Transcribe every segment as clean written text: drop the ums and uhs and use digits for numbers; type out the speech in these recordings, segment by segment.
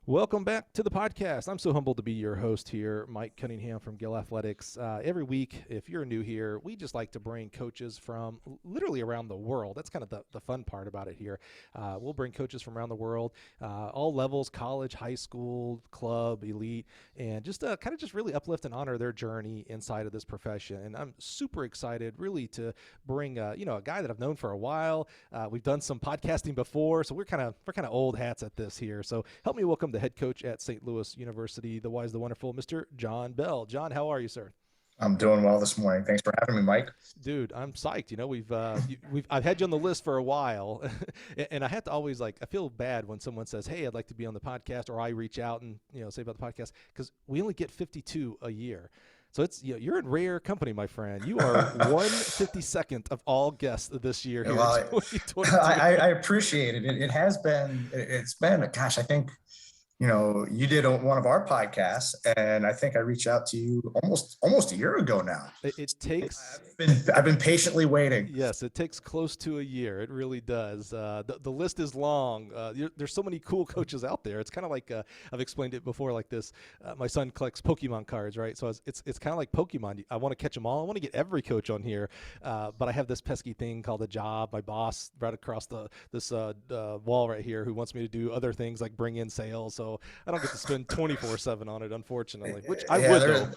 Welcome back to the podcast. I'm so humbled to be your host here, Mike Cunningham from Gill Athletics. Every week, if you're new here, we just like to bring coaches from literally around the world. That's kind of the fun part about it here. We'll bring coaches from around the world, all levels, college, high school, club, elite, and just kind of just really uplift and honor their journey inside of this profession. And I'm super excited really to bring, a guy that I've known for a while. We've done some podcasting before, so we're kind of old hats at this here. So help me welcome the head coach at St. Louis University, the wise, the wonderful, Mr. John Bell. John, how are you, sir? I'm doing well this morning. Thanks for having me, Mike. Dude, I'm psyched. I've had you on the list for a while, and I have to always I feel bad when someone says, "Hey, I'd like to be on the podcast," or I reach out and say about the podcast because we only get 52 a year. So you're in rare company, my friend. You are 152nd of all guests this year here Well, in 2022. I appreciate it. It's been, gosh, I think, you did one of our podcasts, and I think I reached out to you almost a year ago now. It takes. I've been patiently waiting. Yes, it takes close to a year. It really does. The list is long. There's so many cool coaches out there. It's kind of like I've explained it before like this. My son collects Pokemon cards, right? So it's kind of like Pokemon. I want to catch them all. I want to get every coach on here, but I have this pesky thing called a job. My boss right across this wall right here who wants me to do other things like bring in sales. So I don't get to spend 24/7 on it, unfortunately, which I would though.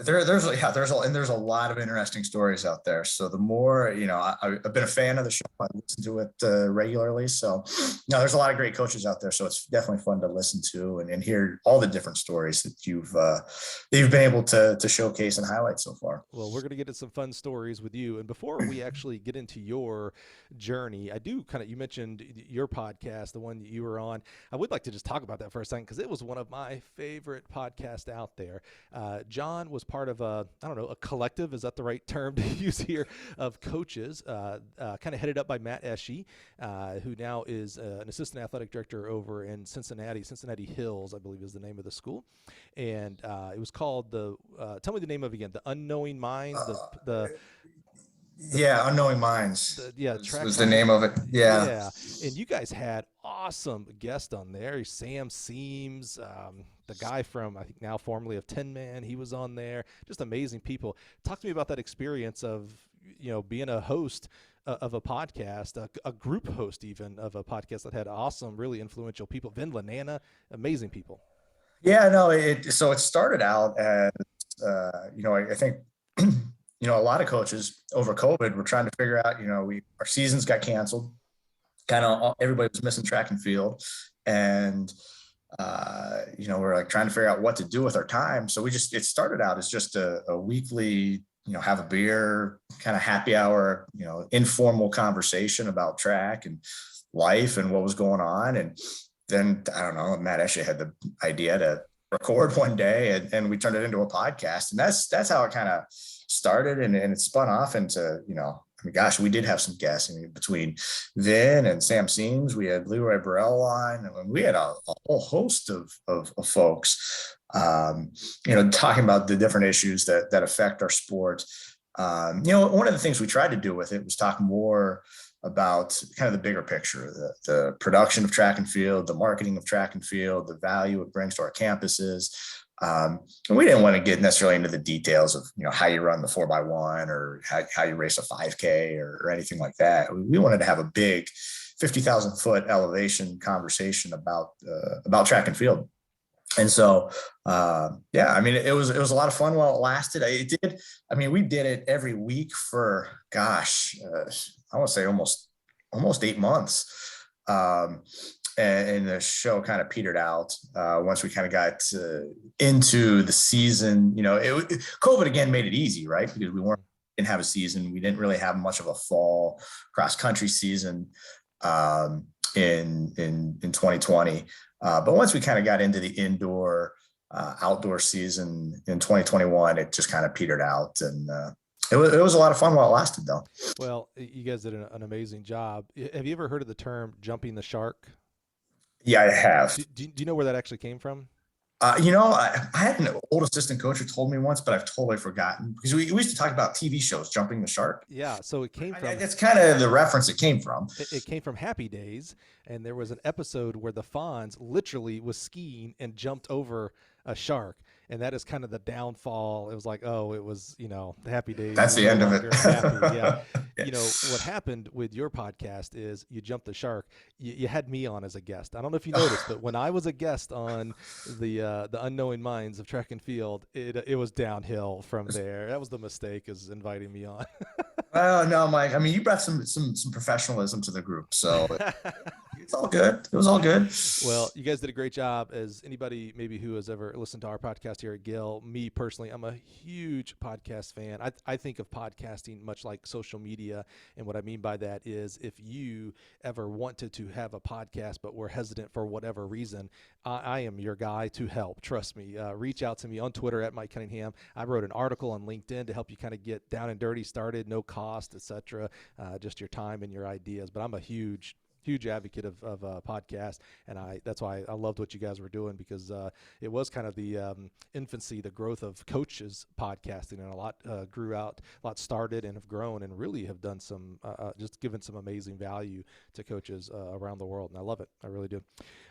There's a lot of interesting stories out there. So the more, I've been a fan of the show. I listen to it regularly. So there's a lot of great coaches out there. So it's definitely fun to listen to and hear all the different stories that you've been able to showcase and highlight so far. Well, we're going to get into some fun stories with you. And before we actually get into your journey, I do you mentioned your podcast, the one that you were on. I would like to just talk about that for a second because it was one of my favorite podcasts out there. John was part of a collective. Is that the right term to use here? Of coaches, kind of headed up by Matt Eshe, who now is an assistant athletic director over in Cincinnati Hills, I believe is the name of the school. And it was called tell me the name of it again, the Unknowing Minds, Unknowing Minds was the name of it. Yeah. And you guys had awesome guests on there. Sam Seams, the guy from, I think now formerly of 10 Man, he was on there. Just amazing people. Talk to me about that experience of, being a host of a podcast, a group host even of a podcast that had awesome, really influential people. Vin Lanana, amazing people. Yeah, no, so it started out as, I think, a lot of coaches over COVID were trying to figure out, our seasons got canceled. Kind of everybody was missing track and field. And, we're trying to figure out what to do with our time. So it started out as just a weekly, have a beer, kind of happy hour, informal conversation about track and life and what was going on. And then, I don't know, Matt Eshe had the idea to record one day and we turned it into a podcast. And that's how it kind of started. And it spun off into, gosh, we did have some guests. Between Vin and Sam Seams, we had Leroy Burrell on, and we had a whole host of folks, talking about the different issues that affect our sport. One of the things we tried to do with it was talk more about kind of the bigger picture, the production of track and field, the marketing of track and field, the value it brings to our campuses. And we didn't want to get necessarily into the details of, how you run the 4x1 or how you race a 5K or anything like that. We wanted to have a big 50,000 foot elevation conversation about track and field. And so, it was a lot of fun while it lasted. We did it every week for, I want to say almost 8 months. And the show kind of petered out once we kind of got into the season. COVID again made it easy, right? Because didn't have a season. We didn't really have much of a fall cross country season in 2020. But once we kind of got into the indoor outdoor season in 2021, it just kind of petered out. And it was a lot of fun while it lasted, though. Well, you guys did an amazing job. Have you ever heard of the term jumping the shark? Yeah, I have. Do you know where that actually came from? I had an old assistant coach who told me once, but I've totally forgotten because we used to talk about TV shows, Jumping the Shark. Yeah, so it came from That's kind of the reference it came from. it came from Happy Days, and there was an episode where the Fonz literally was skiing and jumped over a shark, and that is kind of the downfall. It was like, oh, it was the Happy Days. That's the no end of it. Happy. Yeah. Yeah. What happened with your podcast is you jumped the shark. You had me on as a guest. I don't know if you noticed, but when I was a guest on the Unknowing Minds of Track and Field, it was downhill from there. That was the mistake, is inviting me on. Oh no, Mike. I mean, you brought some professionalism to the group, so it's all good. It was all good. Well, you guys did a great job. As anybody maybe who has ever listened to our podcast here at Gill, me personally, I'm a huge podcast fan. I think of podcasting much like social media, and what I mean by that is if you ever wanted to have a podcast but were hesitant for whatever reason, I am your guy to help. Trust me. Reach out to me on Twitter at Mike Cunningham. I wrote an article on LinkedIn to help you kind of get down and dirty started, no cost, etc. Just your time and your ideas. But I'm a huge advocate of podcast, and that's why I loved what you guys were doing, because it was kind of the infancy, the growth of coaches podcasting, and a lot grew out, a lot started and have grown, and really have done some just given some amazing value to coaches around the world, and I love it. I really do.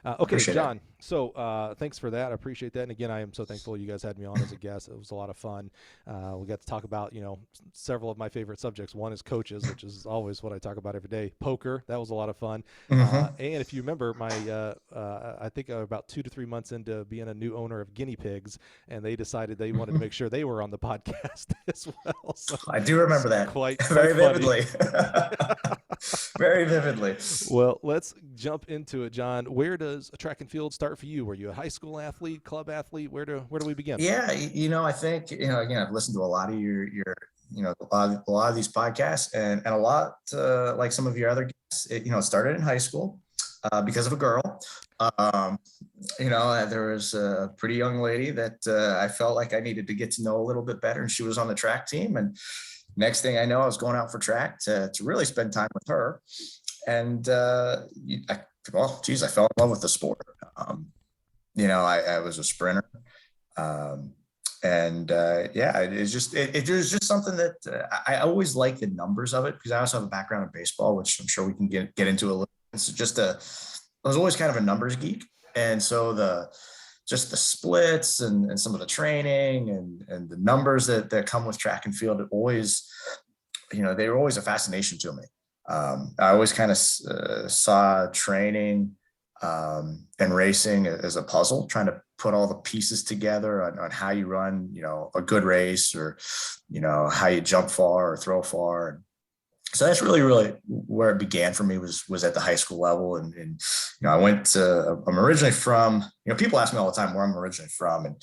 Okay, Appreciate John. So thanks for that. I appreciate that, and again, I am so thankful you guys had me on as a guest. It was a lot of fun. We got to talk about several of my favorite subjects. One is coaches, which is always what I talk about every day. Poker, that was a lot of fun. And if you remember, I think about 2 to 3 months into being a new owner of guinea pigs, and they decided they wanted to make sure they were on the podcast as well. So I do remember that quite very funny. vividly. Very vividly. Well, let's jump into it, John. Where does track and field start for you? Were you a high school athlete, club athlete? Where do we begin? Yeah, I think again, I've listened to a lot of your a lot of these podcasts, and a lot like some of your other guests. It started in high school because of a girl. There was a pretty young lady that I felt like I needed to get to know a little bit better, and she was on the track team. And next thing I know, I was going out for track to really spend time with her. And I fell in love with the sport. I was a sprinter. It was just something that I always liked the numbers of it, because I also have a background in baseball, which I'm sure we can get into a little. It's just I was always kind of a numbers geek. And so the splits and some of the training and the numbers that come with track and field, it always, they were always a fascination to me. I always kind of saw training and racing as a puzzle, trying to put all the pieces together on how you run, a good race, or, how you jump far or throw far. And so that's really where it began for me, was at the high school level. And I'm originally from, people ask me all the time where I'm originally from. And,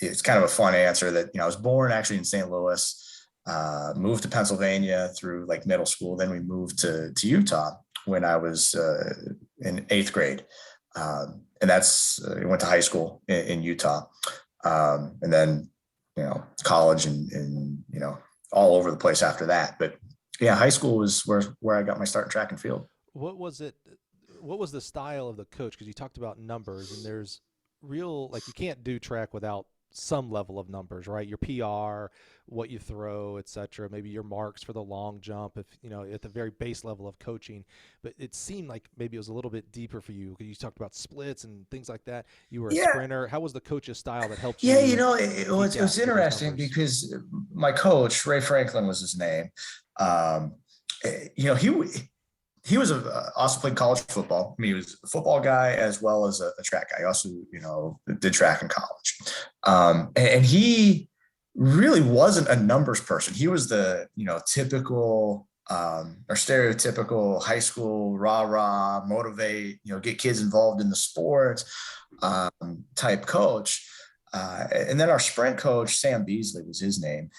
it's kind of a fun answer that, I was born actually in St. Louis, moved to Pennsylvania through like middle school. Then we moved to Utah when I was in 8th grade. And that's, I went to high school in Utah. And then, college and all over the place after that. But yeah, high school was where I got my start in track and field. What was the style of the coach? Because you talked about numbers, and there's you can't do track without some level of numbers, right? Your PR, what you throw, etc. Maybe your marks for the long jump, if at the very base level of coaching. But it seemed like maybe it was a little bit deeper for you, because you talked about splits and things like that. You were a sprinter. How was the coach's style that helped you? Yeah, it was interesting, because my coach, Ray Franklin was his name. He was also played college football. I mean, he was a football guy as well as a track guy. He also, did track in college. And he really wasn't a numbers person. He was the, typical or stereotypical high school rah, motivate, get kids involved in the sport type coach. And then our sprint coach, Sam Beasley was his name.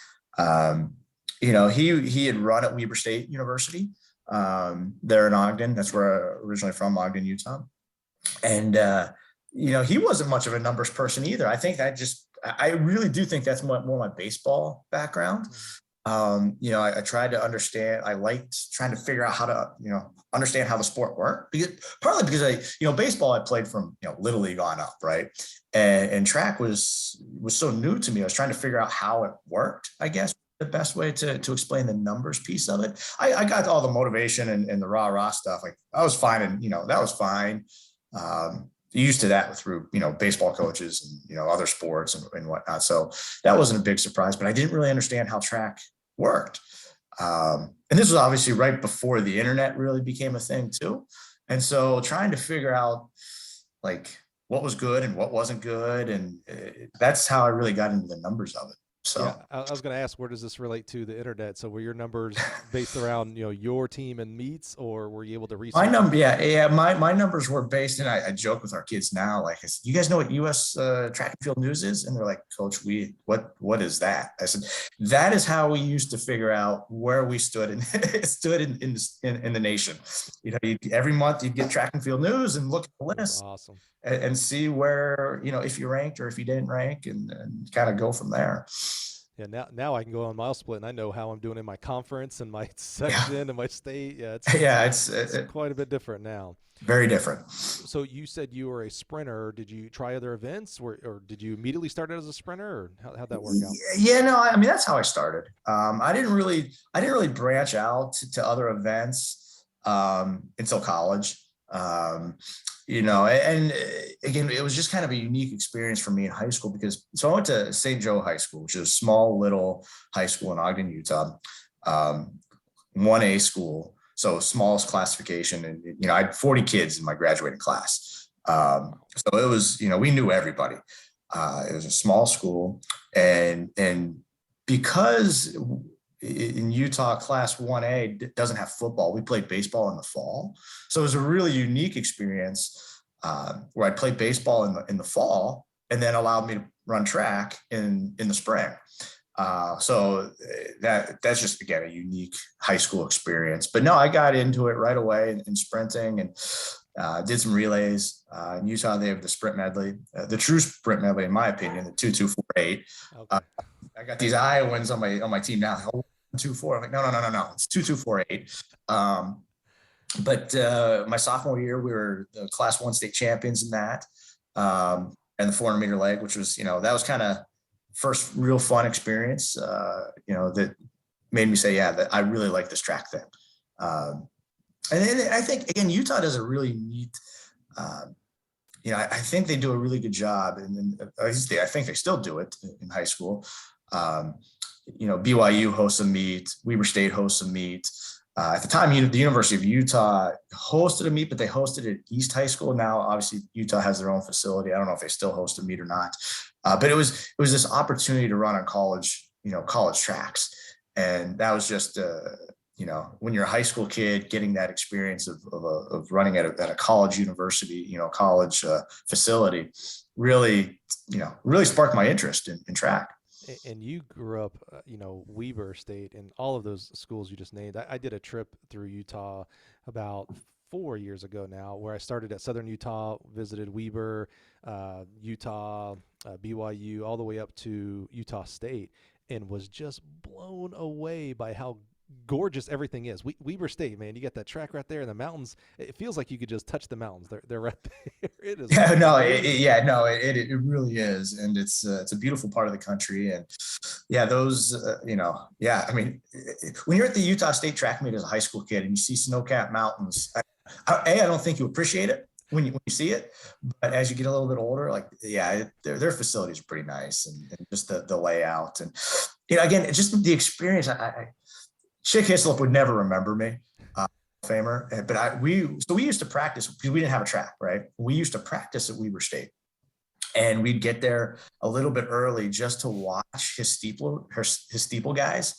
He had run at Weber State University. There in Ogden. That's where I'm originally from, Ogden, Utah. And, he wasn't much of a numbers person either. I think I really do think that's more my baseball background. I tried to understand. I liked trying to figure out how to, understand how the sport worked. Partly because baseball I played from little league on up, right? And track was so new to me. I was trying to figure out how it worked, I guess. The best way to explain the numbers piece of it. I got all the motivation and the rah stuff. Like I was fine, and that was fine. Used to that through baseball coaches and other sports and whatnot. So that wasn't a big surprise, but I didn't really understand how track worked. And this was obviously right before the internet really became a thing too. And so trying to figure out like what was good and what wasn't good, and that's how I really got into the numbers of it. So yeah, I was going to ask, where does this relate to the internet? So were your numbers based around, your team and meets, or were you able to research? My numbers were based, and I joke with our kids now, like, you guys know what U.S. track and field news is? And they're like, Coach, what is that? I said, that is how we used to figure out where we stood in the nation. Every month you'd get track and field news and look at the list. Awesome. And see where, if you ranked or if you didn't rank, and kind of go from there. Yeah, now I can go on mile split and I know how I'm doing in my conference and my section and my state. Yeah, it's quite a bit different now. Very different. So you said you were a sprinter. Did you try other events, or did you immediately start out as a sprinter, or how'd that work out? Yeah, no, I mean, that's how I started. I didn't really branch out to other events until college. And again, it was just kind of a unique experience for me in high school so I went to St. Joe High School, which is a small little high school in Ogden, Utah, 1A school. So smallest classification. And, I had 40 kids in my graduating class. So it was, we knew everybody. It was a small school, and because in Utah, Class 1A doesn't have football. We played baseball in the fall. So it was a really unique experience where I played baseball in the fall, and then allowed me to run track in the spring. So that's just, again, a unique high school experience. But no, I got into it right away in sprinting, and did some relays. In Utah, they have the sprint medley, the true sprint medley, in my opinion, the 2:2:48. Okay. I got these Iowans on my team now. 2:4. I'm like, no. It's 2:2:48. But my sophomore year, we were the Class 1 state champions in that, and the 400-meter leg, which was, that was kind of first real fun experience, that made me say, yeah, that I really like this track thing. And then I think, again, Utah does a really neat, I think they do a really good job, and I think they still do it in high school. BYU hosts a meet, Weber State hosts a meet. At the time, the University of Utah hosted a meet, but they hosted it at East High School. Now, obviously, Utah has their own facility. I don't know if they still host a meet or not. But it was this opportunity to run on college tracks. And that was just, when you're a high school kid, getting that experience of running at a college university, college facility, really sparked my interest in track. And you grew up, Weber State and all of those schools you just named. I did a trip through Utah about 4 years ago now, where I started at Southern Utah, visited Weber, Utah, BYU, all the way up to Utah State, and was just blown away by how gorgeous everything is. Weber State, man, you got that track right there in the mountains. It feels like you could just touch the mountains. They're right there. It is. Yeah, no, it really is, and it's a beautiful part of the country. And yeah, those, I mean, when you're at the Utah State track meet as a high school kid and you see snow-capped mountains, I don't think you appreciate it when you see it, but as you get a little bit older, like, yeah, their facilities are pretty nice, and just the layout, and again, just the experience. Chick Hislop would never remember me, famer, but we used to practice because we didn't have a track, right? We used to practice at Weber State, and we'd get there a little bit early just to watch his steeple guys,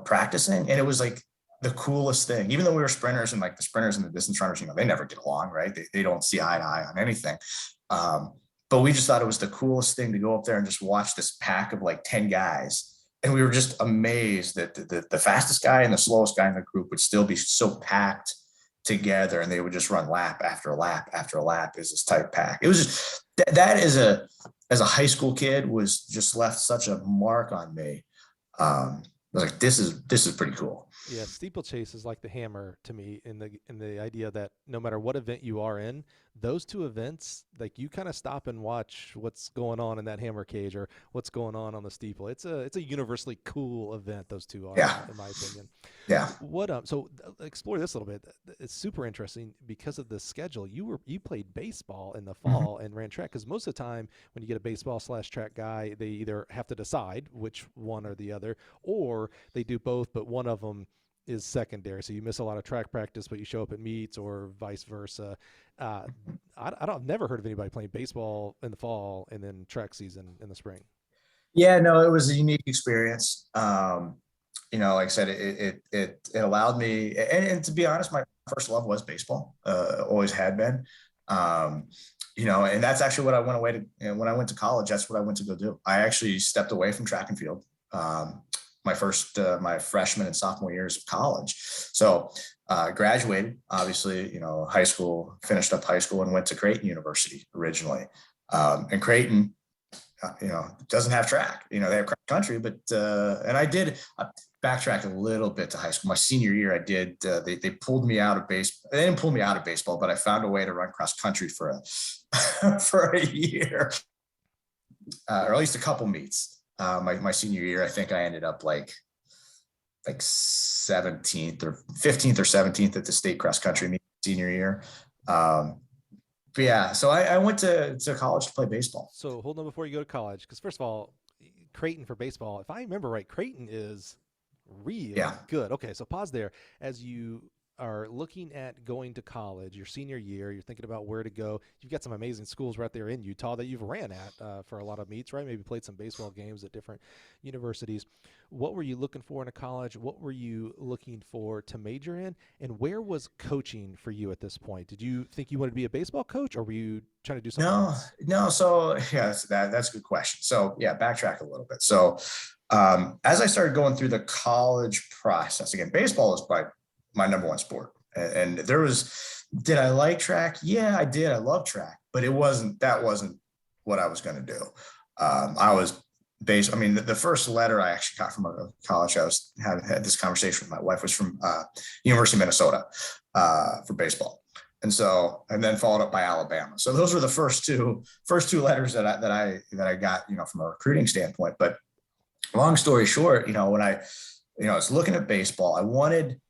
practicing, and it was like the coolest thing. Even though we were sprinters, and like the sprinters and the distance runners, they never get along, right? They don't see eye to eye on anything. But we just thought it was the coolest thing to go up there and just watch this pack of like 10 guys. And we were just amazed that the fastest guy and the slowest guy in the group would still be so packed together, and they would just run lap after lap after lap as this tight pack. It was just that as a high school kid was just left such a mark on me. I was like, this is pretty cool. Yeah, steeplechase is like the hammer to me in the idea that no matter what event you are in, those two events, like you kind of stop and watch what's going on in that hammer cage or what's going on the steeple. It's a universally cool event. Those two are, Yeah. in my opinion. Yeah. What so explore this a little bit. It's super interesting because of the schedule. You played baseball in the Mhm. fall and ran track because most of the time when you get a baseball / track guy, they either have to decide which one or the other, or they do both, but one of them is secondary. So you miss a lot of track practice, but you show up at meets or vice versa. Uh, I've never heard of anybody playing baseball in the fall and then track season in the spring. Yeah, no, it was a unique experience. Like I said, it allowed me, and to be honest, my first love was baseball. Always had been. Um, and that's actually what I went away to. When I went to college, that's what I went to go do. I actually stepped away from track and field. My freshman and sophomore years of college. So graduated, obviously, high school, finished up high school and went to Creighton University originally. And Creighton, doesn't have track. They have cross country, but and I did backtrack a little bit to high school. My senior year, I did. They pulled me out of baseball. They didn't pull me out of baseball, but I found a way to run cross country for a for a year, or at least a couple meets. My senior year, I think I ended up like 17th or 15th or 17th at the state cross country meet senior year. But yeah, so I went to college to play baseball. So hold on before you go to college, because first of all, Creighton for baseball, if I remember right, Creighton is really Yeah. good. Okay, so pause there. As you are looking at going to college, your senior year, you're thinking about where to go. You've got some amazing schools right there in Utah that you've ran at for a lot of meets, right? Maybe played some baseball games at different universities. What were you looking for in a college? What were you looking for to major in? And where was coaching for you at this point? Did you think you wanted to be a baseball coach, or were you trying to do something No, else? no. So yeah, that's a good question. So yeah, backtrack a little bit. So as I started going through the college process, again, baseball is my number one sport. And did I like track? Yeah, I did. I love track, but that wasn't what I was going to do. I was based. I mean, the first letter I actually got from a college, had this conversation with my wife, was from University of Minnesota for baseball. And then followed up by Alabama. So those were the first two letters that I got, from a recruiting standpoint. But long story short, when I was looking at baseball, I wanted,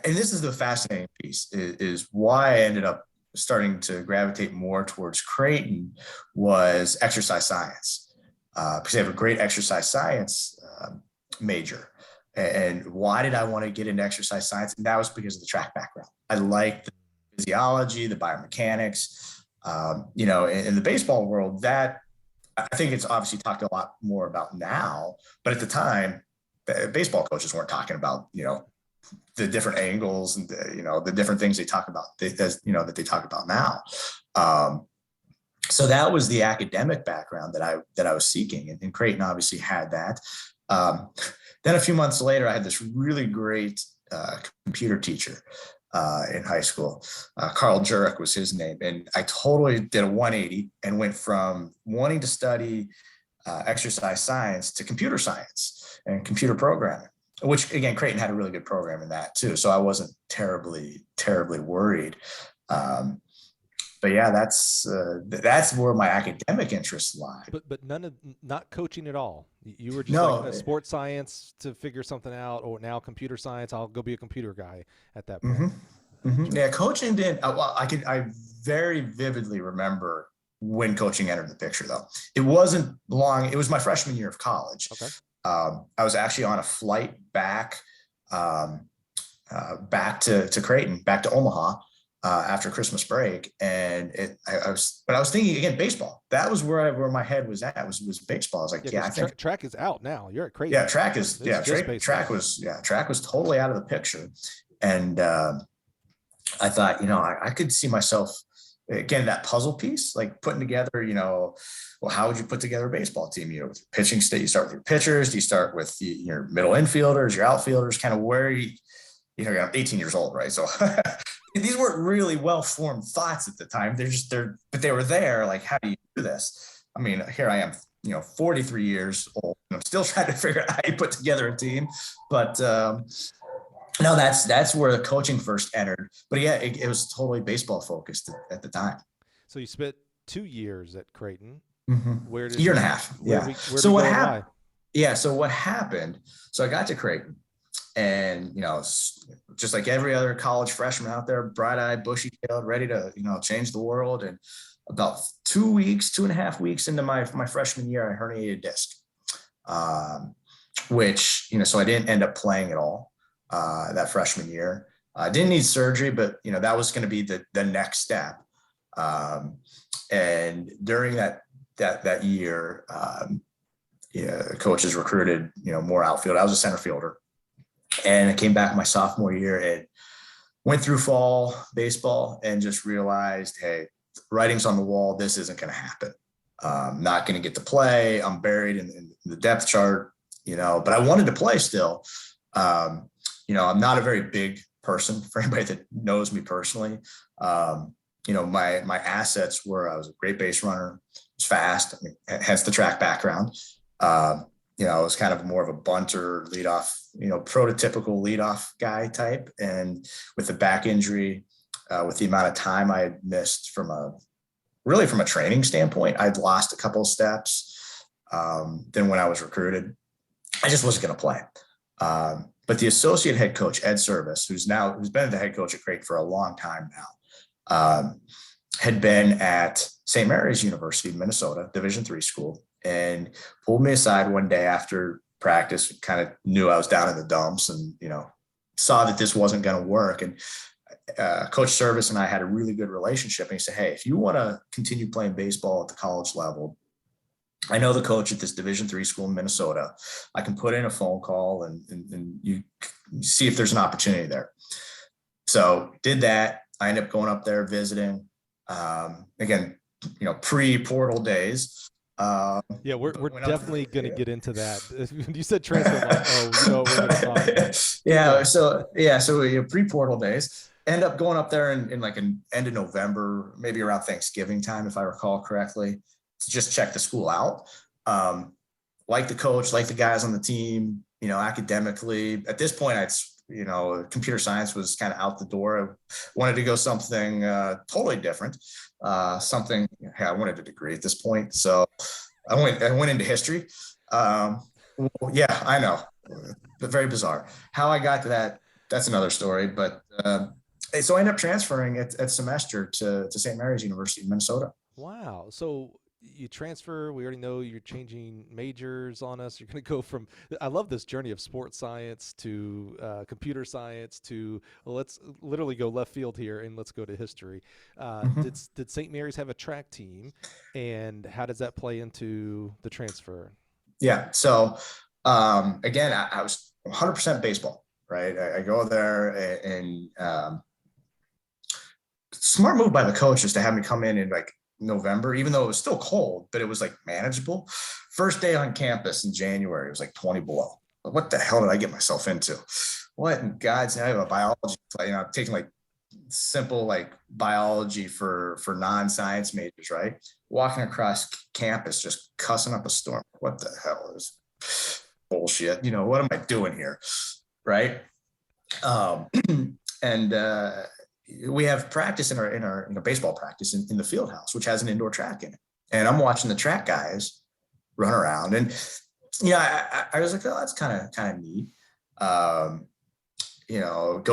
and this is the fascinating piece, is why I ended up starting to gravitate more towards Creighton, was exercise science, because they have a great exercise science major. And why did I want to get into exercise science? And that was because of the track background. I liked the physiology, the biomechanics. In the baseball world, that I think it's obviously talked a lot more about now, but at the time, baseball coaches weren't talking about, the different angles and the different things they talk about, that they talk about now. So that was the academic background that I was seeking, and Creighton obviously had that. Then a few months later, I had this really great computer teacher in high school. Carl Jurek was his name. And I totally did a 180 and went from wanting to study exercise science to computer science and computer programming, which again, Creighton had a really good program in that too. So I wasn't terribly, terribly worried. But yeah, that's where my academic interests lie. But not coaching at all. You were just No, like sports science to figure something out, or now computer science. I'll go be a computer guy at that point. Yeah, coaching didn't. Well, I very vividly remember when coaching entered the picture, though. It wasn't long. It was my freshman year of college. Okay. I was actually on a flight back back to Creighton, back to Omaha. After Christmas break, and I was thinking again, baseball. That was where my head was at. Was baseball. I was like, I think track is out now. You're at Creighton. Yeah, track was totally out of the picture, and I thought, I could see myself again, that puzzle piece, like putting together, well, how would you put together a baseball team? With pitching state, you start with your pitchers. Do you start with your middle infielders, your outfielders? Kind of where you're 18 years old, right? So. These weren't really well-formed thoughts at the time. But they were there. Like, how do you do this? I mean, here I am 43 years old. And I'm still trying to figure out how you put together a team, but no, that's where the coaching first entered. But yeah, it was totally baseball focused at the time. So you spent 2 years at Creighton. Mm-hmm. Where did Year we, and a half. where Yeah. did we, where did So we what go and happened? why? Yeah. So what happened? So I got to Creighton, and just like every other college freshman out there, bright-eyed, bushy-tailed, ready to change the world. And about 2.5 weeks into my freshman year, I herniated a disc, which so I didn't end up playing at all that freshman year. I didn't need surgery, but that was going to be the next step. And during that year, coaches recruited more outfield. I was a center fielder, and I came back my sophomore year and went through fall baseball and just realized, hey, writing's on the wall. This isn't going to happen. Not going to get to play. I'm buried in the depth chart, but I wanted to play still. I'm not a very big person for anybody that knows me personally. My assets were, I was a great base runner, was fast, hence the track background. I was kind of more of a bunter, leadoff, prototypical leadoff guy type. And with the back injury, with the amount of time I had missed from a training standpoint, I'd lost a couple of steps. Then when I was recruited, I just wasn't going to play. But the associate head coach, Ed Service, who's been the head coach at Creighton for a long time now, had been at St. Mary's University, Minnesota, Division III school, and pulled me aside one day after practice, kind of knew I was down in the dumps and, saw that this wasn't going to work. And Coach Service and I had a really good relationship. And he said, hey, if you want to continue playing baseball at the college level, I know the coach at this Division III school in Minnesota. I can put in a phone call and you see if there's an opportunity there. So did that. I ended up going up there visiting. Again, pre-portal days. Yeah, we're definitely going to get into that. When you said transfer, I'm like, we're going to talk about it. So pre-portal days. End up going up there in like an end of November, maybe around Thanksgiving time, if I recall correctly, to just check the school out. Like the coach, like the guys on the team, academically. At this point, computer science was kind of out the door. I wanted to go something totally different. I wanted a degree at this point. So I went into history. Yeah, I know. But very bizarre. How I got to that, that's another story. But so I ended up transferring at semester to St. Mary's University in Minnesota. Wow. So you transfer, we already know you're changing majors on us. You're going to go from, I love this journey of sports science to computer science to, let's literally go left field here and let's go to history. Did St. Mary's have a track team, and how does that play into the transfer? Yeah. So again, I was 100% baseball, right? I go there and smart move by the coach is to have me come in like November, even though it was still cold, but it was like manageable. First day on campus in January, it was like 20 below. But what the hell did I get myself into? What in God's name? I have a biology, I'm taking like simple like biology for non-science majors, right? Walking across campus, just cussing up a storm. What the hell is bullshit? What am I doing here? Right. We have practice in our baseball practice in the field house, which has an indoor track in it. And I'm watching the track guys run around, and I was like, oh, that's kind of neat. Go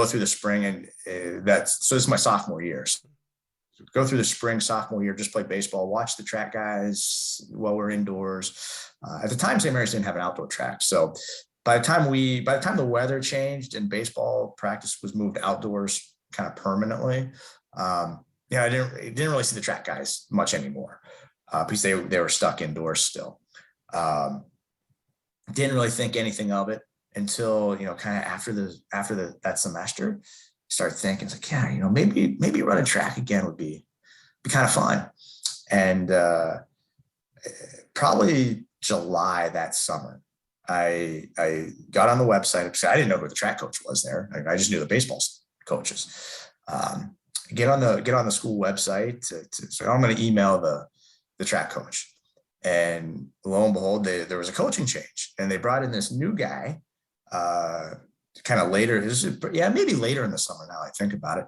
through the spring, and so this is my sophomore year. So go through the spring, sophomore year, just play baseball, watch the track guys while we're indoors. At the time, St. Mary's didn't have an outdoor track, so by the time the weather changed and baseball practice was moved outdoors kind of permanently, I didn't really see the track guys much anymore because they were stuck indoors still. Didn't really think anything of it until kind of after that semester. Started thinking, it's like, yeah, maybe running track again would be kind of fun. And probably July that summer, I got on the website because I didn't know who the track coach was there. I just knew the baseball coaches. Get on the school website. So I'm going to email the track coach. And lo and behold, there was a coaching change, and they brought in this new guy, kind of later. Maybe later in the summer. Now I think about it,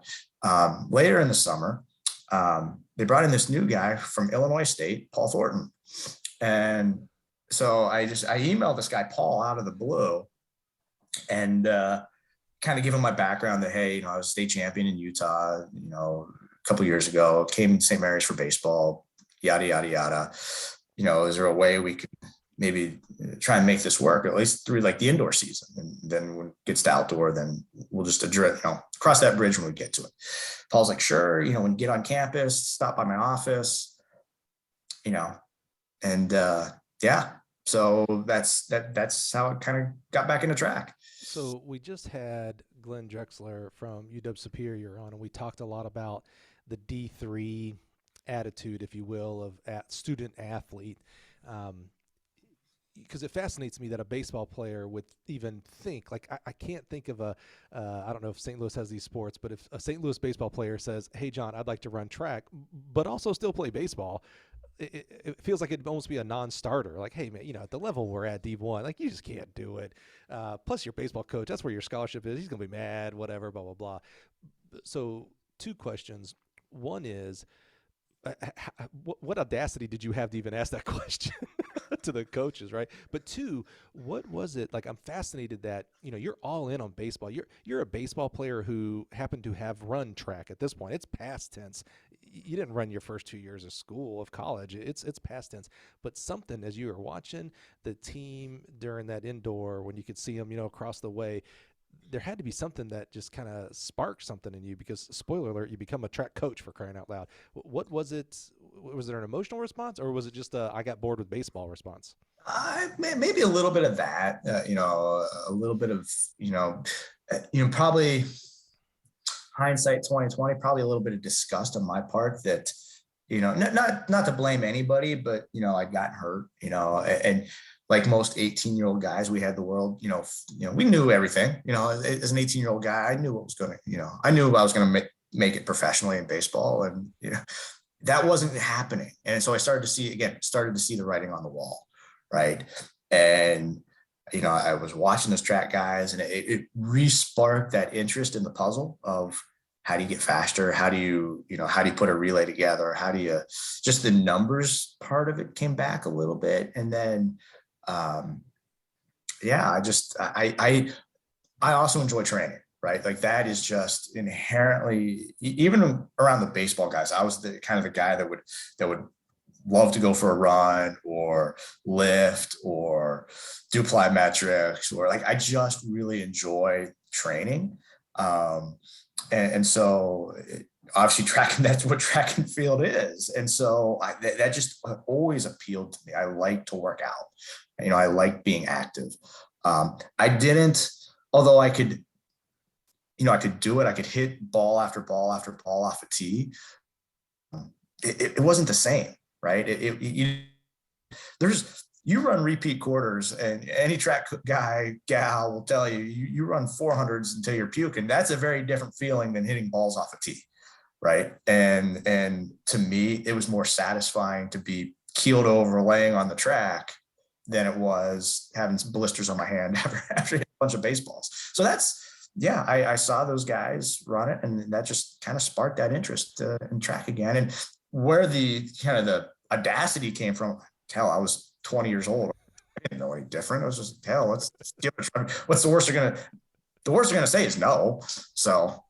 later in the summer, they brought in this new guy from Illinois State, Paul Thornton, and so I emailed this guy Paul out of the blue, and kind of give him my background that, hey, I was state champion in Utah, a couple of years ago, came to St. Mary's for baseball, yada yada yada. Is there a way we could maybe try and make this work, at least through like the indoor season? And then when it gets to outdoor, then we'll just address, cross that bridge when we get to it. Paul's like, sure, when you get on campus, stop by my office, and yeah. So that's how it kind of got back into track. So we just had Glenn Drexler from UW Superior on, and we talked a lot about the D3 attitude, if you will, of student athlete. Because it fascinates me that a baseball player would even think, like, I can't think of I don't know if St. Louis has these sports, but if a St. Louis baseball player says, hey, John, I'd like to run track, but also still play baseball, it feels like it'd almost be a non-starter. Like, hey, man, at the level we're at, D1, like, you just can't do it. Plus your baseball coach, that's where your scholarship is. He's going to be mad, whatever, blah, blah, blah. So 2 questions. One is, what audacity did you have to even ask that question to the coaches, right? But 2, what was it like? I'm fascinated that you're all in on baseball. You're a baseball player who happened to have run track at this point. It's past tense. You didn't run your first 2 years of school, of college. It's past tense. But something, as you were watching the team during that indoor, when you could see them across the way, there had to be something that just kind of sparked something in you, because, spoiler alert, you become a track coach, for crying out loud. What was it? Was there an emotional response, or was it just I got bored with baseball response? Maybe a little bit of that, a little bit of, probably hindsight 2020, probably a little bit of disgust on my part that, not to blame anybody, but, I'd gotten hurt, and like most 18-year-old guys, we had the world, we knew everything, as an 18-year-old guy, I knew what was going to, I knew I was going to make it professionally in baseball, and, that wasn't happening. And so I started to see the writing on the wall. Right. And, I was watching those track guys, and it re-sparked that interest in the puzzle of, how do you get faster? How do you put a relay together? How do you, just the numbers part of it came back a little bit. And then, I also enjoy training, right? Like, that is just inherently, even around the baseball guys, I was the kind of the guy that would love to go for a run or lift or do plyometrics, or like, I just really enjoy training. And so obviously that's what track and field is. And so that just always appealed to me. I like to work out, I like being active. I didn't, although I could do it. I could hit ball after ball after ball off a tee. It wasn't the same, right? You run repeat quarters, and any track guy, gal will tell you run 400s until you're puking. That's a very different feeling than hitting balls off a tee, right? And to me, it was more satisfying to be keeled over, laying on the track, than it was having some blisters on my hand after hitting a bunch of baseballs. So I saw those guys run it, and that just kind of sparked that interest in track again. And where the kind of the audacity came from, hell, I was 20 years old. I didn't know any different. I was just, hell, let's give it a try. What's the worst they're gonna say is no. So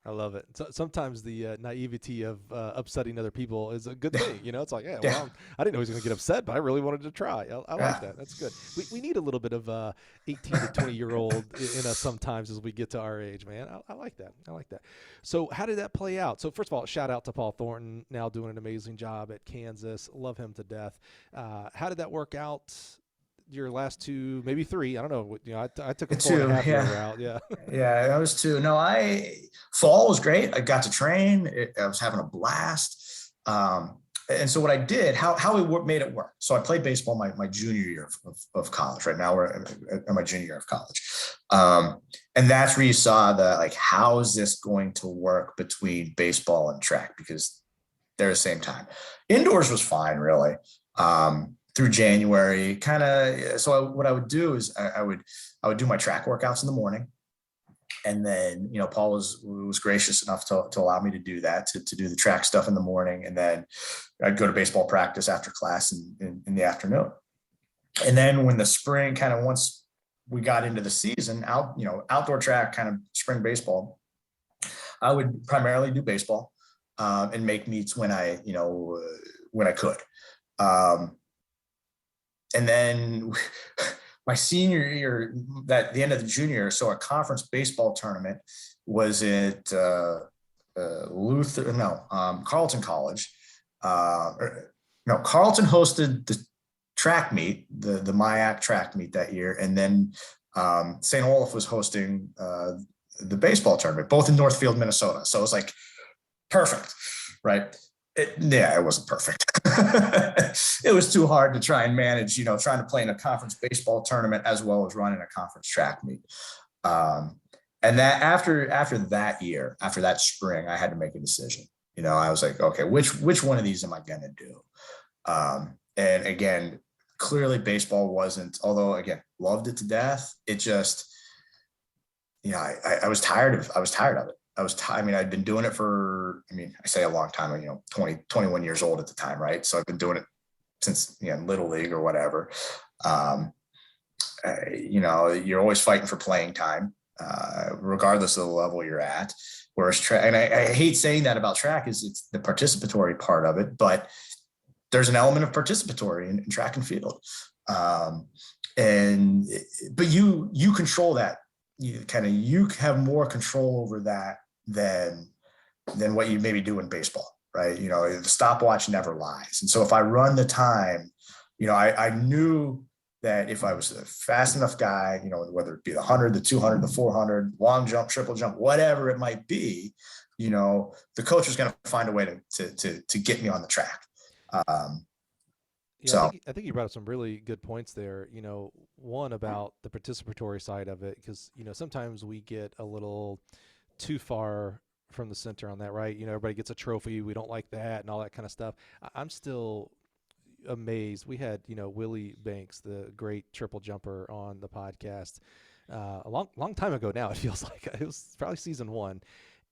I love it. So, sometimes the naivety of upsetting other people is a good thing. It's like, I didn't know he was going to get upset, but I really wanted to try. I like that. That's good. We need a little bit of 18 to 20-year-old in us sometimes as we get to our age, man. I like that. I like that. So how did that play out? So first of all, shout out to Paul Thornton, now doing an amazing job at Kansas. Love him to death. How did that work out? Your last 2, maybe 3, I don't know. I took a 4.5 year route. Yeah. Yeah, that was 2. No, fall was great. I got to train. I was having a blast. And so what I did, how we made it work. So I played baseball my junior year of college. Right now we're in my junior year of college. And that's where you saw how is this going to work between baseball and track, because they're the same time. Indoors was fine, really. through January, kind of. So what I would do is I would do my track workouts in the morning. And then, Paul was gracious enough to allow me to do that, to do the track stuff in the morning. And then I'd go to baseball practice after class in the afternoon. And then when the spring, kind of once we got into the season, outdoor track, kind of spring baseball, I would primarily do baseball and make meets when I could. And then my senior year, the end of the junior year, so a conference baseball tournament was at Carleton College. Carleton hosted the track meet, the MIAC track meet that year, and then St. Olaf was hosting the baseball tournament, both in Northfield, Minnesota. So it was like perfect, right? It wasn't perfect. It was too hard to try and manage, trying to play in a conference baseball tournament as well as running a conference track meet. And that after that year, after that spring, I had to make a decision. I was like, okay, which one of these am I going to do? And again, clearly baseball wasn't, although again, loved it to death. It just, I was tired of it. I'd been doing it for, I say a long time, 20, 21 years old at the time. Right. So I've been doing it since, little league or whatever. You're always fighting for playing time, regardless of the level you're at. Whereas track, and I hate saying that about track, is it's the participatory part of it, but there's an element of participatory in track and field. But you control that. You have more control over that than what you maybe do in baseball, right? The stopwatch never lies. And so if I run the time, I knew that if I was a fast enough guy, whether it be the 100, the 200, the 400, long jump, triple jump, whatever it might be, the coach was going to find a way to get me on the track. I think you brought up some really good points there. One about the participatory side of it, because sometimes we get a little too far from the center on that, right? Everybody gets a trophy, we don't like that and all that kind of stuff. I'm still amazed. We had Willie Banks, the great triple jumper, on the podcast a long time ago now. It feels like it was probably season 1.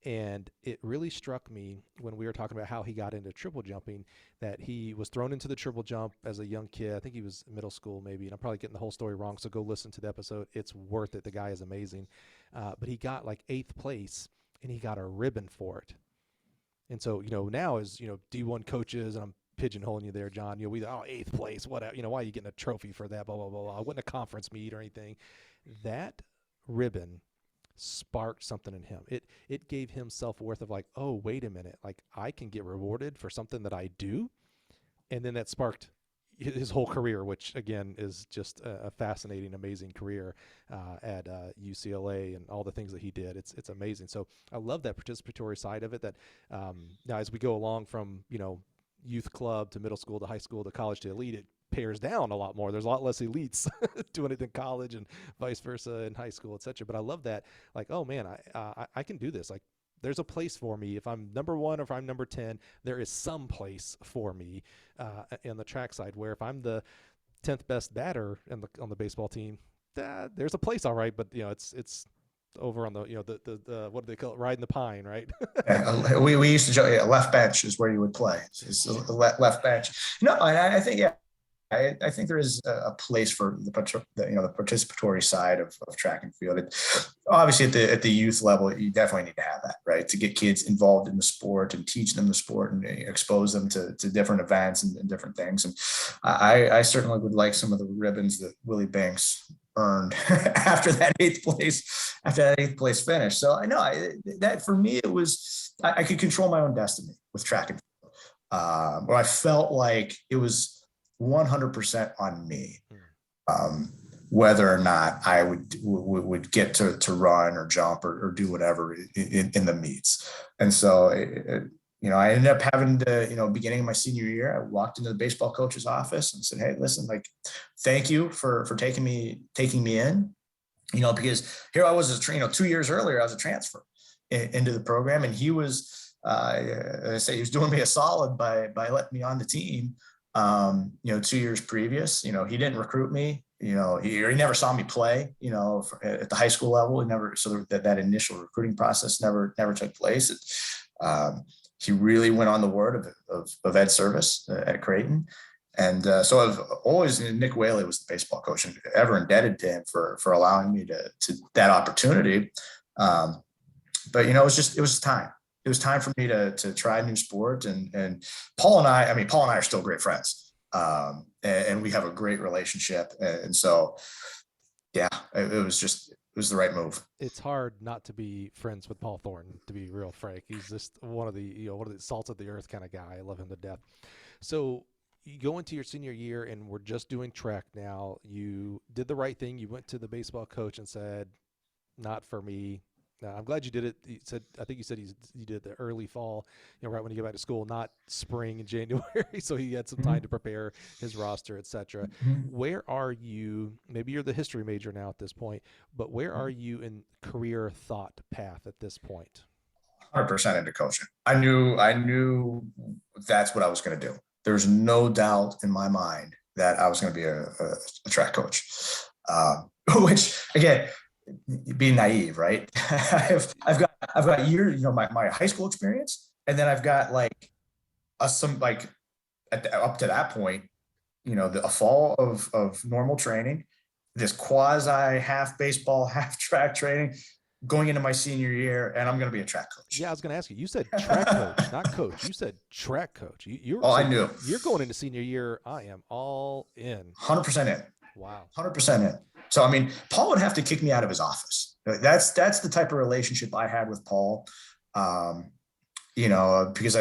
And it really struck me when we were talking about how he got into triple jumping, that he was thrown into the triple jump as a young kid. I think he was middle school maybe, and I'm probably getting the whole story wrong, so go listen to the episode. It's worth it. The guy is amazing. But he got like 8th place, and he got a ribbon for it. And so, now as, D1 coaches, and I'm pigeonholing you there, John, we 8th place, whatever, why are you getting a trophy for that, blah, blah, blah, blah. I wasn't a conference meet or anything. That ribbon sparked something in him. It gave him self-worth of like, oh, wait a minute, like I can get rewarded for something that I do. And then that sparked his whole career, which again is just a fascinating, amazing career at UCLA and all the things that he did. It's amazing. So I love that participatory side of it, that now as we go along from, youth club to middle school to high school to college to elite, it pairs down a lot more. There's a lot less elites doing it in college and vice versa in high school, etc. But I love that, like, oh man, I can do this. Like, there's a place for me. If I'm number 1 or if I'm number 10, there is some place for me in the track side, where if I'm the 10th best batter on the baseball team, there's a place, all right, but it's over on the the what do they call it, riding the pine, right? Yeah, we used to joke, left bench is where you would play. It's left bench. I think I think there is a place for the participatory side of track and field. Obviously at the youth level, you definitely need to have that, right, to get kids involved in the sport and teach them the sport and expose them to different events and different things. And I certainly would like some of the ribbons that Willie Banks earned after that 8th place finish. So I know that for me, it was, I could control my own destiny with track and field, where I felt like it was 100% on me, whether or not I would get to run or jump or do whatever in the meets. And so I ended up having to, beginning of my senior year, I walked into the baseball coach's office and said, hey, listen, like, thank you for taking me in, because here I was, 2 years earlier, I was a transfer into the program. And he was, he was doing me a solid by letting me on the team. You know, 2 years previous. You know, he didn't recruit me. You know, he never saw me play. You know, at the high school level, he never. So that initial recruiting process never took place. He really went on the word of Ed Service at Creighton. And so I've always, Nick Whaley was the baseball coach, and ever indebted to him for allowing me to that opportunity. But, you know, it was time. It was time for me to try a new sport. And Paul and I are still great friends. And we have a great relationship. And so, yeah, it was the right move. It's hard not to be friends with Paul Thornton, to be real frank. He's just one of the salt of the earth kind of guy. I love him to death. So you go into your senior year and we're just doing track now. You did the right thing. You went to the baseball coach and said, not for me. I'm glad you did it. I think you said you did the early fall, you know, right when you get back to school, not spring and January. So he had some time to prepare his roster, et cetera. Where are you? Maybe you're the history major now at this point, but where are you in career thought path at this point? 100% into coaching. I knew that's what I was going to do. There's no doubt in my mind that I was going to be a track coach, which again, being naive, right? I've got years, you know, my high school experience, and then I've got like up to that point, you know, a fall of normal training, this quasi half baseball, half track training, going into my senior year, and I'm going to be a track coach. Yeah, I was going to ask you. You said track coach, not coach. You said track coach. I knew. You're going into senior year. I am all in. 100% in. Wow. 100% in. So, I mean, Paul would have to kick me out of his office. That's the type of relationship I had with Paul. You know, because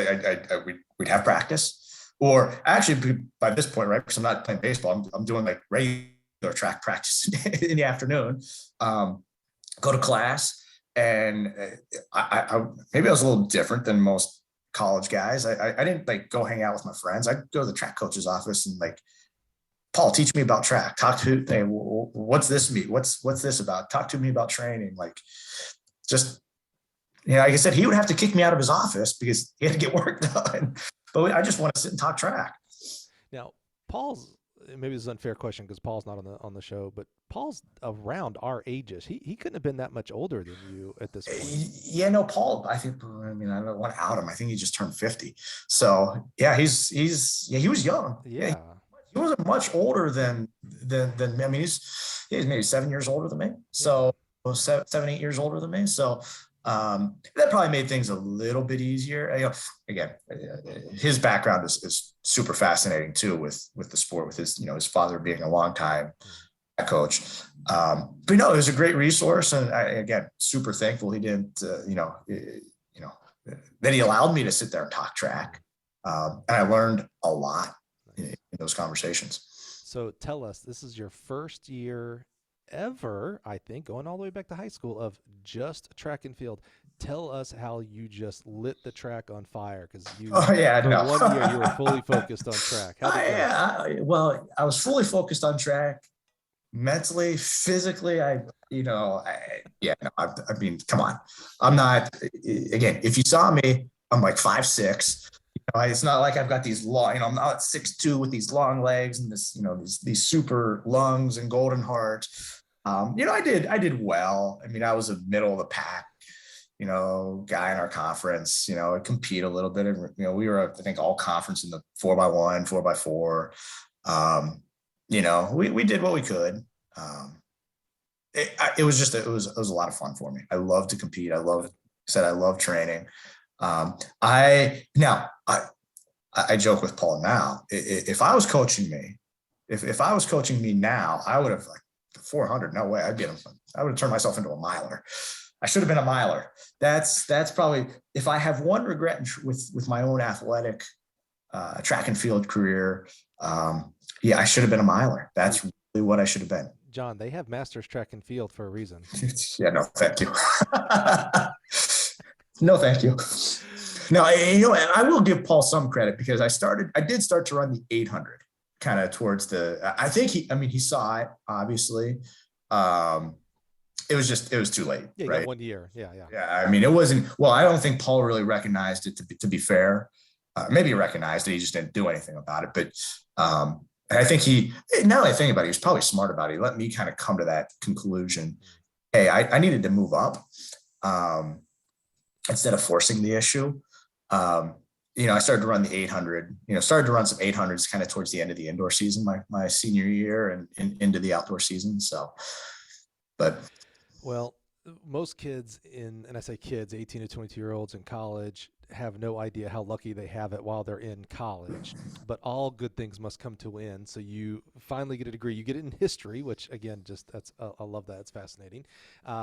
we'd have practice, or actually by this point, right? Because I'm not playing baseball. I'm doing like regular track practice in the afternoon. Go to class, and I maybe I was a little different than most college guys. I didn't like go hang out with my friends. I'd go to the track coach's office and like, Paul, teach me about track. Talk to, hey, what's this mean? What's this about? Talk to me about training. Like, just, you know, like I said, he would have to kick me out of his office because he had to get work done. But I just want to sit and talk track. Now, Paul's, maybe this is an unfair question because Paul's not on the show, but Paul's around our ages. He couldn't have been that much older than you at this point. Yeah, no, Paul, I don't want to out him. I think he just turned 50. So yeah, he was young. Yeah. He wasn't much older than I mean, he's maybe 7 years older than me. So 7-8 years older than me. So that probably made things a little bit easier. You know, again, his background is super fascinating too with the sport, with his, you know, his father being a long time coach. But no, it was a great resource, and again, super thankful he didn't, that he allowed me to sit there and talk track, and I learned a lot in those conversations. So tell us, this is your first year ever, I think, going all the way back to high school, of just track and field. Tell us how you just lit the track on fire, because for 1 year you were fully focused on track. Well, I was fully focused on track, mentally, physically. I mean, come on. I'm not. Again, if you saw me, I'm like 5'6". It's not like I've got these long, I'm not 6'2" with these long legs and this, these super lungs and golden heart. I did well. I mean, I was a middle of the pack, guy in our conference, I compete a little bit. And, we were, I think, all conference in the 4x1, 4x4. We did what we could. It was a lot of fun for me. I love to compete. I love training. I joke with Paul now. If I was coaching me, if I was coaching me now, I would have 400. No way. I would have turned myself into a miler. I should have been a miler. That's probably, if I have one regret with my own athletic track and field career. I should have been a miler. That's really what I should have been. John, they have masters track and field for a reason. Yeah, no, thank you. No, thank you. No, I will give Paul some credit, because I did start to run the 800 kind of towards I think he saw it, obviously. It was too late. Yeah, right? 1 year. Yeah. Yeah. I mean, it wasn't, well, I don't think Paul really recognized it, to be fair. Maybe he recognized it. He just didn't do anything about it. But and I think now that I think about it, he was probably smart about it. He let me kind of come to that conclusion. Hey, I needed to move up instead of forcing the issue. I started to run the 800, started to run some 800s kind of towards the end of the indoor season, my senior year and into the outdoor season. So, but. Well, most kids and I say kids, 18 to 22-year-olds in college have no idea how lucky they have it while they're in college, but all good things must come to an end. So you finally get a degree, you get it in history, which again, I love that. It's fascinating.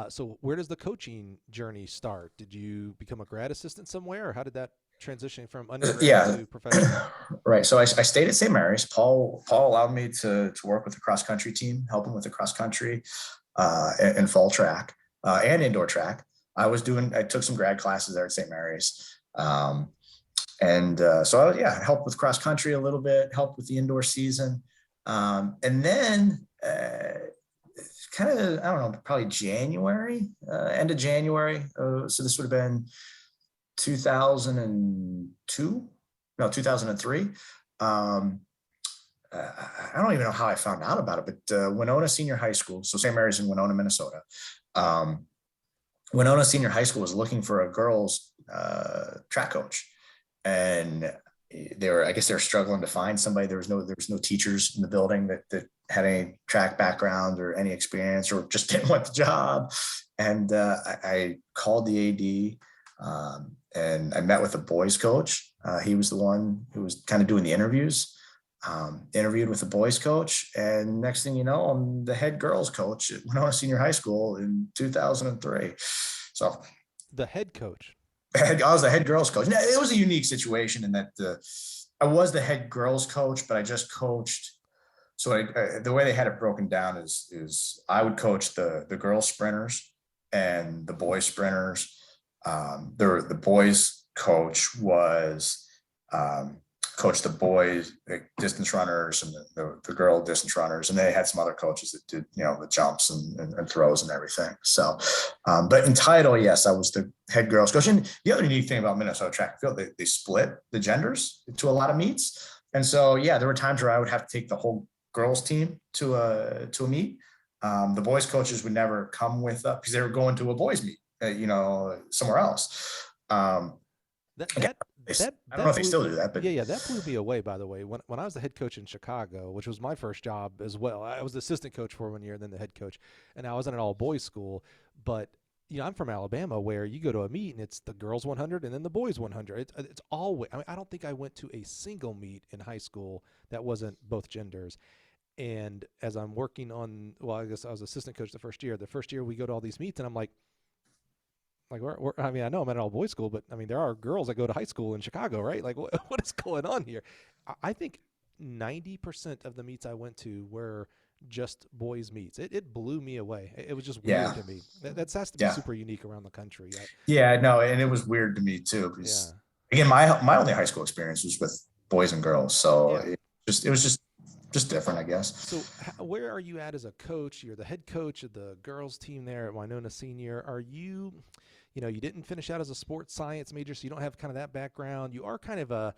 So where does the coaching journey start? Did you become a grad assistant somewhere, or how did that transition from undergrad to professional? Right. So I stayed at St. Mary's. Paul allowed me to work with the cross country team, help him with the cross country and fall track and indoor track. I took some grad classes there at St. Mary's. So I helped with cross country a little bit, helped with the indoor season. And then kind of, I don't know, probably January, end of January. So this would have been 2003. I don't even know how I found out about it, but Winona Senior High School, so St. Mary's in Winona, Minnesota. Winona Senior High School was looking for a girls track coach, and I guess they were struggling to find somebody. There was no teachers in the building that had any track background or any experience, or just didn't want the job. And I called the AD, and I met with the boys coach. He was the one who was kind of doing the interviews. Interviewed with the boys coach, and next thing you know, I'm the head girls coach at Winona Senior High School in 2003. So the head coach. I was the head girls coach. Now, it was a unique situation in that I was the head girls coach, but I just coached. So the way they had it broken down is I would coach the girls sprinters and the boys sprinters. The boys coach was coach the boys distance runners and the girl distance runners, and they had some other coaches that did the jumps and throws and everything. So but in title, yes, I was the head girls coach. And the other unique thing about Minnesota track and field, they split the genders to a lot of meets, and so there were times where I would have to take the whole girls team to a meet. The boys coaches would never come with because they were going to a boys meet somewhere else. I don't know if they still do that, but yeah, that blew me away. By the way, when I was the head coach in Chicago, which was my first job as well, I was the assistant coach for 1 year, and then the head coach, and I was in an all boys school. But I'm from Alabama, where you go to a meet and it's the girls 100 and then the boys 100. It's always. I don't think I went to a single meet in high school that wasn't both genders. And as I'm working on, I guess I was assistant coach the first year. The first year we go to all these meets, and I'm like, I know I'm at an all boys school, but there are girls that go to high school in Chicago, right? Like, what is going on here? I think 90% of the meets I went to were just boys meets. It blew me away. It was just weird to me. That has to be super unique around the country. No, and it was weird to me too, because again, my only high school experience was with boys and girls, so it was just different, I guess. So where are you at as a coach? You're the head coach of the girls team there at Winona Senior. Are you, you didn't finish out as a sports science major, so you don't have kind of that background. You are kind of a,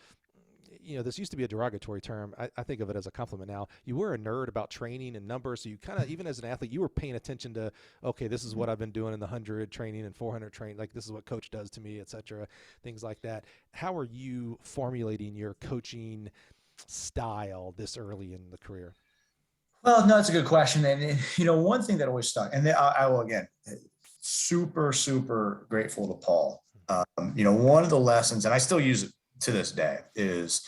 this used to be a derogatory term. I think of it as a compliment now. You were a nerd about training and numbers, so you kind of, even as an athlete, you were paying attention to, okay, this is what I've been doing in the 100 training and 400 training, like this is what coach does to me, et cetera, things like that. How are you formulating your coaching style this early in the career? Well, no, it's a good question. And, one thing that always stuck, and I will, again, super, super grateful to Paul. One of the lessons, and I still use it to this day, is,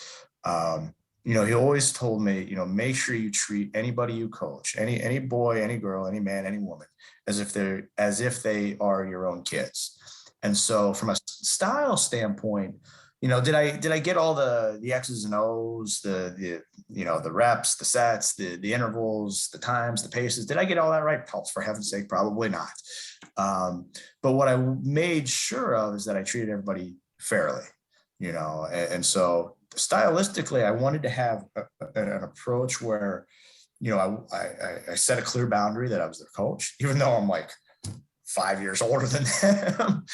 he always told me, make sure you treat anybody you coach, any boy, any girl, any man, any woman, as if they are your own kids. And so from a style standpoint, did I get all the X's and O's, the reps, the sets, the intervals, the times, the paces? Did I get all that right? For heaven's sake, probably not. But what I made sure of is that I treated everybody fairly, and so stylistically, I wanted to have an approach where, I set a clear boundary that I was their coach, even though I'm like 5 years older than them,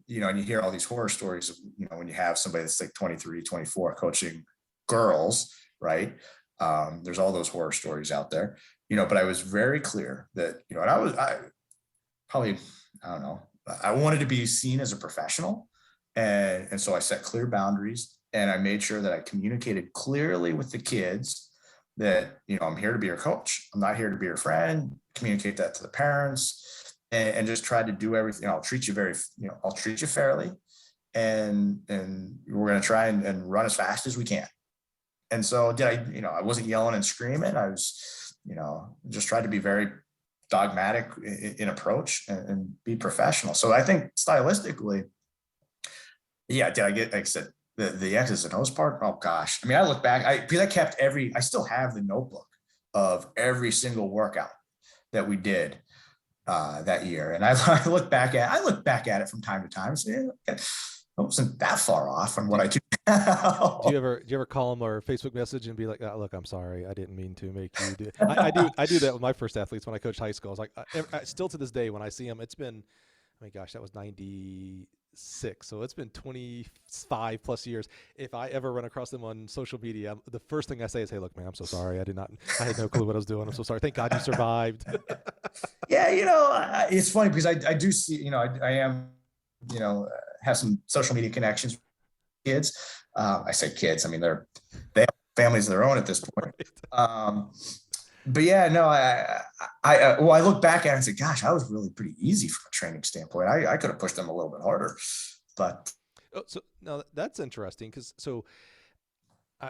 you know, and you hear all these horror stories of, you know, when you have somebody that's like 23, 24 coaching girls, right? There's all those horror stories out there, you know, but I was very clear that, you know, and I probably, I don't know, I wanted to be seen as a professional. And so I set clear boundaries, and I made sure that I communicated clearly with the kids that, you know, I'm here to be your coach. I'm not here to be your friend. Communicate that to the parents, and just try to do everything. I'll treat you I'll treat you fairly, and we're going to try and run as fast as we can. And so I wasn't yelling and screaming. I was, you know, just tried to be very dogmatic in approach, and be professional. So I think stylistically, yeah, did I get, like I said, the X's and O's part? Oh gosh. I mean, I look back, because I kept I still have the notebook of every single workout that we did that year. And I look back at it from time to time and say, yeah, I wasn't that far off on what I do now. Do you ever call them or Facebook message and be like, oh, look, I'm sorry, I didn't mean to make you do. I do that with my first athletes when I coached high school. I was like, I still to this day when I see them, it's been, oh my gosh, that was 96, so it's been 25 plus years. If I ever run across them on social media, the first thing I say is, hey, look, man, I'm so sorry. I had no clue what I was doing. I'm so sorry. Thank God you survived. Yeah, you know, it's funny because I do see, you know, I am, you know, have some social media connections with kids. I say kids, I mean, they have families of their own at this point. Right. But yeah, no, I look back at it and say, gosh, I was really pretty easy from a training standpoint. I could have pushed them a little bit harder, but. So now that's interesting, because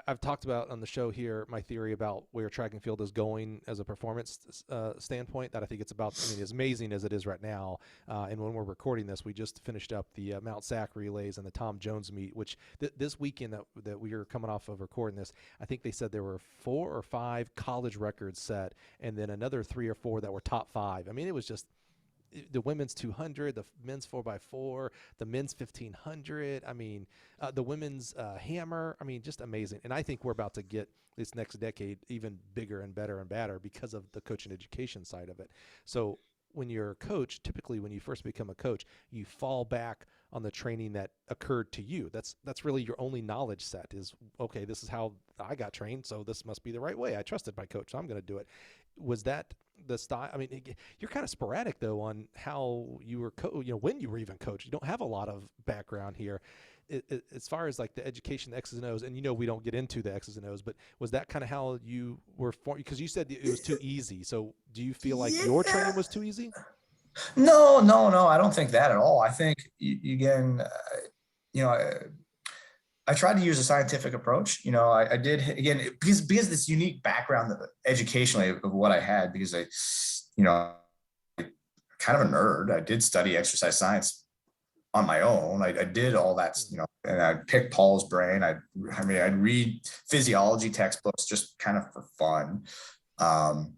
I've talked about on the show here my theory about where track and field is going as a performance standpoint, that I think it's about, I mean, as amazing as it is right now. And when we're recording this, we just finished up the Mount Sac relays and the Tom Jones meet, which this weekend that we are coming off of recording this, I think they said there were 4 or 5 college records set, and then another 3 or 4 that were top 5. I mean, it was just the women's 200, the men's 4x4, the men's 1500. I mean, the women's hammer. I mean, just amazing. And I think we're about to get this next decade even bigger and better and better because of the coaching education side of it. So when you're a coach, typically when you first become a coach, you fall back on the training that occurred to you. That's really your only knowledge set is, okay, this is how I got trained, so this must be the right way. I trusted my coach, so I'm going to do it. Was that the style? I mean, you're kind of sporadic though on how you were, when you were even coached. You don't have a lot of background here. As far as like the education, the X's and O's, and we don't get into the X's and O's, but was that kind of how you were formed? Because you said it was too easy. So do you feel like your training was too easy? No, I don't think that at all. I think again, I tried to use a scientific approach. You know, I did, again, because this unique background educationally of what I had, because kind of a nerd. I did study exercise science on my own. I did all that, and I picked Paul's brain. I'd read physiology textbooks just kind of for fun. And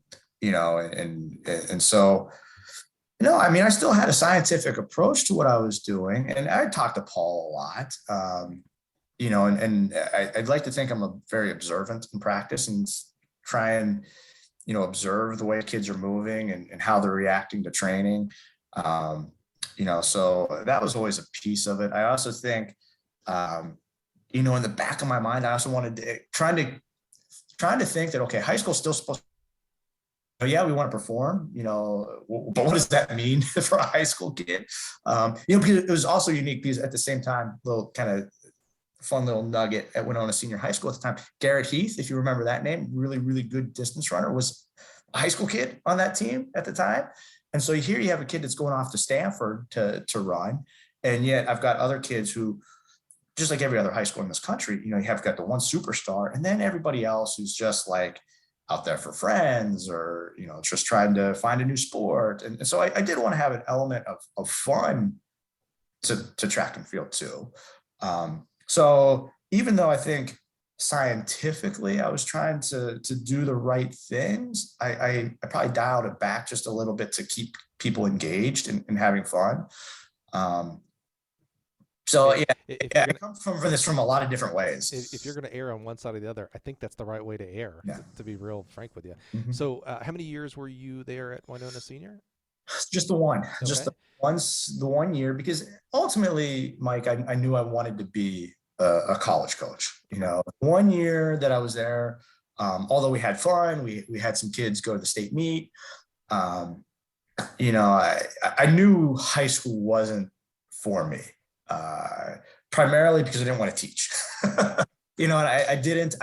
so, I still had a scientific approach to what I was doing, and I talked to Paul a lot. And I'd like to think I'm a very observant in practice and try and, observe the way kids are moving and how they're reacting to training. So that was always a piece of it. I also think, in the back of my mind, I also wanted to trying to think that, okay, high school's still supposed to, yeah, we want to perform, but what does that mean for a high school kid? Because it was also unique because at the same time, little kind of fun little nugget at Winona Senior High School at the time, Garrett Heath, if you remember that name, really, really good distance runner, was a high school kid on that team at the time. And so here you have a kid that's going off to Stanford to run. And yet I've got other kids who, just like every other high school in this country, you have got the one superstar and then everybody else who's just like out there for friends or, just trying to find a new sport. And so I did want to have an element of fun to track and field too. So even though I think scientifically I was trying to do the right things, I probably dialed it back just a little bit to keep people engaged and having fun. It comes from a lot of different ways. If you're going to err on one side or the other, I think that's the right way to err, to be real frank with you. Mm-hmm. So how many years were you there at Winona Senior? Just the one, just Okay. the 1 year, because ultimately, Mike, I knew I wanted to be a college coach. 1 year that I was there, although we had fun, we had some kids go to the state meet. Um, I knew high school wasn't for me, primarily because I didn't want to teach. And I didn't,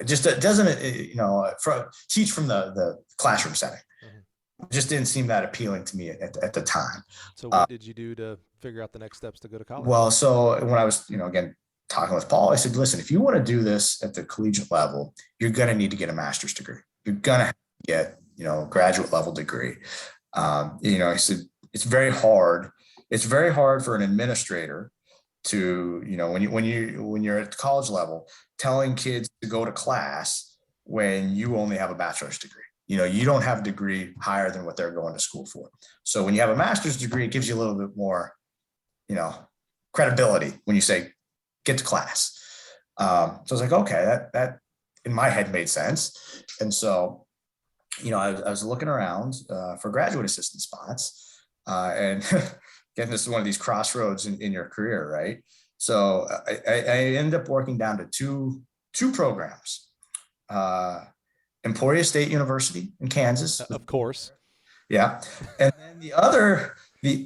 just it doesn't, teach from the classroom setting. Mhm. Just didn't seem that appealing to me at the time. So what did you do to figure out the next steps to go to college? Well, so when I was, again, talking with Paul, I said, listen, if you want to do this at the collegiate level, you're going to need to get a master's degree. You're going to have to get, graduate level degree. I said, it's very hard. It's very hard for an administrator to, when you're at the college level, telling kids to go to class when you only have a bachelor's degree. You don't have a degree higher than what they're going to school for. So when you have a master's degree, it gives you a little bit more, credibility when you say, get to class. So I was like, okay, that in my head made sense. And so, I was looking around for graduate assistant spots, and again, this is one of these crossroads in your career, right? So I ended up working down to two programs, Emporia State University in Kansas. Of course. Yeah. And then the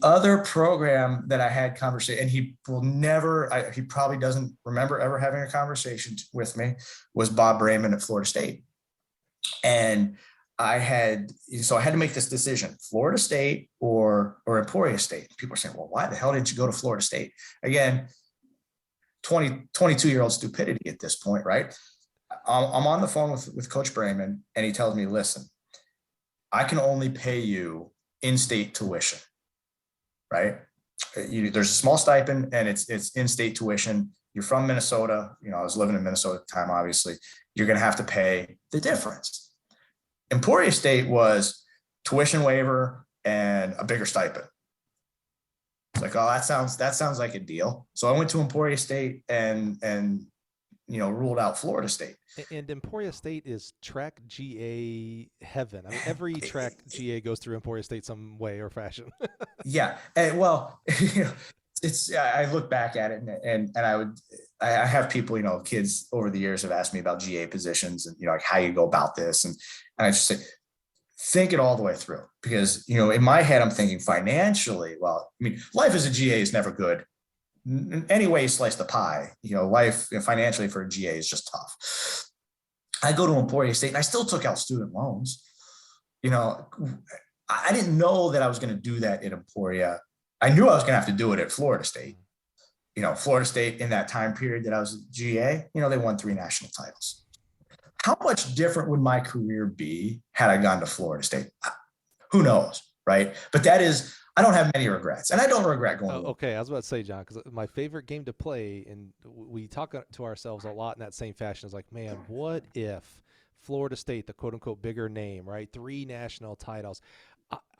other program that I had conversation, and he probably doesn't remember ever having a conversation with me, was Bob Raymond at Florida State. And I had to make this decision, Florida State or Emporia State. People are saying, well, why the hell did you go to Florida State? Again, 22-year-old stupidity at this point, right? I'm on the phone with Coach Brayman, and he tells me, listen, I can only pay you in-state tuition, right? There's a small stipend, and it's in-state tuition. You're from Minnesota. I was living in Minnesota at the time, obviously. You're going to have to pay the difference. Emporia State was tuition waiver and a bigger stipend. It's like, oh, that sounds like a deal. So I went to Emporia State and ruled out Florida State. And Emporia State is track GA heaven. I mean, every track GA goes through Emporia State some way or fashion. Yeah. And, well, I look back at it and I have people, kids over the years have asked me about GA positions and, like how you go about this. And I just say, think it all the way through, because, in my head, I'm thinking financially, well, I mean, life as a GA is never good. Any way you slice the pie, life financially for a GA is just tough. I go to Emporia State and I still took out student loans. I didn't know that I was going to do that at Emporia. I knew I was going to have to do it at Florida State. Florida State in that time period that I was at GA, they won 3 national titles. How much different would my career be had I gone to Florida State? Who knows, right? But I don't have many regrets, and I don't regret going. Oh, okay, I was about to say, John, because my favorite game to play, and we talk to ourselves a lot in that same fashion, is like, man, what if Florida State, the quote-unquote bigger name, right, 3 national titles,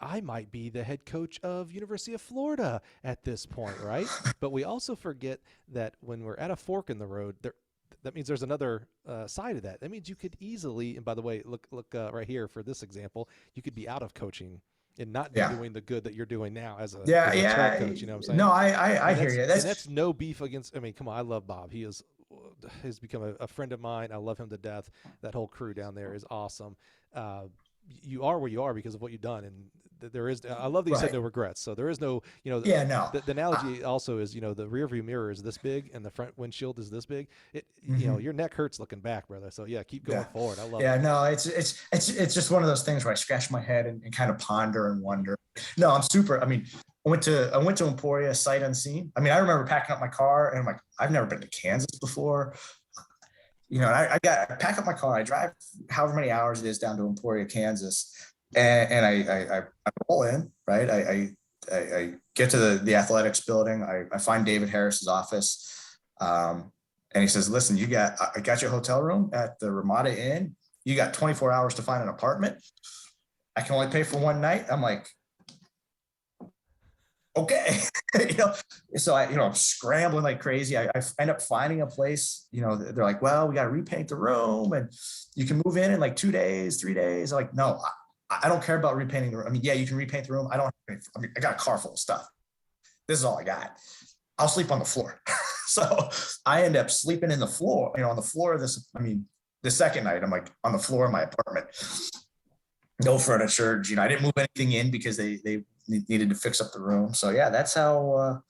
I might be the head coach of University of Florida at this point, right? But we also forget that when we're at a fork in the road, that means there's another side of that. That means you could easily, and by the way, look right here for this example, you could be out of coaching and not doing the good that you're doing now as a track coach. You know what I'm saying? No, I hear you. That's no beef against. I mean, come on, I love Bob. He's become a friend of mine. I love him to death. That whole crew down there is awesome. You are where you are because of what you've done, and there is. I love that you said no regrets. So there is no. The analogy also is, the rearview mirror is this big and the front windshield is this big. Your neck hurts looking back, brother. So yeah, keep going forward. I love it. Yeah, no, it's just one of those things where I scratch my head and kind of ponder and wonder. No, I'm super. I mean, I went to Emporia sight unseen. I mean, I remember packing up my car and I'm like, I've never been to Kansas before. I pack up my car. I drive however many hours it is down to Emporia, Kansas, and I roll in, right? I get to the athletics building. I find David Harris's office, and he says, "Listen, I got your hotel room at the Ramada Inn. You got 24 hours to find an apartment. I can only pay for one night." I'm like, okay. So I'm scrambling like crazy. I end up finding a place, they're like, well, we got to repaint the room and you can move in like 2 days, 3 days. I'm like, no, I don't care about repainting the room. I mean, yeah, you can repaint the room. I got a car full of stuff. This is all I got. I'll sleep on the floor. So I end up sleeping in the floor, on the floor of this. I mean, the second night, I'm like on the floor of my apartment. No furniture. I didn't move anything in because they needed to fix up the room. So yeah, that's how.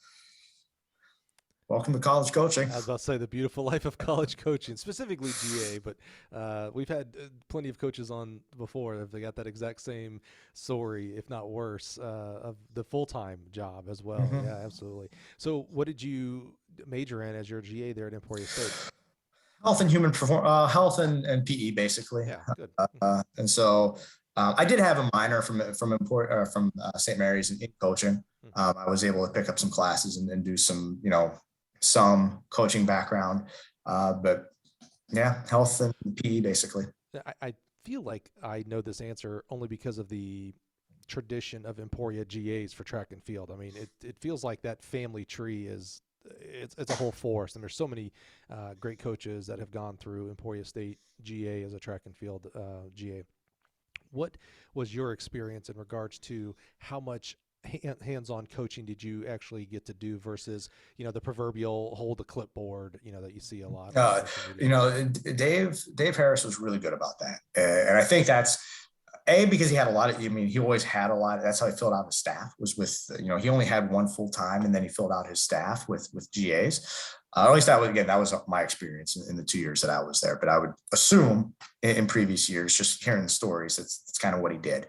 Welcome to college coaching. I was about to say the beautiful life of college coaching, specifically GA, but we've had plenty of coaches on before that they got that exact same story, if not worse, of the full-time job as well. Mm-hmm. Yeah, absolutely. So what did you major in as your GA there at Emporia State? Health and health and PE, basically. Yeah, good. And so I did have a minor from St. Mary's in coaching. I was able to pick up some classes and do some, some coaching background, but yeah, health and PE basically. I feel like I know this answer only because of the tradition of Emporia GAs for track and field. I mean, it feels like that family tree it's a whole forest, and there's so many great coaches that have gone through Emporia State GA as a track and field GA. What was your experience in regards to how much hands-on coaching did you actually get to do versus, the proverbial hold the clipboard, that you see a lot? Dave Harris was really good about that. And I think that's because he had a lot of, he always had a lot. That's how he filled out his staff was with, he only had one full time, and then he filled out his staff with GAs. At least that was my experience in the 2 years that I was there. But I would assume in previous years, just hearing the stories, that's kind of what he did.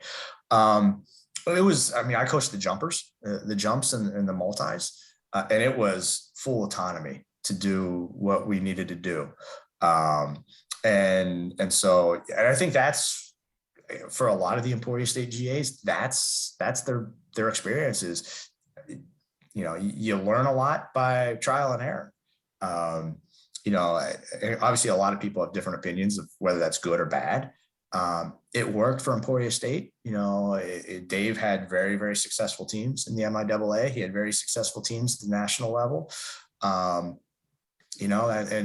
I coached the jumpers, the jumps and the multis, and it was full autonomy to do what we needed to do. And I think that's for a lot of the Emporia State GAs, that's their experiences. You learn a lot by trial and error. Obviously a lot of people have different opinions of whether that's good or bad. It worked for Emporia State. Dave had very, very successful teams in the MIAA. He had very successful teams at the national level. And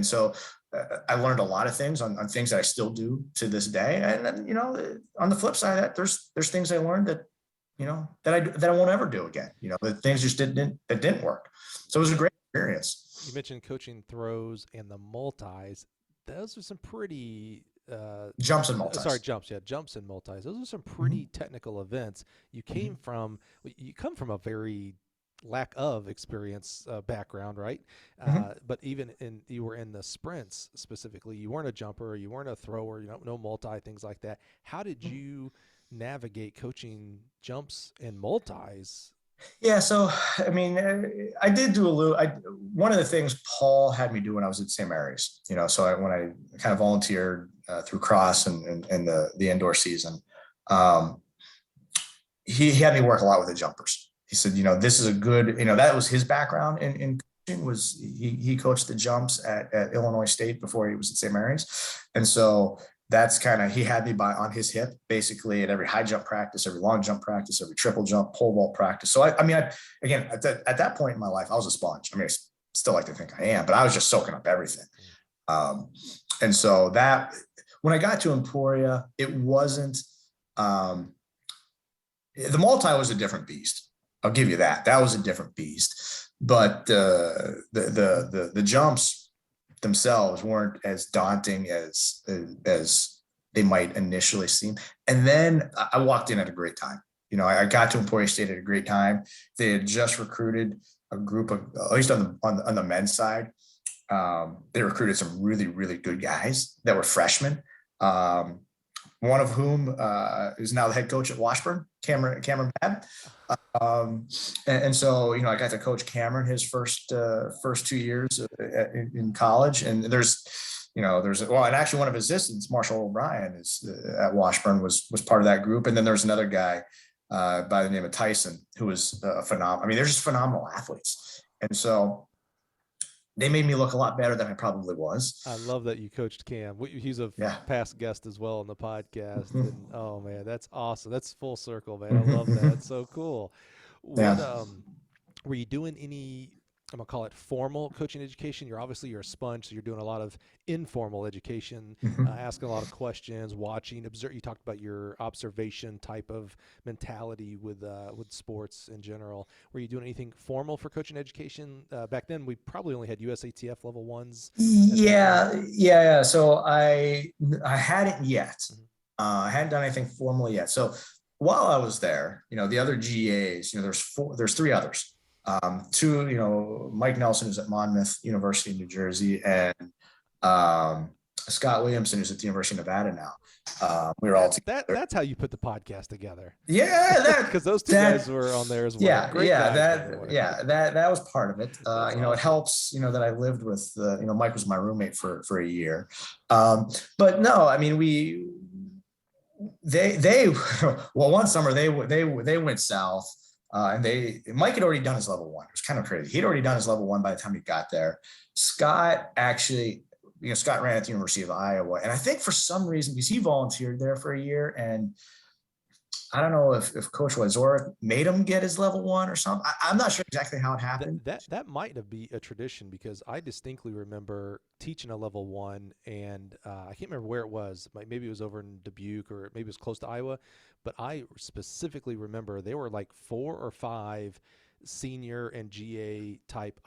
so I learned a lot of things on things that I still do to this day. And then, on the flip side of that, there's things I learned that, that I won't ever do again. The things just didn't work. So it was a great experience. You mentioned coaching throws and the multis. Those are some pretty jumps and multis. Jumps. Yeah, jumps and multis. Those are some pretty technical events. You come from a very lack of experience background, right? But even you were in the sprints specifically. You weren't a jumper. You weren't a thrower. No multi, things like that. How did you navigate coaching jumps and multis? Yeah, so I did do one of the things Paul had me do when I was at St. Mary's, so when I kind of volunteered through cross and the indoor season, he had me work a lot with the jumpers. He said, this is a good, that was his background in coaching. Was he coached the jumps at Illinois State before he was at St. Mary's, and so that's he had me on his hip basically at every high jump practice, every long jump practice, every triple jump, pole vault practice. So at that point in my life, I was a sponge. I still like to think I am, but I was just soaking up everything. And so that when I got to Emporia, it wasn't, the multi was a different beast. I'll give you that. That was a different beast, but the jumps themselves weren't as daunting as they might initially seem. And then I walked in at a great time. I got to Emporia State at a great time. They had just recruited a group of, at least on the men's side, they recruited some really, really good guys that were freshmen. One of whom is now the head coach at Washburn, Cameron Babb. And so, I got to coach Cameron his first 2 years in college. And and actually one of his assistants, Marshall O'Brien, is at Washburn was part of that group. And then there's another guy by the name of Tyson, who was phenomenal. They're just phenomenal athletes. And so they made me look a lot better than I probably was. I love that you coached Cam. He's a past guest as well on the podcast. And oh man, that's awesome. That's full circle, man. I love that. It's so cool. Were you doing any I'm gonna call it formal coaching education. You're a sponge, so you're doing a lot of informal education, Mhm. asking a lot of questions, watching, observe. You talked about your observation type of mentality with sports in general. Were you doing anything formal for coaching education back then? We probably only had USATF level ones at that level. Yeah. So I hadn't yet. Mm-hmm. I hadn't done anything formally yet. So while I was there, the other GAs, there's three others. Two, Mike Nelson, who's at Monmouth University in New Jersey, and Scott Williamson, who's at the University of Nevada now. We were all together. That's how you put the podcast together. Yeah, Because those two guys were on there as well. Great guys, by the way. that was part of it. Awesome. It helps, that I lived with, Mike was my roommate for a year. But no, I mean, they well, one summer they went south. And Mike had already done his level one. It was kind of crazy. He'd already done his level one by the time he got there. Scott actually, Scott ran at the University of Iowa. And I think for some reason, because he volunteered there for a year, and I don't know if Coach Wazora made him get his level one or something. I'm not sure exactly how it happened. That might have been a tradition, because I distinctly remember teaching a level one, and I can't remember where it was. Maybe it was over in Dubuque, or maybe it was close to Iowa. But I specifically remember there were like 4 or 5 senior and GA type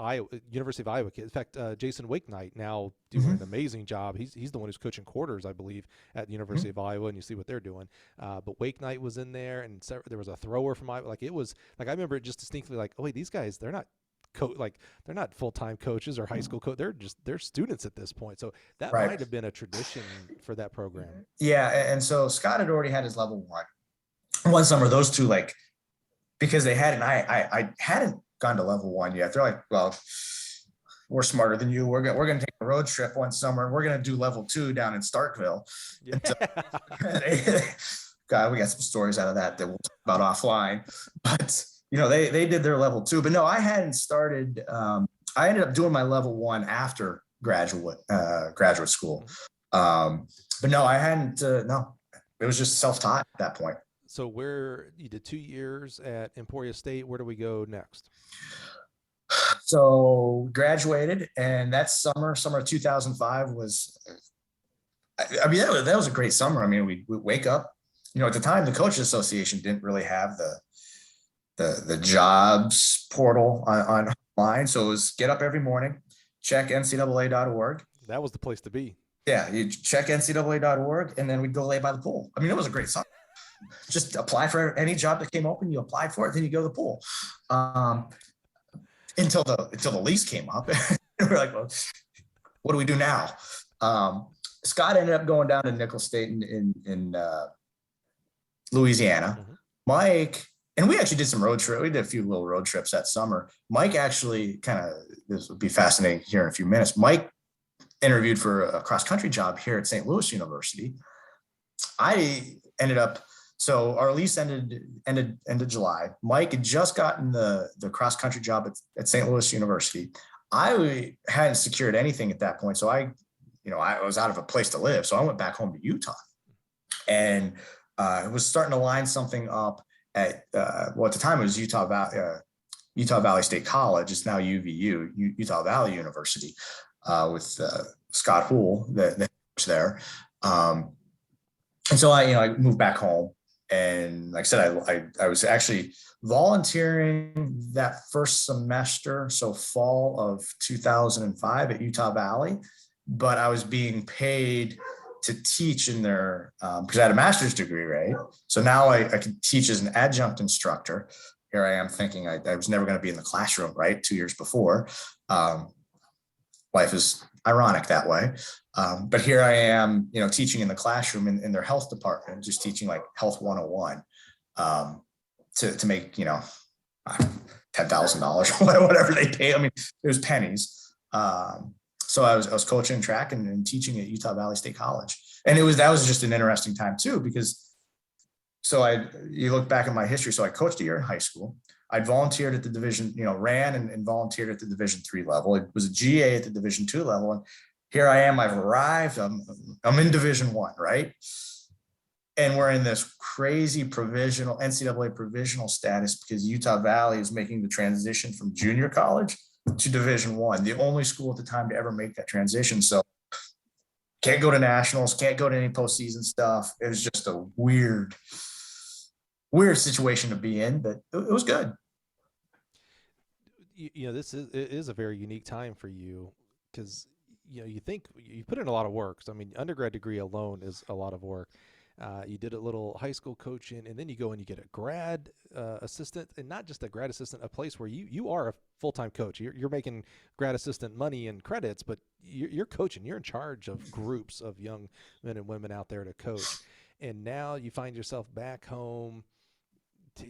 University of Iowa kids. In fact, Jason Wakenight now doing an amazing job. He's the one who's coaching quarters, I believe, at the University of Iowa, and you see what they're doing. But Wakenight was in there, and there was a thrower from Iowa. Like, it was like, I remember it just distinctly, like, oh wait, these guys, they're not they're not full-time coaches or high school they're students at this point. So that might have been a tradition for that program. Yeah, and so Scott had already had his level one summer. Those two, like, because they hadn't, I hadn't gone to level one yet. They're like, well, we're smarter than you. We're gonna take a road trip one summer, and we're gonna do level 2 down in Starkville. Yeah. God, we got some stories out of that we'll talk about offline. But they did their level 2. But no, I hadn't started. I ended up doing my level 1 after graduate school. But no, I hadn't. No, it was just self-taught at that point. So you did 2 years at Emporia State. Where do we go next? So graduated, and that summer of 2005 was, I mean, that was a great summer. I mean, we wake up, at the time, the Coaches Association didn't really have the jobs portal online. So it was get up every morning, check NCAA.org. That was the place to be. Yeah. You check NCAA.org, and then we'd go lay by the pool. I mean, it was a great summer. Just apply for any job that came open. You apply for it, then you go to the pool. Until the lease came up. We're like, well, what do we do now? Scott ended up going down to Nicholls State in Louisiana. Mm-hmm. Mike, and we actually did some road trip. We did a few little road trips that summer. Mike actually this would be fascinating here in a few minutes. Mike interviewed for a cross-country job here at St. Louis University. I ended up, so our lease ended July. Mike had just gotten the cross-country job at St. Louis University. I hadn't secured anything at that point. So I was out of a place to live. So I went back home to Utah, and was starting to line something up at, at the time it was Utah Valley State College. It's now UVU, Utah Valley University, with Scott Houle, the coach there. And so I moved back home, and like I said, I was actually volunteering that first semester, so fall of 2005 at Utah Valley, but I was being paid to teach in their, because I had a master's degree, right? So now I could teach as an adjunct instructor. Here I am thinking I was never going to be in the classroom, right? 2 years before. Life is ironic that way. But here I am, teaching in the classroom in their health department, just teaching like Health 101, to make, $10,000, whatever they pay. I mean, it was pennies. So I was coaching track and teaching at Utah Valley State College. And that was just an interesting time too, because you look back at my history. So I coached a year in high school. I'd volunteered at the division, ran and volunteered at the Division III level. It was a GA at the Division II level. And here I am, I've arrived, I'm in Division I, right? And we're in this crazy NCAA provisional status, because Utah Valley is making the transition from junior college to Division I, the only school at the time to ever make that transition. So can't go to nationals, can't go to any postseason stuff. It was just a weird situation to be in, but it was good. This is a very unique time for you because, you think you put in a lot of work. So, I mean, undergrad degree alone is a lot of work. You did a little high school coaching, and then you go and you get a grad assistant, and not just a grad assistant, a place where you are a full-time coach. You're making grad assistant money and credits, but you're coaching. You're in charge of groups of young men and women out there to coach. And now you find yourself back home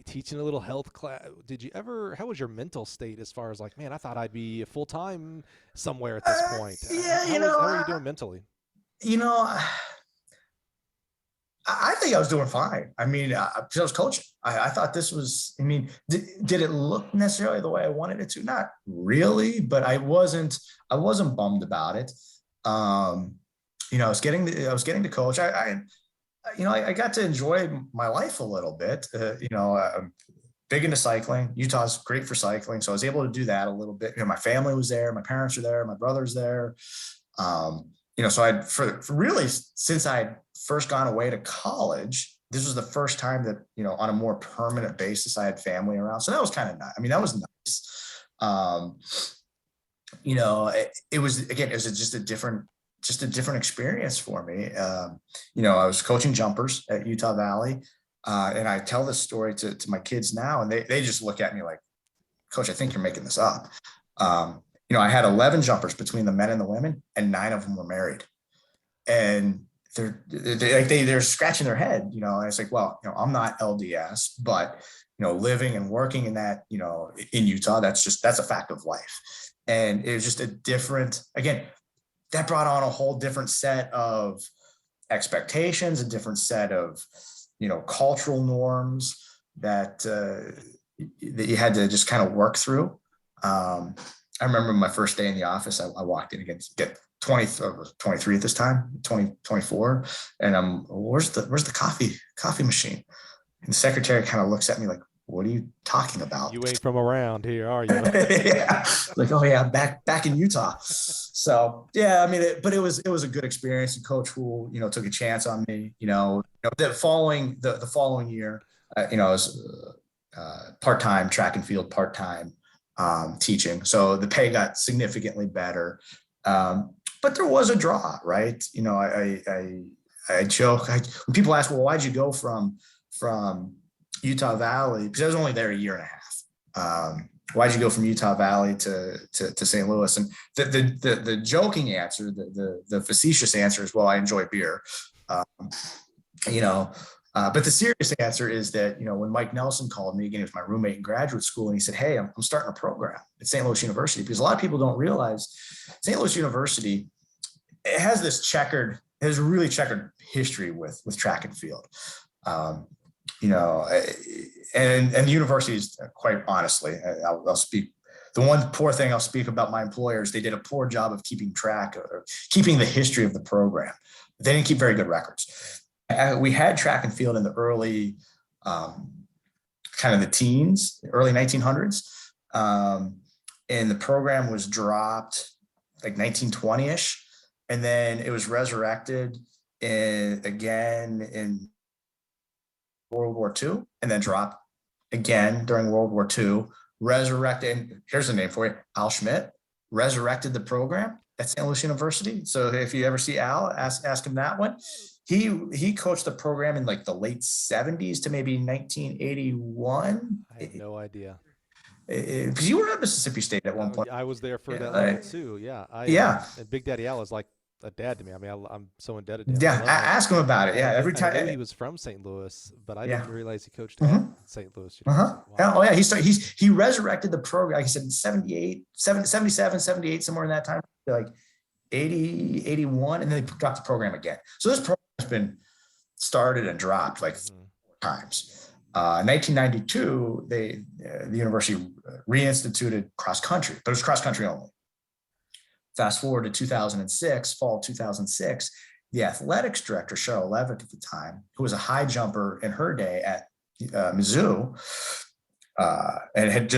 teaching a little health class. How was your mental state as far as like, man, I thought I'd be full-time somewhere at this point? Yeah, how are you doing mentally? I think I was doing fine. I mean, because I was coaching. I thought this was, I mean, did it look necessarily the way I wanted it to? Not really, but I wasn't bummed about it. I was getting to coach. I got to enjoy my life a little bit. I'm big into cycling. Utah's great for cycling. So I was able to do that a little bit. My family was there. My parents were there. My brother's there. So I'd for really, since I'd first gone away to college, this was the first time that, on a more permanent basis, I had family around. So that was kind of nice. I mean, that was nice. It was just a different experience for me. I was coaching jumpers at Utah Valley. And I tell this story to my kids now, and they just look at me like, Coach, I think you're making this up. I had 11 jumpers between the men and the women, and 9 of them were married. And they're scratching their head, and it's like, well, I'm not LDS, but, living and working in that, in Utah, that's a fact of life. And it was just a different, again, that brought on a whole different set of expectations, a different set of, cultural norms that you had to just kind of work through. I remember my first day in the office, I walked in to get 23 at this time, 24. And where's the coffee machine? And the secretary kind of looks at me like, what are you talking about? You ain't from around here, are you? Yeah. Like, oh yeah, back in Utah. So yeah, I mean, it was a good experience. The coach who, took a chance on me, the following year, I was part-time track and field, part-time teaching. So the pay got significantly better. But there was a draw, right? I joke when people ask, well, why'd you go from Utah Valley? Because I was only there a year and a half. Why'd you go from Utah Valley to St. Louis? And the joking answer, the facetious answer is, well, I enjoy beer. But the serious answer is that, when Mike Nelson called me, again, he was my roommate in graduate school, and he said, hey, I'm starting a program at St. Louis University, because a lot of people don't realize St. Louis University, it has a really checkered history with track and field. And the university is, quite honestly, I'll speak. The one poor thing I'll speak about my employers, they did a poor job of keeping track or keeping the history of the program. They didn't keep very good records. We had track and field in the early, kind of the teens, early 1900s. And the program was dropped like 1920-ish. And then it was resurrected again in World War II, and then dropped again during World War II, resurrected. And here's the name for you, Al Schmidt, resurrected the program at St. Louis University. So if you ever see Al, ask him that one. He coached the program in like the late 70s to maybe 1981. I have no idea. Because you were at Mississippi State at one point. I was there for that level too. Yeah. And Big Daddy Al is like a dad to me. I mean, I'm so indebted to him. Yeah, ask him about it. Yeah, every time. I knew he was from St. Louis, but I didn't realize he coached at St. Louis. Wow. Oh yeah, he resurrected the program. Like I said, 77, 78, somewhere in that time, like 80, 81, and then they dropped the program again. So this program has been started and dropped like 4 times. 1992, the university reinstituted cross country, but it was cross country only. Fast forward to 2006, fall 2006, the athletics director, Cheryl Levitt at the time, who was a high jumper in her day at Mizzou, and had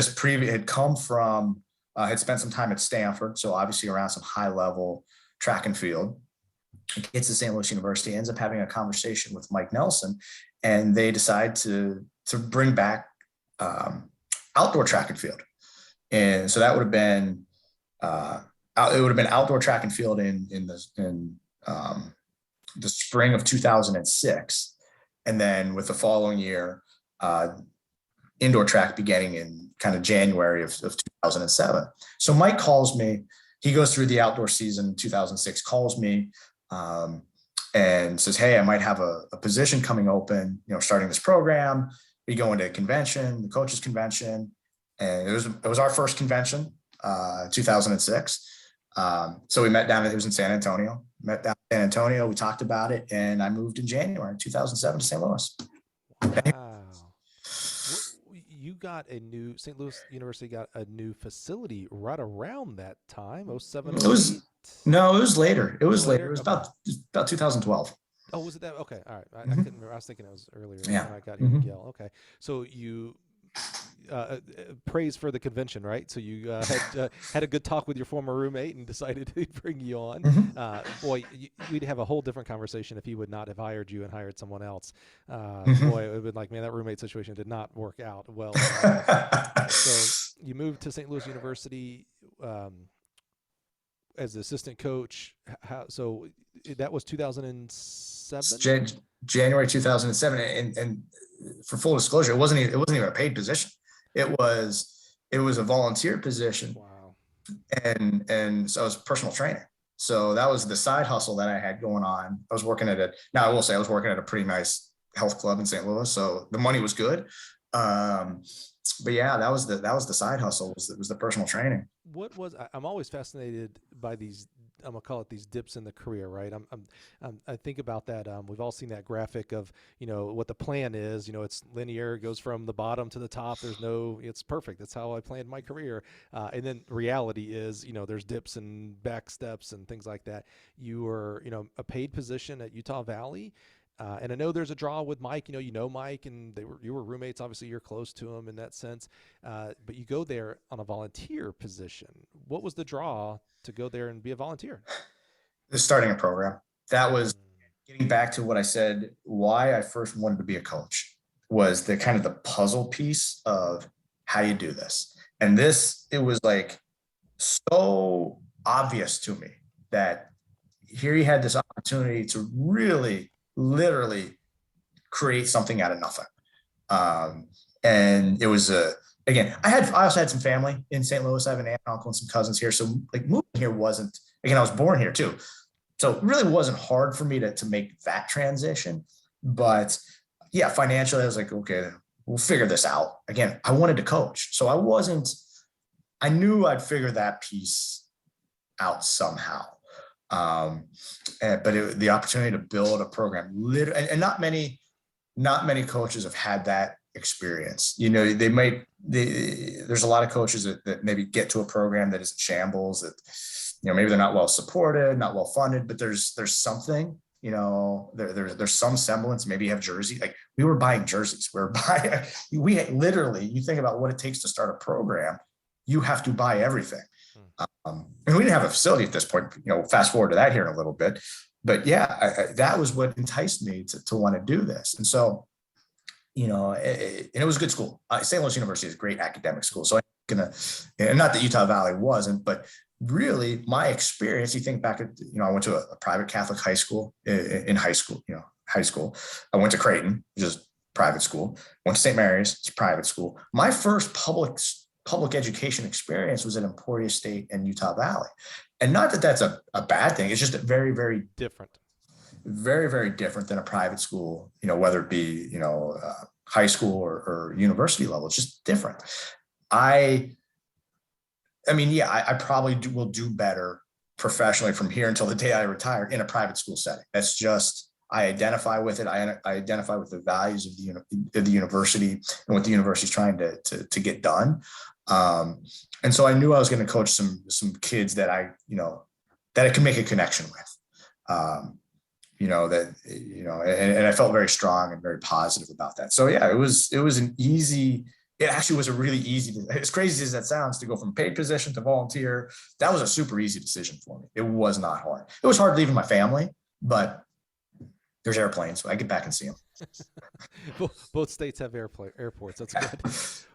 come from had spent some time at Stanford, so obviously around some high level track and field. He gets to St. Louis University, ends up having a conversation with Mike Nelson, and they decide to bring back outdoor track and field. And so that would have been outdoor track and field in the spring of 2006, and then with the following year, indoor track beginning in kind of January of 2007. So Mike calls me. He goes through the outdoor season in 2006, calls me, and says, "Hey, I might have a position coming open, starting this program. We go into a convention, the coaches convention." And it was our first convention, 2006. So we met down, it was in San Antonio, we talked about it, and I moved in January 2007 to St. Louis. Wow. St. Louis University got a new facility right around that time, 07, 08? It was later. It was later. It was about 2012. Oh, was it that? Okay. All right. I couldn't remember. I was thinking it was earlier when I got here to Yale. Okay. So you praise for the convention, right? So you had a good talk with your former roommate and decided to bring you on. Boy, we'd have a whole different conversation if he would not have hired you and hired someone else. Boy, it would have been like, man, that roommate situation did not work out well. So you moved to St. Louis University as the assistant coach. So that was 2007? January 2007. And for full disclosure, it wasn't even a paid position. It was a volunteer position. Wow. And so it was personal training. So that was the side hustle that I had going on. I was working at I will say I was working at a pretty nice health club in St. Louis. So the money was good. But yeah, that was the side hustle, was the personal training. I'm always fascinated by these, I'm gonna call it these dips in the career, right? I think about that. We've all seen that graphic of, what the plan is, it's linear, it goes from the bottom to the top. It's perfect. That's how I planned my career. And then reality is, there's dips and back steps and things like that. You were, a paid position at Utah Valley. And I know there's a draw with Mike, Mike, and you were roommates. Obviously you're close to him in that sense. But you go there on a volunteer position. What was the draw to go there and be a volunteer? Starting a program. That was getting back to what I said, why I first wanted to be a coach was the kind of the puzzle piece of how you do this. And it was like so obvious to me that here you had this opportunity to really literally create something out of nothing. And it was again, I also had some family in St. Louis. I have an aunt, uncle, and some cousins here. So like moving here wasn't, again, I was born here too. So it really wasn't hard for me to make that transition. But yeah, financially, I was like, okay, we'll figure this out. Again, I wanted to coach. So I knew I'd figure that piece out somehow. But the opportunity to build a program, and not many coaches have had that experience. There's a lot of coaches that maybe get to a program that is in shambles, that, maybe they're not well supported, not well funded, but there's something, there's some semblance. Maybe you have jersey. Like we were buying jerseys. We literally, you think about what it takes to start a program, you have to buy everything. And we didn't have a facility at this point, fast forward to that here in a little bit, but yeah, that was what enticed me to want to do this. And so, and it was a good school. St. Louis University is a great academic school. So and not that Utah Valley wasn't, but really my experience, you think back at, I went to a private Catholic high school in high school. I went to Creighton, which is private school. Went to St. Mary's, it's a private school. My first public education experience was at Emporia State and Utah Valley. And not that that's a bad thing. It's just very, very different, very, very different than a private school, whether it be, high school or university level. It's just different. I probably will do better professionally from here until the day I retire in a private school setting. That's just, I identify with it. I identify with the values of the university and what the university is trying to get done. And so I knew I was going to coach some kids that I could make a connection with, and I felt very strong and very positive about that. So yeah, it was an easy it actually was a really easy, as crazy as that sounds, to go from paid position to volunteer. That was a super easy decision for me. It was not hard. It was hard leaving my family, but there's airplanes, so I get back and see them. Both states have airports. That's good.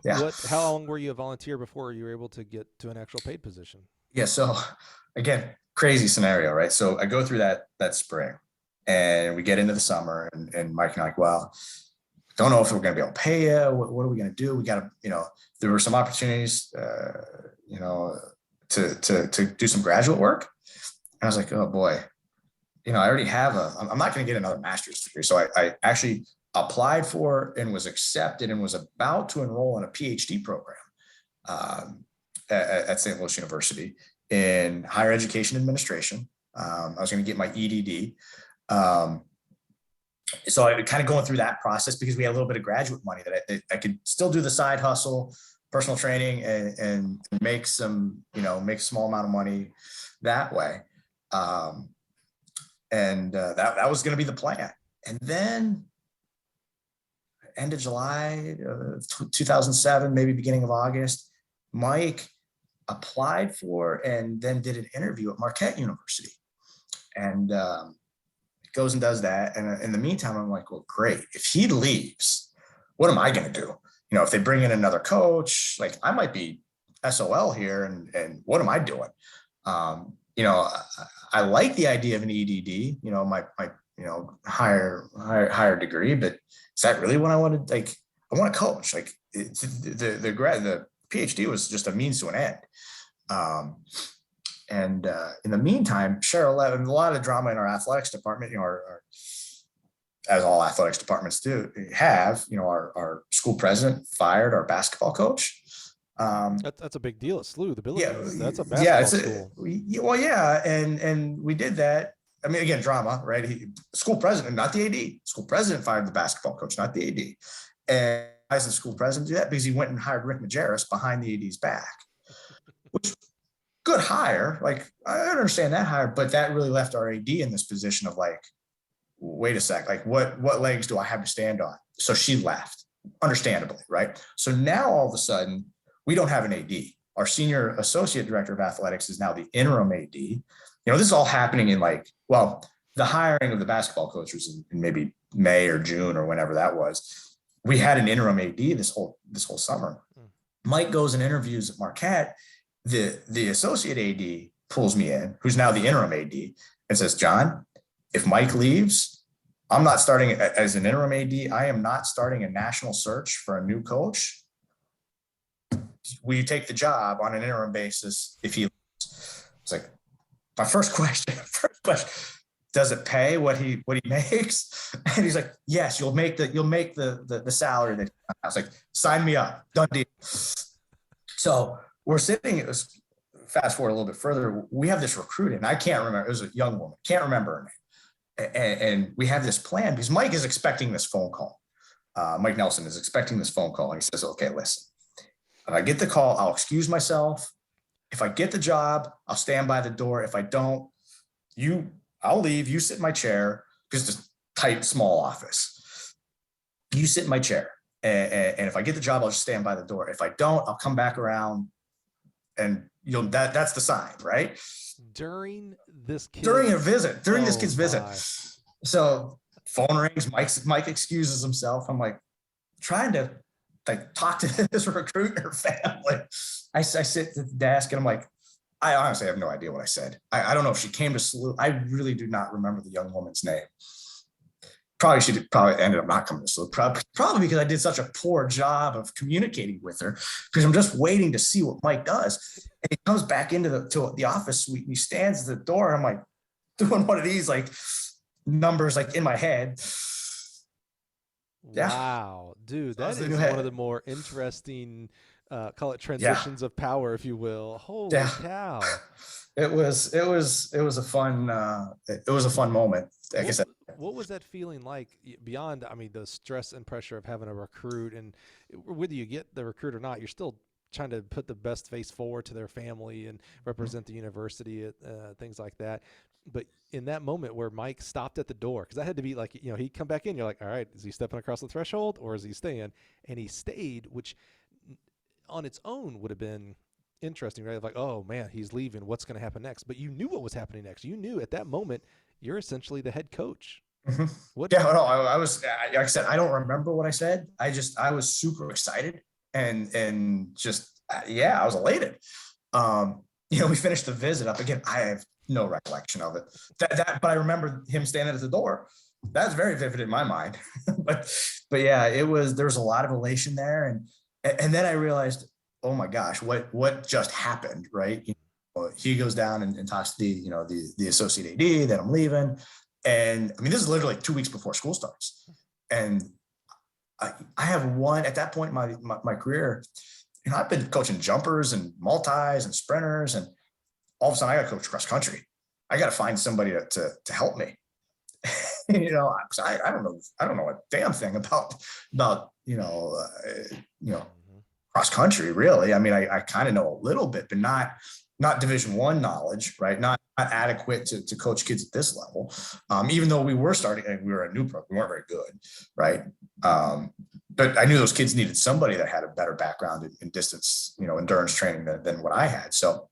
Yeah. How long were you a volunteer before you were able to get to an actual paid position? Yeah. So again, crazy scenario, right? So I go through that spring and we get into the summer and Mike and I like, well, don't know if we're going to be able to pay you. What are we going to do? We got to, there were some opportunities, to do some graduate work. And I was like, oh boy, I already have I'm not going to get another master's degree. So I actually applied for and was accepted and was about to enroll in a PhD program at St. Louis University in higher education administration. I was going to get my EDD. So I kind of going through that process because we had a little bit of graduate money that I could still do the side hustle, personal training, and make some, make a small amount of money that way. That was going to be the plan. And then end of July, 2007, maybe beginning of August, Mike applied for and then did an interview at Marquette University. And goes and does that. And in the meantime, I'm like, well, great. If he leaves, what am I going to do? If they bring in another coach, like I might be SOL here. And what am I doing? I like the idea of an EDD, my higher degree, but is that really what I wanted? Like, I want to coach. Like the PhD was just a means to an end. In the meantime, Cheryl, a lot of drama in our athletics department, as all athletics departments do have, our school president fired our basketball coach. That's a big deal at SLU, the Billikens. Yeah, That's a basketball school. Well, yeah. And we did that. I mean, again, drama, right? School president, not the AD. School president fired the basketball coach, not the AD. And why does the school president do that? Because he went and hired Rick Majerus behind the AD's back, which good hire. Like, I understand that hire, but that really left our AD in this position of like, wait a sec, like what legs do I have to stand on? So she left, understandably, right? So now all of a sudden, we don't have an AD. Our senior associate director of athletics is now the interim AD. This is all happening in the hiring of the basketball coach was in maybe May or June or whenever that was. We had an interim AD this whole summer. Mike goes and interviews at Marquette. The associate AD pulls me in, who's now the interim AD, and says, John, if Mike leaves, I'm not starting as an interim AD. I am not starting a national search for a new coach. Will you take the job on an interim basis if he leaves? It's like, my first question, does it pay what he makes? And he's like, yes, you'll make the salary that I was like, sign me up, done deal. So we're sitting, fast forward a little bit further, we have this recruit, and I can't remember, it was a young woman, can't remember her name. And we have this plan because Mike is expecting this phone call. Mike Nelson is expecting this phone call. And he says, okay, listen, if I get the call, I'll excuse myself. If I get the job, I'll stand by the door. If I don't, I'll leave. You sit in my chair, because it's a tight, small office. You sit in my chair. And if I get the job, I'll just stand by the door. If I don't, I'll come back around, and that's the sign, right? During this kid's visit. So phone rings, Mike excuses himself. I'm like trying to talk to this recruit and her family. I sit at the desk and I'm like, I honestly have no idea what I said. I don't know if she came to SLU. I really do not remember the young woman's name. She ended up not coming to SLU. Probably because I did such a poor job of communicating with her, because I'm just waiting to see what Mike does. And he comes back into the office suite. And he stands at the door. I'm like doing one of these numbers in my head. Yeah. Wow, dude, that is one of the more interesting, call it transitions of power, if you will. Holy cow! It was a fun moment. Like I said, what was that feeling like beyond? I mean, the stress and pressure of having a recruit, and whether you get the recruit or not, you're still trying to put the best face forward to their family and represent the university, things like that. But in that moment where Mike stopped at the door, because that had to be he'd come back in, you're like, all right, is he stepping across the threshold or is he staying? And he stayed, which on its own would have been interesting, right? Like, oh man, he's leaving. What's going to happen next? But you knew what was happening next. You knew at that moment you're essentially the head coach. Mhm. What? Yeah, no, I was, like I said, I don't remember what I said. I was super excited and just, yeah, I was elated. We finished the visit up again. I have no recollection of it. But I remember him standing at the door. That's very vivid in my mind. but yeah, there was a lot of elation there. And then I realized, oh my gosh, what just happened, right? He goes down and talks to the associate AD that I'm leaving. And I mean, this is literally 2 weeks before school starts. And I have one at that point in my career, I've been coaching jumpers and multis and sprinters, and all of a sudden I got to coach cross country. I got to find somebody to help me. I don't know a damn thing about cross country, really. I mean, I kind of know a little bit, but not Division I knowledge, right? Not adequate to coach kids at this level. Even though we were a new program, we weren't very good, right? But I knew those kids needed somebody that had a better background in distance, endurance training than what I had. So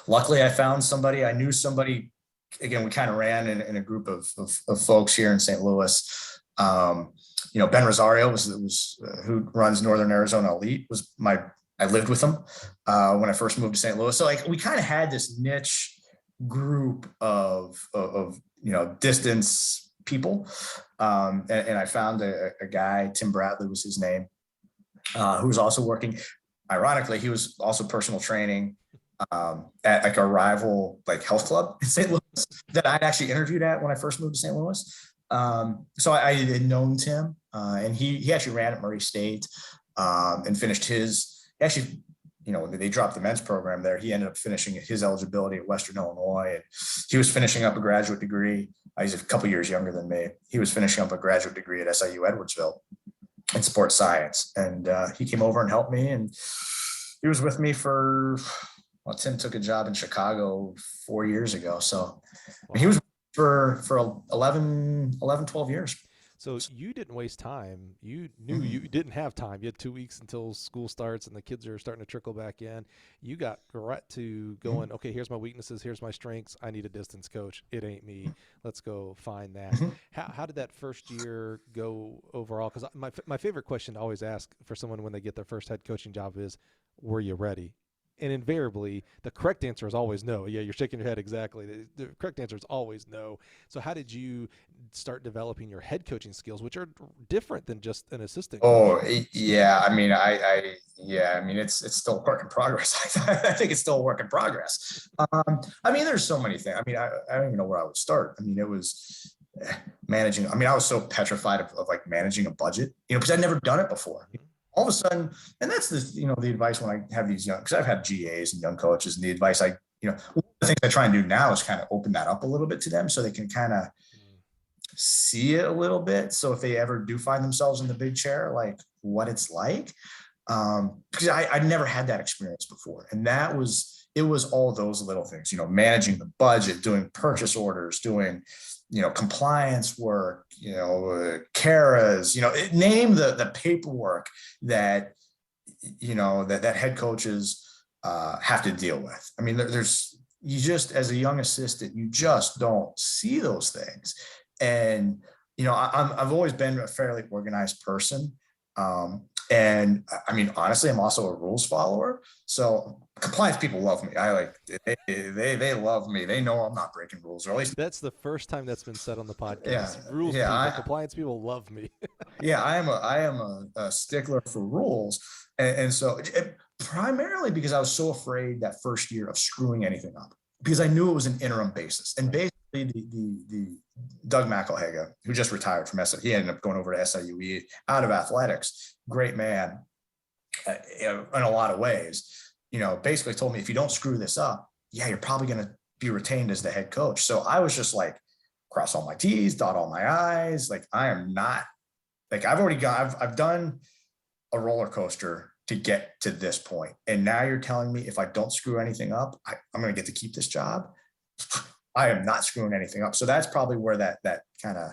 luckily I found somebody. I knew somebody. Again, we kind of ran in a group of folks here in St. Louis. Ben Rosario was who runs Northern Arizona Elite. I lived with him when I first moved to St. Louis. So we kind of had this niche group of distance people. And I found a guy, Tim Bradley was his name, who was also working. Ironically, he was also personal training at a rival health club in St. Louis that I'd actually interviewed at when I first moved to St. Louis. So I had known Tim, and he actually ran at Emporia State and finished his. Actually, they dropped the men's program there. He ended up finishing his eligibility at Western Illinois, and he was finishing up a graduate degree. He's a couple years younger than me. He was finishing up a graduate degree at SIU Edwardsville in sports science, and he came over and helped me, and he was with me Tim took a job in Chicago 4 years ago. So he was for 12 years. So you didn't waste time. You knew you didn't have time. You had 2 weeks until school starts and the kids are starting to trickle back in. You got right to going, okay, here's my weaknesses. Here's my strengths. I need a distance coach. It ain't me. Let's go find that. How did that first year go overall? Because my favorite question to always ask for someone when they get their first head coaching job is, were you ready? And invariably, the correct answer is always no. Yeah, you're shaking your head exactly. The correct answer is always no. So how did you start developing your head coaching skills, which are different than just an assistant coach? Oh, yeah. I mean, it's still a work in progress. I think it's still a work in progress. There's so many things. I don't even know where I would start. It was managing. I was so petrified of managing a budget, because I'd never done it before. All of a sudden, and that's the advice when I have these because I've had GAs and young coaches, and the advice one of the things I try and do now is kind of open that up a little bit to them so they can kind of see it a little bit. So if they ever do find themselves in the big chair, what it's like, because I never had that experience before. And it was all those little things, managing the budget, doing purchase orders, doing compliance work, CARAs, name the paperwork that head coaches have to deal with. You just, as a young assistant, you just don't see those things. And, I've always been a fairly organized person. And honestly, I'm also a rules follower. So compliance people love me. They love me. They know I'm not breaking rules, or at least that's the first time that's been said on the podcast. Yeah, rules yeah, people, compliance people love me. Yeah, I am a stickler for rules. And so primarily because I was so afraid that first year of screwing anything up, because I knew it was an interim basis. And basically the Doug McElhaga, who just retired from SIU, he ended up going over to SIUE out of athletics. Great man in a lot of ways, basically told me, if you don't screw this up, you're probably going to be retained as the head coach. So I was just cross all my T's, dot all my I's. I am not I've done a roller coaster to get to this point. And now you're telling me if I don't screw anything up, I'm going to get to keep this job. I am not screwing anything up. So that's probably where that kind of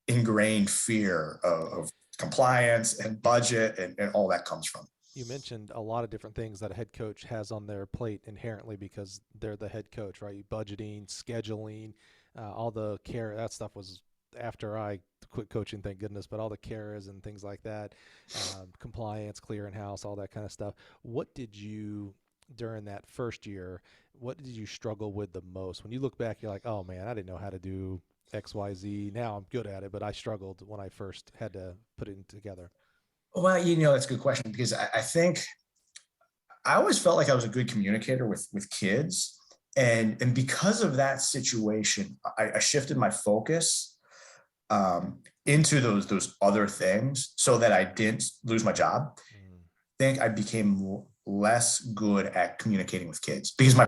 ingrained fear of compliance and budget and all that comes from. You mentioned a lot of different things that a head coach has on their plate inherently because they're the head coach, right? Budgeting, scheduling, all the care. That stuff was after I quit coaching, thank goodness. But all the cares and things like that, compliance, clearing house, all that kind of stuff. What did you during that first year? What did you struggle with the most? When you look back, you're like, oh man, I didn't know how to do X, Y, Z. Now I'm good at it, but I struggled when I first had to put it together. Well, that's a good question because I think I always felt like I was a good communicator with kids. And because of that situation, I shifted my focus into those other things so that I didn't lose my job. I think I became less good at communicating with kids because my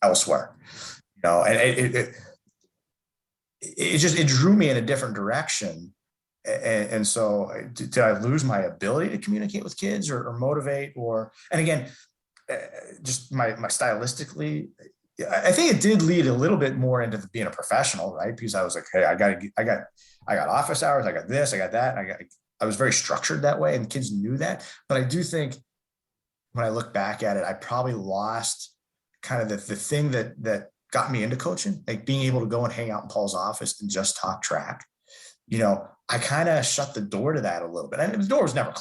elsewhere, and it drew me in a different direction. And so did I lose my ability to communicate with kids or motivate and again, just my stylistically, I think it did lead a little bit more into being a professional, right? Because I was like, hey, I got office hours. I got this, I got that. I was very structured that way and kids knew that. But I do think when I look back at it, I probably lost kind of the thing that got me into coaching, like being able to go and hang out in Paul's office and just talk track. I kind of shut the door to that a little bit. And the door was never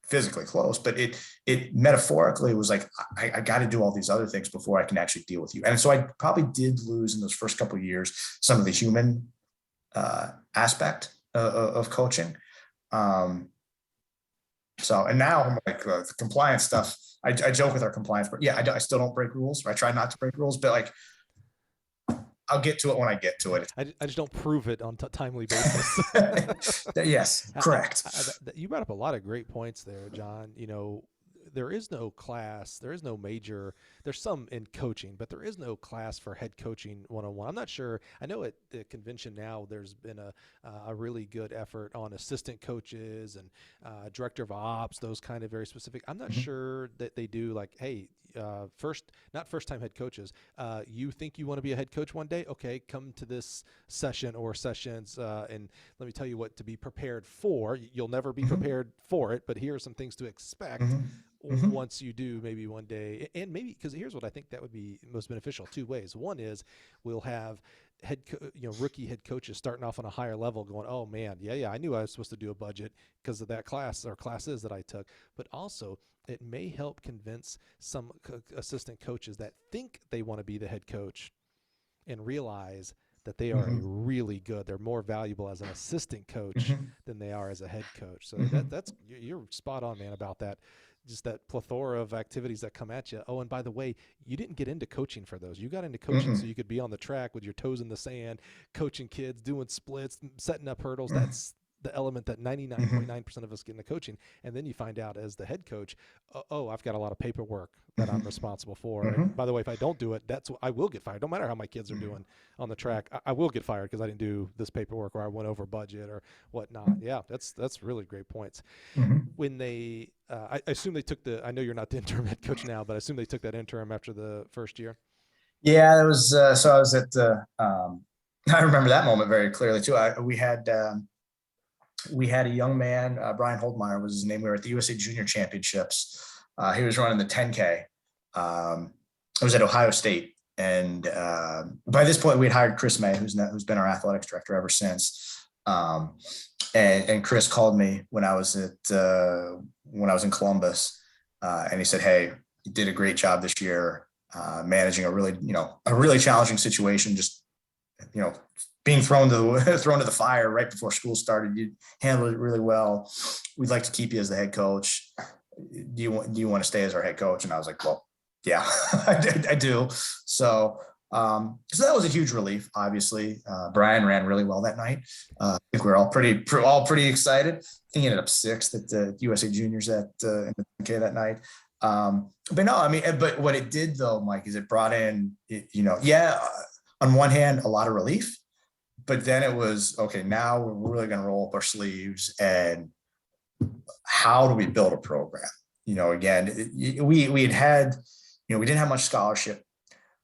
physically closed, but it metaphorically was like, I got to do all these other things before I can actually deal with you. And so I probably did lose in those first couple of years some of the human aspect of coaching. And now I'm like the compliance stuff. I joke with our compliance, but yeah, I still don't break rules, or I try not to break rules, but like, I'll get to it when I get to it. I just don't prove it on timely basis. Yes, correct. You brought up a lot of great points there, John. There is no class, there is no major, there's some in coaching, but there is no class for head coaching 101. I'm not sure. I know at the convention now there's been a really good effort on assistant coaches and director of ops, those kind of very specific. I'm not sure that they do like, hey, not first time head coaches. You think you want to be a head coach one day? Okay, come to this session or sessions, and let me tell you what to be prepared for. You'll never be prepared for it, but here are some things to expect once you do maybe one day. And maybe, because here's what I think that would be most beneficial, two ways. One is we'll have rookie head coaches starting off on a higher level going, oh man, yeah, I knew I was supposed to do a budget because of that class or classes that I took. But also it may help convince some assistant coaches that think they want to be the head coach and realize that they are really good. They're more valuable as an assistant coach than they are as a head coach. So you're spot on, man, about that. Just that plethora of activities that come at you. Oh, and by the way, you didn't get into coaching for those. You got into coaching so you could be on the track with your toes in the sand, coaching kids, doing splits, setting up hurdles. That's the element that 99.9% of us get into coaching. And then you find out as the head coach, oh, I've got a lot of paperwork that I'm responsible for. And by the way, if I don't do it, I will get fired. No matter how my kids are doing on the track, I will get fired because I didn't do this paperwork or I went over budget or whatnot. Yeah, that's really great points. When they, I assume they took I know you're not the interim head coach now, but I assume they took that interim after the first year. Yeah, it was, so I was at I remember that moment very clearly too. We had a young man, Brian Holdmeyer was his name. We were at the USA Junior Championships. He was running the 10K. It was at Ohio State. And by this point, we had hired Chris May, who's been our athletics director ever since. And Chris called me when I was in Columbus, and he said, "Hey, you did a great job this year, managing a really challenging situation. Just being thrown to the fire right before school started. You handled it really well. We'd like to keep you as the head coach. Do you want to stay as our head coach?" And I was like, "Well, yeah, I do." So that was a huge relief. Obviously, Brian ran really well that night. I think we were all pretty excited. I think he ended up sixth at the USA Juniors in the 10K that night. But no, I mean, but what it did though, Mike, is it brought in, on one hand, a lot of relief, but then it was, okay, now we're really going to roll up our sleeves and how do we build a program? Again, we didn't have much scholarship.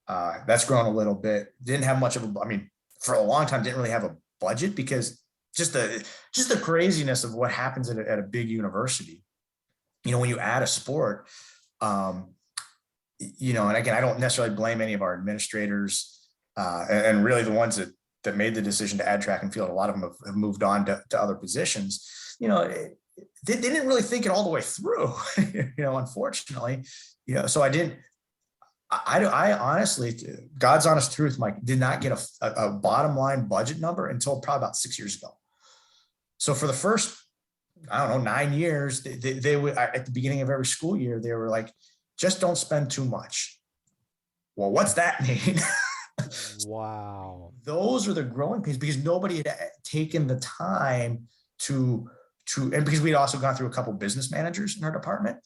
That's grown a little bit. Didn't have much of for a long time, didn't really have a budget because just the craziness of what happens at a big university. when you add a sport, and again, I don't necessarily blame any of our administrators, and really the ones that made the decision to add track and field. A lot of them have moved on to other positions. They didn't really think it all the way through, unfortunately. So I honestly, God's honest truth, Mike, did not get a bottom line budget number until probably about 6 years ago. So for the first, I don't know, 9 years, they would, at the beginning of every school year, they were like, just don't spend too much. Well, what's that mean? Wow. Those are the growing pains, because nobody had taken the time to, and because we'd also gone through a couple of business managers in our department.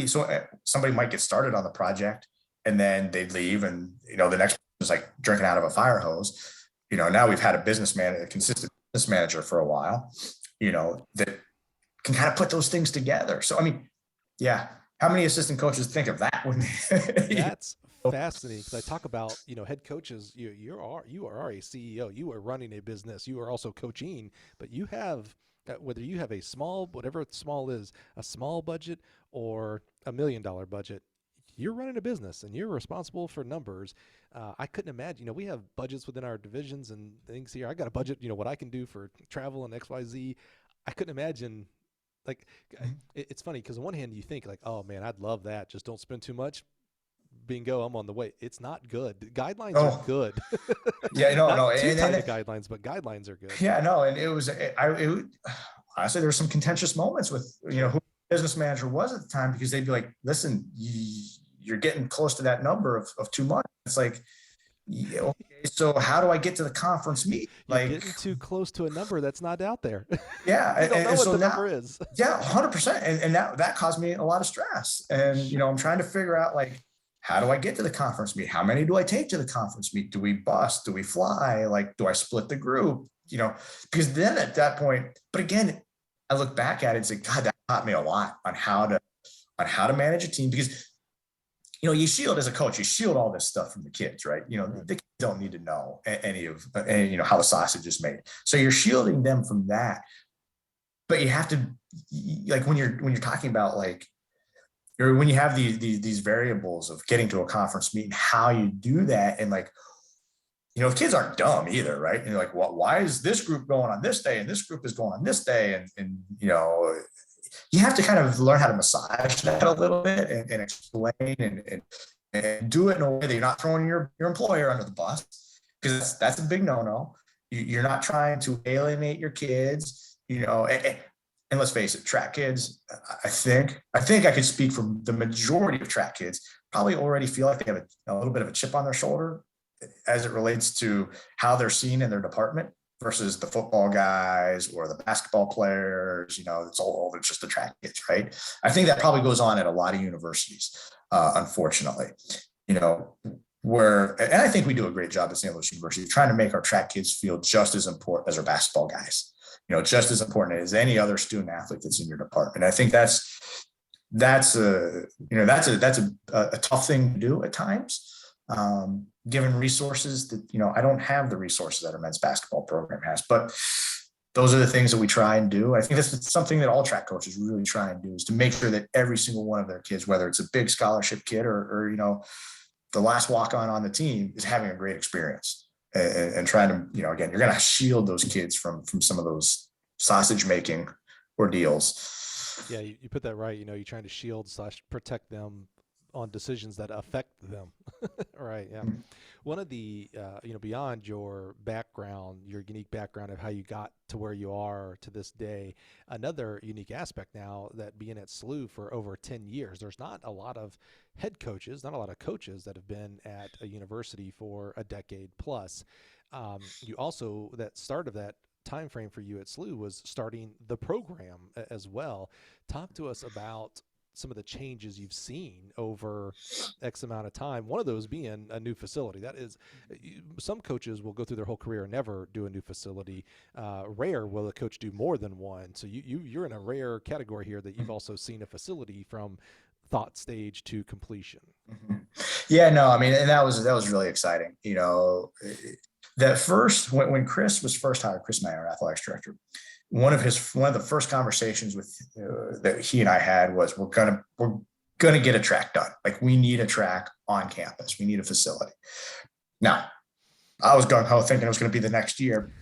So somebody might get started on the project and then they'd leave, and the next was like drinking out of a fire hose. Now we've had a consistent business manager for a while, that can kind of put those things together. So, I mean, yeah. How many assistant coaches think of that when That's fascinating, because I talk about, head coaches, you are a CEO, you are running a business, you are also coaching, but you have, whether you have a small, whatever small is, a small budget or $1 million budget, you're running a business and you're responsible for numbers. I couldn't imagine, we have budgets within our divisions and things here. I got a budget, what I can do for travel and XYZ. I couldn't imagine. Like, it's funny because on one hand you think like, oh man, I'd love that. Just don't spend too much. Bingo, I'm on the way. It's not good. Guidelines are good. Yeah, no. Too tight of guidelines, but guidelines are good. Yeah, no. And honestly, there were some contentious moments with, who the business manager was at the time, because they'd be like, listen, you're getting close to that number of too much. It's like, yeah, okay, so how do I get to the conference meet? You're getting too close to a number that's not out there. Yeah. You don't know what the number is. Yeah, 100%. And that caused me a lot of stress. And, I'm trying to figure out, like, how do I get to the conference meet? How many do I take to the conference meet? Do we bus? Do we fly? Like, do I split the group? Because then at that point, but again, I look back at it and say, God, that taught me a lot on how to manage a team, because you shield, as a coach, you shield all this stuff from the kids, right? The kids don't need to know any of how the sausage is made. So you're shielding them from that. But you have to, like, when you're talking about, like, or when you have these variables of getting to a conference meeting, how you do that. And, like, the kids aren't dumb either, right? And you're like, well, why is this group going on this day and this group is going on this day? And you have to kind of learn how to massage that a little bit and explain and do it in a way that you're not throwing your employer under the bus, because that's a big no-no. You're not trying to alienate your kids, and let's face it, track kids, I think I could speak from the majority of track kids, probably already feel like they have a little bit of a chip on their shoulder as it relates to how they're seen in their department versus the football guys or the basketball players. It's just the track kids, right? I think that probably goes on at a lot of universities, unfortunately, and I think we do a great job at St. Louis University trying to make our track kids feel just as important as our basketball guys, just as important as any other student athlete that's in your department. I think that's a tough thing to do at times. Given resources that, I don't have the resources that our men's basketball program has, but those are the things that we try and do. I think that's something that all track coaches really try and do, is to make sure that every single one of their kids, whether it's a big scholarship kid or the last walk-on the team, is having a great experience and trying to, again, you're going to shield those kids from some of those sausage making ordeals. Yeah. You put that right. You're trying to shield / protect them on decisions that affect them. Right. Yeah. Mm-hmm. One of the, beyond your background, your unique background of how you got to where you are to this day, another unique aspect now, that being at SLU for over 10 years, there's not a lot of head coaches, not a lot of coaches that have been at a university for a decade plus. You also, that start of that time frame for you at SLU was starting the program as well. Talk to us about some of the changes you've seen over X amount of time. One of those being a new facility. That is, some coaches will go through their whole career and never do a new facility. Rare will a coach do more than one. So you're in a rare category here, that you've also seen a facility from thought stage to completion. Mm-hmm. Yeah, no, I mean, and that was really exciting. That first, when Chris was first hired, Chris Mayer, our athletics director, one of the first conversations with that he and I had was, we're gonna get a track done. Like, we need a track on campus. We need a facility. Now, I was gung ho thinking it was going to be the next year.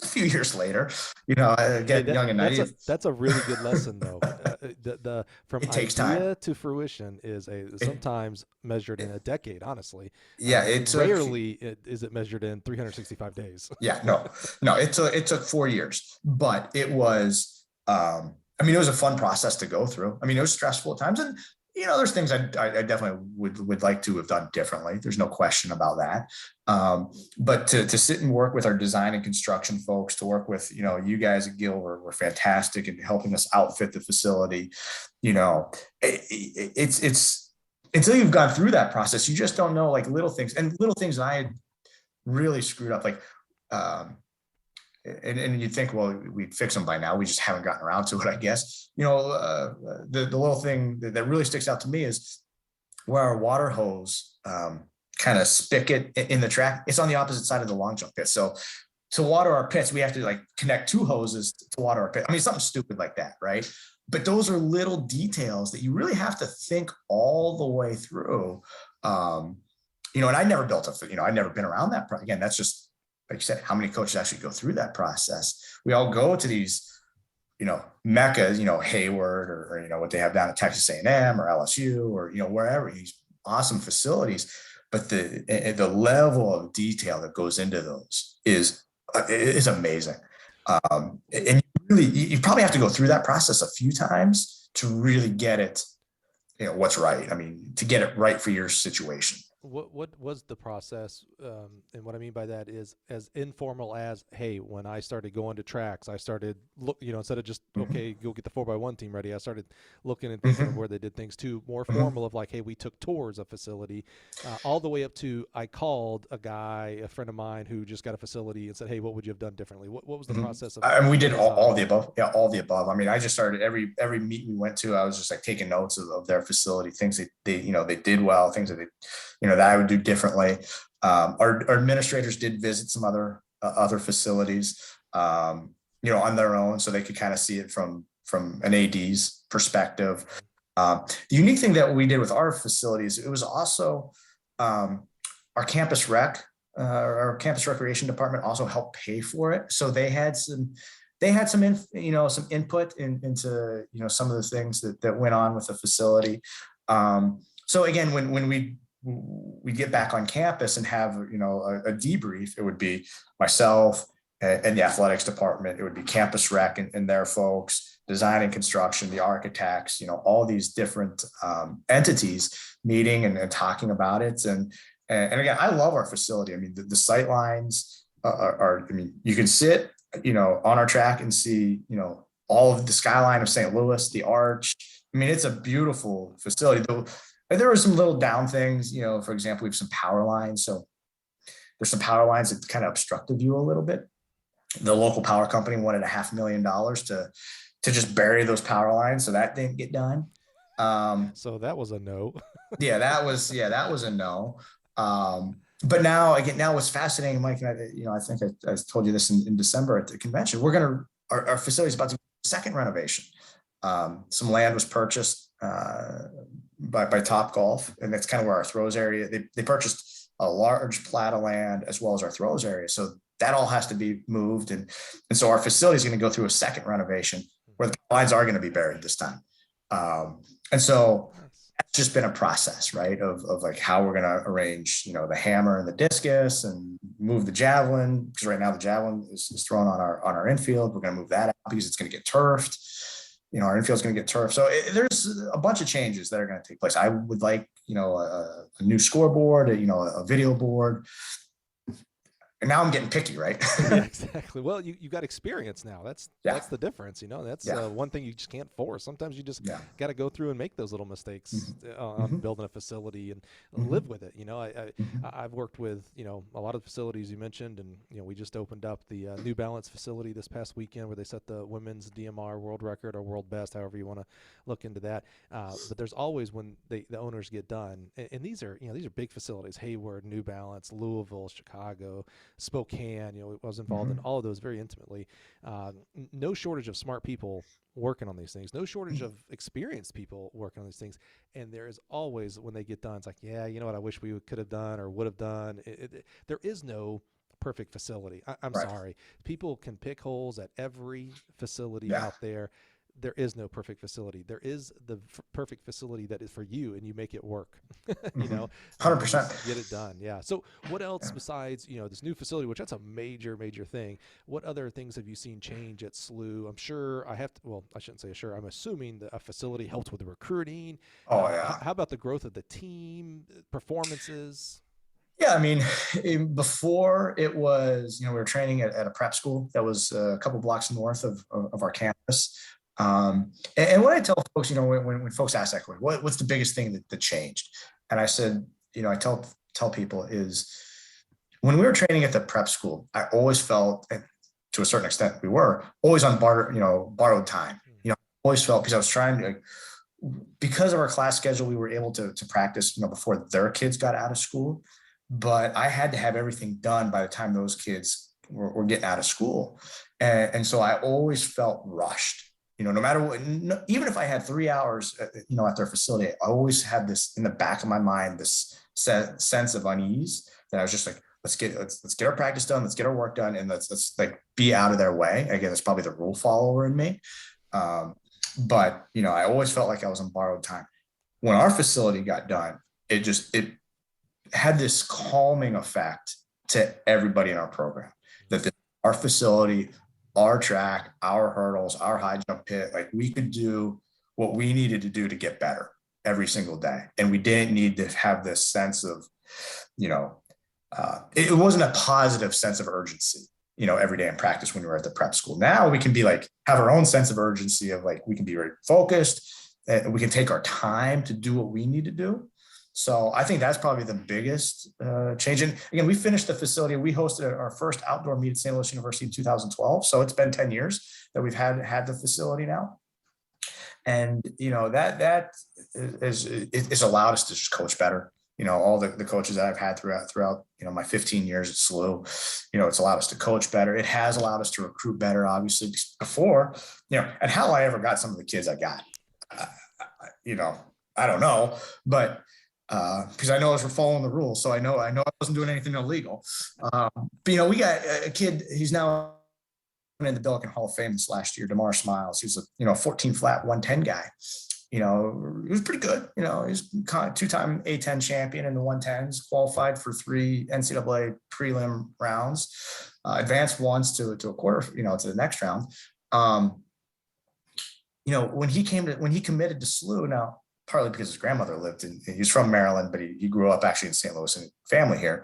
A few years later, Hey, again, young and naive. that's a really good lesson though. The from It takes time. idea to fruition is It, sometimes measured in a decade. Honestly, yeah, it took. rarely is it measured in 365 days. Yeah, no, it took 4 years, but it was. I mean, it was a fun process to go through. I mean, it was stressful at times, and there's things I definitely would like to have done differently. There's no question about that. But to sit and work with our design and construction folks, to work with you guys at Gill were fantastic in helping us outfit the facility. It's until you've gone through that process, you just don't know, like, little things that I had really screwed up, like. And you'd think, well, we'd fix them by now. We just haven't gotten around to it, I guess. The little thing that really sticks out to me is where our water hose kind of spigot in the track. It's on the opposite side of the long jump pit. So to water our pits, we have to, like, connect two hoses to water our pit. I mean, something stupid like that, right? But those are little details that you really have to think all the way through. And I never built I'd never been around that. Again, that's just, like you said, how many coaches actually go through that process? We all go to these, meccas, Hayward or what they have down at Texas A&M or LSU or, wherever, these awesome facilities. But the level of detail that goes into those is amazing. And you probably have to go through that process a few times to really get it, what's right. I mean, to get it right for your situation. What was the process? And what I mean by that is as informal as, hey, when I started going to tracks, I started instead of just, okay, go get the 4x1 team ready, I started looking and thinking of where they did things, to more formal of, like, hey, we took tours of facility, all the way up to, I called a friend of mine who just got a facility and said, hey, what would you have done differently? What was the process of? And we did all the above. Yeah, all the above. I mean, I just started every meet we went to, I was just, like, taking notes of their facility, things that they did well, things that that I would do differently. Our administrators did visit some other facilities, on their own, so they could kind of see it from an AD's perspective. The unique thing that we did with our facilities, it was also our campus our campus recreation department also helped pay for it. So they had some some input into some of the things that went on with the facility. So again, when we get back on campus and have a debrief, it would be myself and the athletics department, it would be campus rec and their folks, design and construction, the architects, all these different entities meeting and talking about it. And again, I love our facility. I mean, the sight lines are, I mean, you can sit on our track and see all of the skyline of St. Louis, the arch. I mean, it's a beautiful facility, though. And there are some little down things, for example, we have some power lines. So there's some power lines that kind of obstruct the view a little bit. The local power company wanted $500,000 to just bury those power lines. So that didn't get done. So that was a no. that was a no. But now what's fascinating, Mike, and I think I told you this in December at the convention, our facility is about to do a second renovation. Some land was purchased by Top Golf, and that's kind of where our throws area. They purchased a large plat of land as well as our throws area, so that all has to be moved, and so our facility is going to go through a second renovation where the lines are going to be buried this time, and so that's just been a process, right? Of like how we're going to arrange, the hammer and the discus, and move the javelin, because right now the javelin is thrown on our infield. We're going to move that out because it's going to get turfed. Our infield is going to get turf. So there's a bunch of changes that are going to take place. I would like, a new scoreboard, a video board. And now I'm getting picky, right? Yeah, exactly. Well, you got experience now. That's the difference. That's one thing you just can't force. Sometimes you just got to go through and make those little mistakes on building a facility and live with it. I've worked with a lot of facilities you mentioned, and we just opened up the New Balance facility this past weekend where they set the women's DMR world record or world best, however you want to look into that. But there's always, when the owners get done, and these are big facilities: Hayward, New Balance, Louisville, Chicago. Spokane, I was involved in all of those very intimately. No shortage of smart people working on these things, no shortage of experienced people working on these things. And there is always, when they get done, it's like, yeah, you know what I wish we could have done or would have done. There is no perfect facility. I'm Right. sorry. People can pick holes at every facility Yeah. out there. There is no perfect facility. There is the perfect facility that is for you, and you make it work, Mm-hmm. 100%. just get it done. Yeah. So what else besides, this new facility, which that's a major, major thing. What other things have you seen change at SLU? I'm sure I shouldn't say sure. I'm assuming that a facility helps with the recruiting. Oh yeah. How about the growth of the team, performances? Yeah, I mean, before it was, we were training at a prep school that was a couple blocks north of our campus. And what I tell folks, when folks ask that question, what's the biggest thing that changed? And I said, I tell people is when we were training at the prep school, I always felt, and to a certain extent, we were always on borrowed time. Always felt because I was trying to, because of our class schedule, we were able to practice, before their kids got out of school. But I had to have everything done by the time those kids were getting out of school. And so I always felt rushed, no matter what, even if I had 3 hours, at their facility, I always had this in the back of my mind, this sense of unease that I was just like, let's get our practice done. Let's get our work done. And let's like be out of their way. Again, it's probably the rule follower in me. But, I always felt like I was on borrowed time. When our facility got done, it had this calming effect to everybody in our program, that our facility, our track, our hurdles, our high jump pit, like we could do what we needed to do to get better every single day. And we didn't need to have this sense of, it wasn't a positive sense of urgency, every day in practice when we were at the prep school. Now we can be like, have our own sense of urgency of like, we can be very focused and we can take our time to do what we need to do. So I think that's probably the biggest change. And again, we finished the facility. We hosted our first outdoor meet at St. Louis University in 2012. So it's been 10 years that we've had the facility now. And, that is allowed us to just coach better. All the coaches that I've had throughout, my 15 years at SLU, it's allowed us to coach better. It has allowed us to recruit better, obviously, before, and how I ever got some of the kids I got, I don't know, but because I know us for following the rules. So I know I wasn't doing anything illegal. But, we got a kid, he's now in the Billiken Hall of Fame this last year, DeMar Smiles. He's a 14 flat 110 guy. He was pretty good. He's two-time A10 champion in the 110s, qualified for 3 NCAA prelim rounds, advanced once to a quarter, to the next round. When he committed to SLU, now partly because his grandmother lived he's from Maryland, but he grew up actually in St. Louis and family here.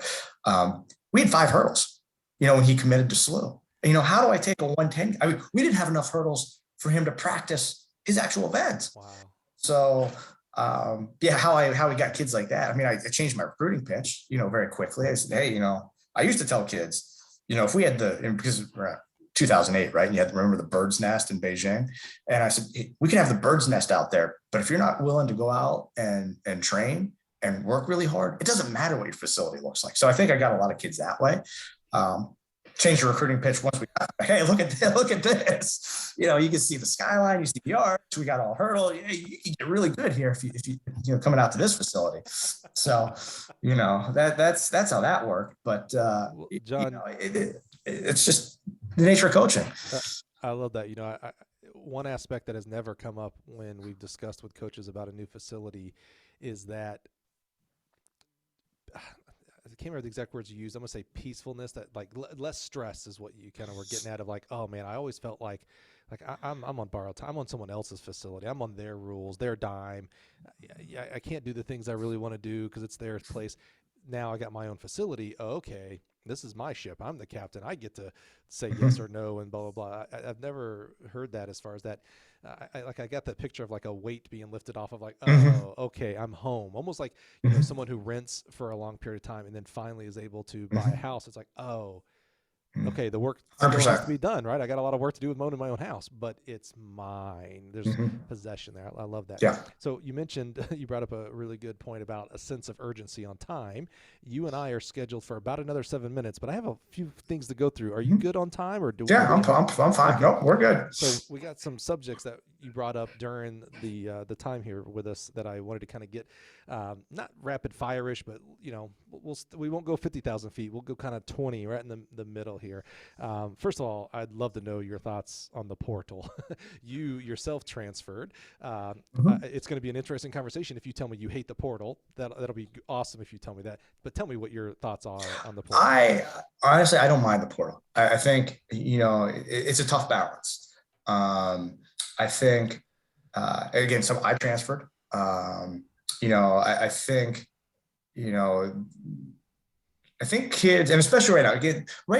We had 5 hurdles, when he committed to SLU. How do I take a 110? I mean, we didn't have enough hurdles for him to practice his actual event. Wow. So, how we got kids like that. I mean, I changed my recruiting pitch, very quickly. I said, hey, I used to tell kids, if we had because we're at 2008, right? And you have to remember the bird's nest in Beijing. And I said, hey, we can have the bird's nest out there, but if you're not willing to go out and train and work really hard, it doesn't matter what your facility looks like. So I think I got a lot of kids that way. Changed the recruiting pitch once we got, hey, look at this. You can see the skyline, you see the arch, we got all hurdle. You get really good here if you coming out to this facility. So, that's how that worked. But John, it's just the nature of coaching. I love that. One aspect that has never come up when we've discussed with coaches about a new facility is that I can't remember the exact words you used. I'm gonna say peacefulness, that like less stress is what you kind of were getting at, of like, oh man, I always felt like I'm on borrowed time. I'm on someone else's facility. I'm on their rules, their dime. I can't do the things I really want to do because it's their place. Now I got my own facility. Oh, okay, this is my ship. I'm the captain. I get to say yes or no and blah, blah, blah. I've never heard that as far as that. I got that picture of like a weight being lifted off of like, oh, okay, I'm home. Almost like, someone who rents for a long period of time and then finally is able to buy a house. It's like, oh, okay, the work still has 100%. to be done, right? I got a lot of work to do with mowing in my own house, but it's mine. There's possession there. I love that. Yeah. So you mentioned, you brought up a really good point about a sense of urgency on time. You and I are scheduled for about another 7 minutes, but I have a few things to go through. Are you good on time, or Yeah, I'm fine. Okay. No, we're good. So we got some subjects that you brought up during the time here with us that I wanted to kind of get, not rapid fire-ish, but we won't go 50,000 feet. We'll go kind of 20, right in the middle here. First of all, I'd love to know your thoughts on the portal. You yourself transferred. It's going to be an interesting conversation if you tell me you hate the portal. That'll be awesome if you tell me that. But tell me what your thoughts are on the portal. I honestly, I don't mind the portal. I think, it's a tough balance. I think, again, so I transferred. I think, I think kids, and especially right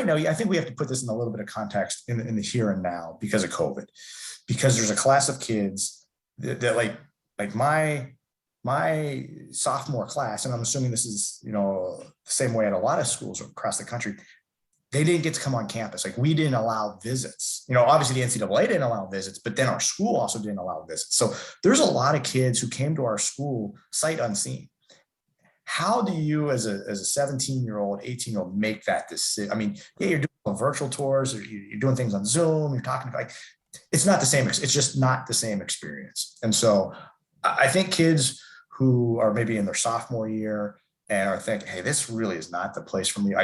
now, I think we have to put this in a little bit of context in the here and now because of COVID, because there's a class of kids that like my sophomore class, and I'm assuming this is, the same way at a lot of schools across the country, they didn't get to come on campus. Like, we didn't allow visits. Obviously the NCAA didn't allow visits, but then our school also didn't allow visits. So there's a lot of kids who came to our school sight unseen. How do you, as a 17-year-old, 18-year-old, make that decision? I mean, yeah, you're doing virtual tours, or you're doing things on Zoom, you're talking about, it's not the same. It's just not the same experience. And so I think kids who are maybe in their sophomore year and are thinking, hey, this really is not the place for me.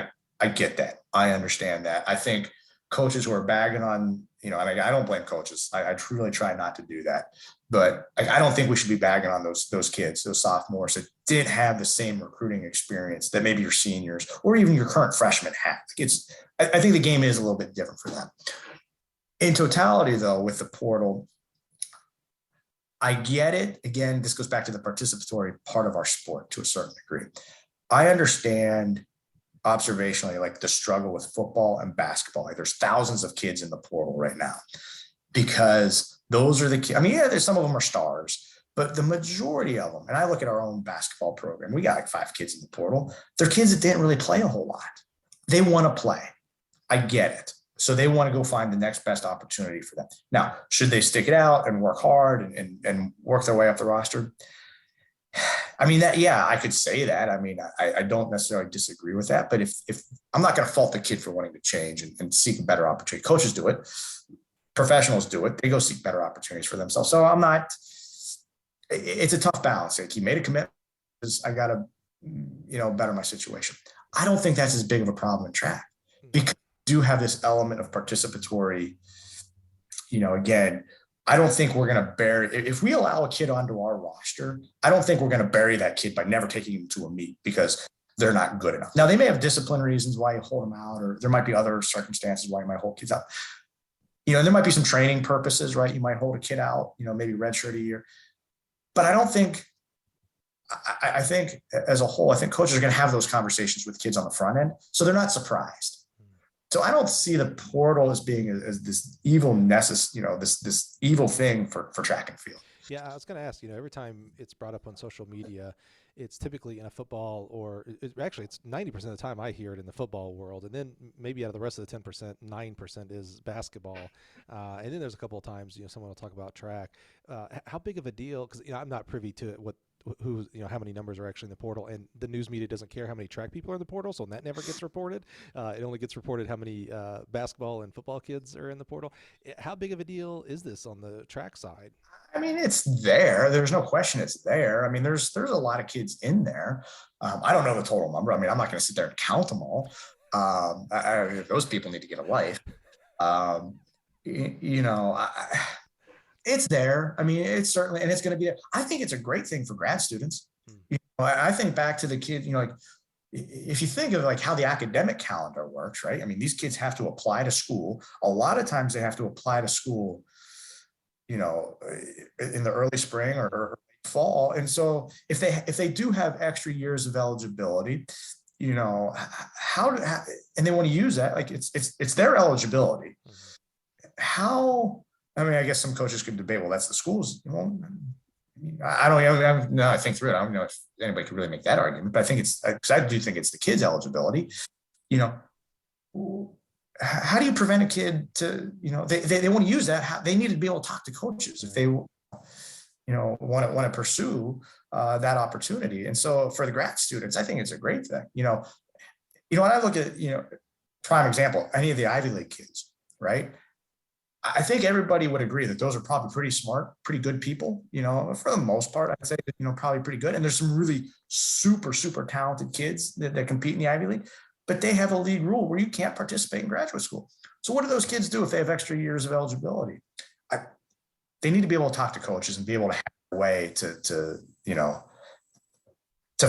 I get that. I understand that. I think coaches who are bagging on, and I don't blame coaches. I truly try not to do that. But I don't think we should be bagging on those kids, those sophomores that didn't have the same recruiting experience that maybe your seniors or even your current freshmen have. I think the game is a little bit different for them. In totality, though, with the portal, I get it. Again, this goes back to the participatory part of our sport to a certain degree. I understand observationally, like, the struggle with football and basketball. Like, there's thousands of kids in the portal right now because those are the kids. I mean, yeah, there's some of them are stars, but the majority of them, and I look at our own basketball program, we got like 5 kids in the portal. They're kids that didn't really play a whole lot. They want to play. I get it. So they want to go find the next best opportunity for them. Now, should they stick it out and work hard and work their way up the roster? I mean, I could say that. I mean, I don't necessarily disagree with that, but if I'm not going to fault the kid for wanting to change and seek a better opportunity. Coaches do it. Professionals do it. They go seek better opportunities for themselves. So it's a tough balance. Like, he made a commitment. I got to, better my situation. I don't think that's as big of a problem in track because you do have this element of participatory, again, I don't think we're going to bury, if we allow a kid onto our roster, I don't think we're going to bury that kid by never taking him to a meet because they're not good enough. Now, they may have discipline reasons why you hold them out, or there might be other circumstances why you might hold kids out. There might be some training purposes, right? You might hold a kid out, maybe redshirt a year. But I don't think, I think as a whole, I think coaches are going to have those conversations with kids on the front end, so they're not surprised. So I don't see the portal as being as this evil this evil thing for track and field. Yeah, I was going to ask, every time it's brought up on social media, it's typically in a football, or actually it's 90% of the time I hear it in the football world. And then maybe out of the rest of the 10%, 9% is basketball. And then there's a couple of times, someone will talk about track. How big of a deal? Because, I'm not privy to who, how many numbers are actually in the portal, and the news media doesn't care how many track people are in the portal. So that never gets reported. It only gets reported how many basketball and football kids are in the portal. How big of a deal is this on the track side? I mean, it's there. There's no question it's there. I mean, there's a lot of kids in there. I don't know the total number. I mean, I'm not going to sit there and count them all. Those people need to get a life. It's there. I mean, it's certainly, and it's going to be, I think it's a great thing for grad students. I think back to the kid, if you think of like how the academic calendar works, right? I mean, these kids have to apply to school. A lot of times they have to apply to school, in the early spring or fall. And so if they do have extra years of eligibility, and they want to use that, like it's their eligibility. I guess some coaches could debate, well, that's the schools. I think through it. I don't know if anybody could really make that argument, but I think because I do think it's the kids' eligibility. how do you prevent a kid to, they want to use that. They need to be able to talk to coaches if they, want to pursue that opportunity. And so for the grad students, I think it's a great thing. When I look at, prime example, any of the Ivy League kids, right? I think everybody would agree that those are probably pretty smart, pretty good people, for the most part. I'd say, probably pretty good. And there's some really super, super talented kids that compete in the Ivy League, but they have a league rule where you can't participate in graduate school. So what do those kids do if they have extra years of eligibility? They need to be able to talk to coaches and be able to have a way to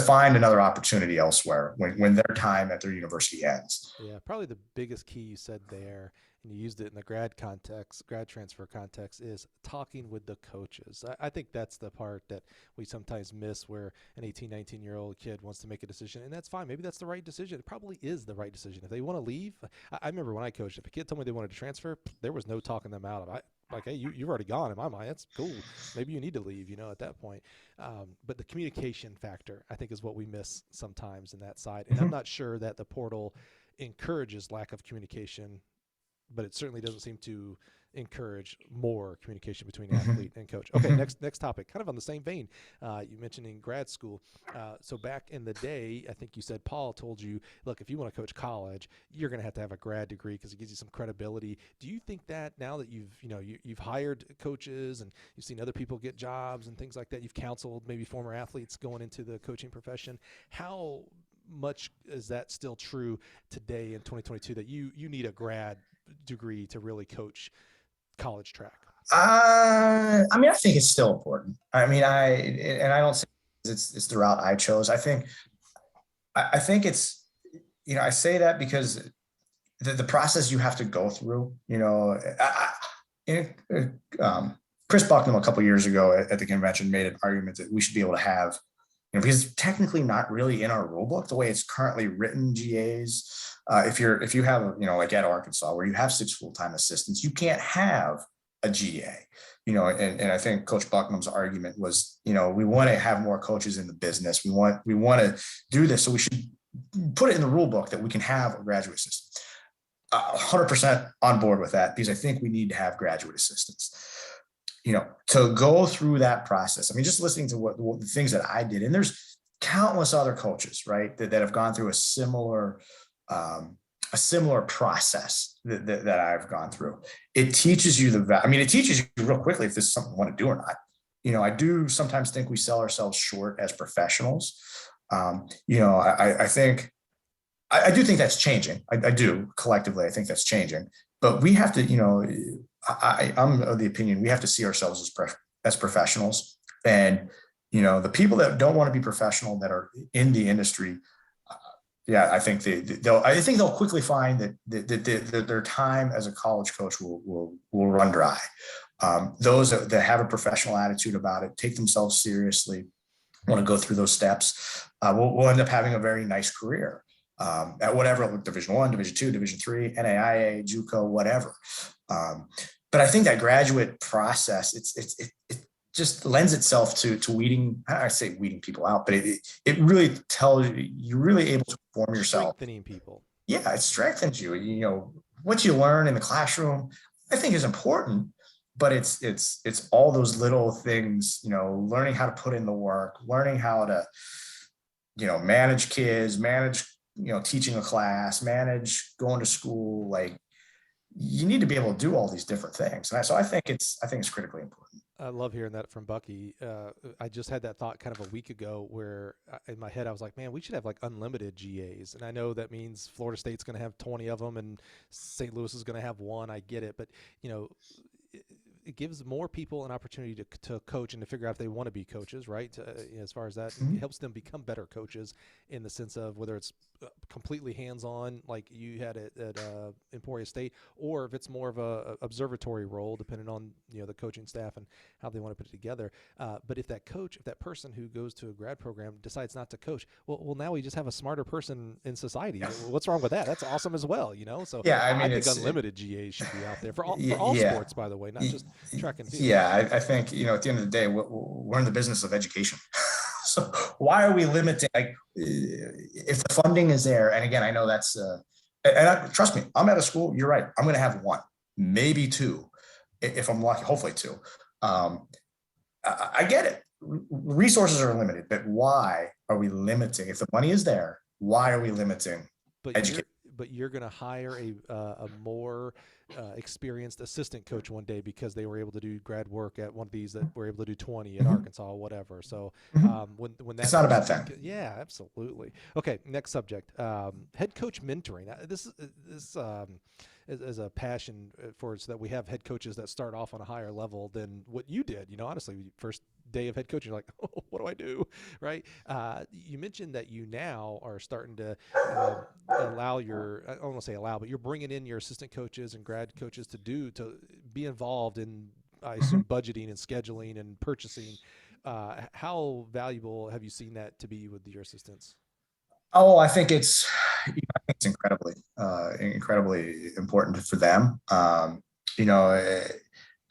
find another opportunity elsewhere when their time at their university ends. Yeah, probably the biggest key you said there, and you used it in the grad transfer context, is talking with the coaches. I think that's the part that we sometimes miss, where an 18, 19-year-old kid wants to make a decision, and that's fine. Maybe that's the right decision. It probably is the right decision. If they want to leave, I remember when I coached, if a kid told me they wanted to transfer, there was no talking them out of it. Like, hey, you've already gone. In my mind, that's cool. Maybe you need to leave, at that point. But the communication factor, I think, is what we miss sometimes in that side. And I'm not sure that the portal encourages lack of communication, but it certainly doesn't seem to encourage more communication between athlete and coach. Okay, next topic, kind of on the same vein. You mentioned in grad school. So back in the day, I think you said Paul told you, look, if you want to coach college, you're going to have a grad degree because it gives you some credibility. Do you think that now that you've hired coaches and you've seen other people get jobs and things like that, you've counseled maybe former athletes going into the coaching profession, how much is that still true today in 2022 that you need a grad degree to really coach college track? I think it's still important. I don't say it's the route I chose. I think it's, I say that because the process you have to go through, Chris Bucknam a couple of years ago at the convention made an argument that we should be able to have, because technically not really in our rule book, the way it's currently written, GAs, if you have, like at Arkansas, where you have 6 full-time assistants, you can't have a GA, and I think Coach Bucknam's argument was, we want to have more coaches in the business. We want to do this. So we should put it in the rule book that we can have a graduate assistant. 100% on board with that, because I think we need to have graduate assistants, to go through that process. Just listening to what the things that I did, and there's countless other coaches, right, that have gone through a similar process that I've gone through. It teaches you it teaches you real quickly if this is something you want to do or not. I do sometimes think we sell ourselves short as professionals. I do think that's changing. I do collectively. I think that's changing, but we have to, I'm of the opinion we have to see ourselves as professionals, and the people that don't want to be professional that are in the industry, I think they'll quickly find that their time as a college coach will run dry. Those that have a professional attitude about it, take themselves seriously, want to go through those steps, will end up having a very nice career at whatever, Division I, Division II, Division III, NAIA, JUCO, whatever. But I think that graduate process, it just lends itself to weeding. I say weeding people out, but it really tells you, you're really able to form yourself. Strengthening people. Yeah, it strengthens you. What you learn in the classroom, I think, is important, but it's all those little things. Learning how to put in the work, learning how to, manage kids, manage, teaching a class, manage going to school. Like, you need to be able to do all these different things. And so I think it's critically important. I love hearing that from Bucky. I just had that thought kind of a week ago where in my head I was like, man, we should have like unlimited GAs. And I know that means Florida State's going to have 20 of them and St. Louis is going to have 1. I get it. But, it gives more people an opportunity to coach and to figure out if they want to be coaches, right? As far as that, it helps them become better coaches in the sense of whether it's completely hands-on like you had at Emporia State, or if it's more of a observatory role, depending on the coaching staff and how they want to put it together. But if that person who goes to a grad program decides not to coach, well, now we just have a smarter person in society. What's wrong with that? That's awesome as well, So yeah, I think unlimited GAs should be out there for all sports, by the way, not just track and field. Yeah, I think, at the end of the day, we're in the business of education. So why are we limiting? Like, if the funding is there, and again, I know that's trust me, I'm at a school. You're right. I'm going to have one, maybe two, if I'm lucky. Hopefully two. I get it. Resources are limited, but why are we limiting? If the money is there, why are we limiting education? But you're going to hire a more experienced assistant coach one day because they were able to do grad work at one of these that were able to do 20 at Arkansas, whatever. So when it's not a bad thing. Yeah, absolutely. Okay, next subject. Head coach mentoring. This is a passion for it, so that we have head coaches that start off on a higher level than what you did. Honestly, first day of head coaching, you're like, oh, what do I do? Right. You mentioned that you now are starting to allow I don't want to say allow, but you're bringing in your assistant coaches and grad coaches to be involved in, I assume, budgeting and scheduling and purchasing. How valuable have you seen that to be with your assistants? Oh, I think it's incredibly important for them.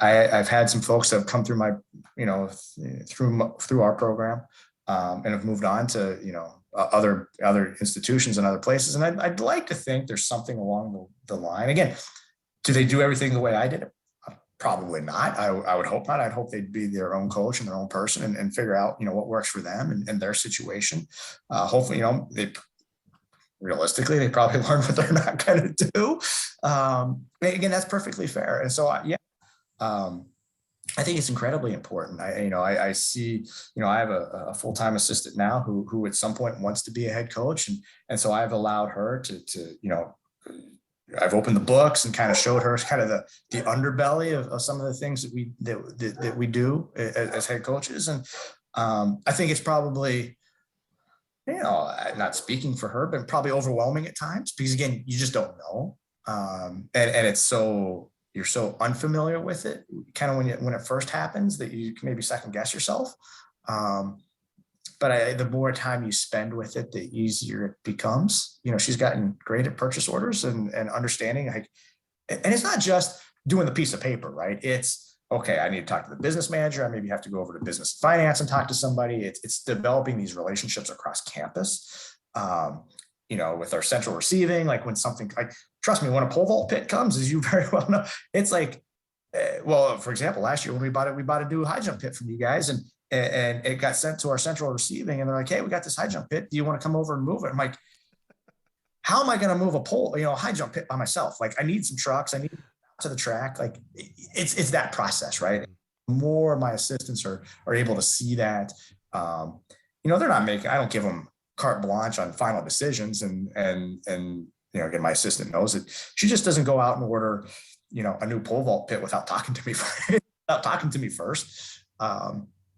I've had some folks that have come through through our program, and have moved on to, other institutions and other places. And I'd like to think there's something along the line. Again, do they do everything the way I did it? Probably not. I would hope not. I'd hope they'd be their own coach and their own person and figure out, what works for them and their situation. Hopefully, realistically, they probably learn what they're not going to do. Again, that's perfectly fair. And so, I think it's incredibly important. I see, I have a full-time assistant now who at some point wants to be a head coach. And so I've allowed her to I've opened the books and kind of showed her kind of the underbelly of some of the things that we do as head coaches. And I think it's probably, not speaking for her, but probably overwhelming at times, because again, you just don't know. And it's you're so unfamiliar with it, kind of when it first happens, that you can maybe second guess yourself. But the more time you spend with it, the easier it becomes. She's gotten great at purchase orders and understanding. And it's not just doing the piece of paper, right? It's, okay, I need to talk to the business manager. I maybe have to go over to business finance and talk to somebody. It's developing these relationships across campus. With our central receiving, like when something, like, trust me, when a pole vault pit comes, as you very well know, it's like, for example, last year when we bought a new high jump pit from you guys, and it got sent to our central receiving, and they're like, hey, we got this high jump pit. Do you want to come over and move it? I'm like, how am I going to move a pole, high jump pit by myself? Like, I need some trucks. I need to the track. Like, it's that process, right? More of my assistants are able to see that. They're not making, I don't give them carte blanche on final decisions, and again, my assistant knows it. She just doesn't go out and order, a new pole vault pit without talking to me first.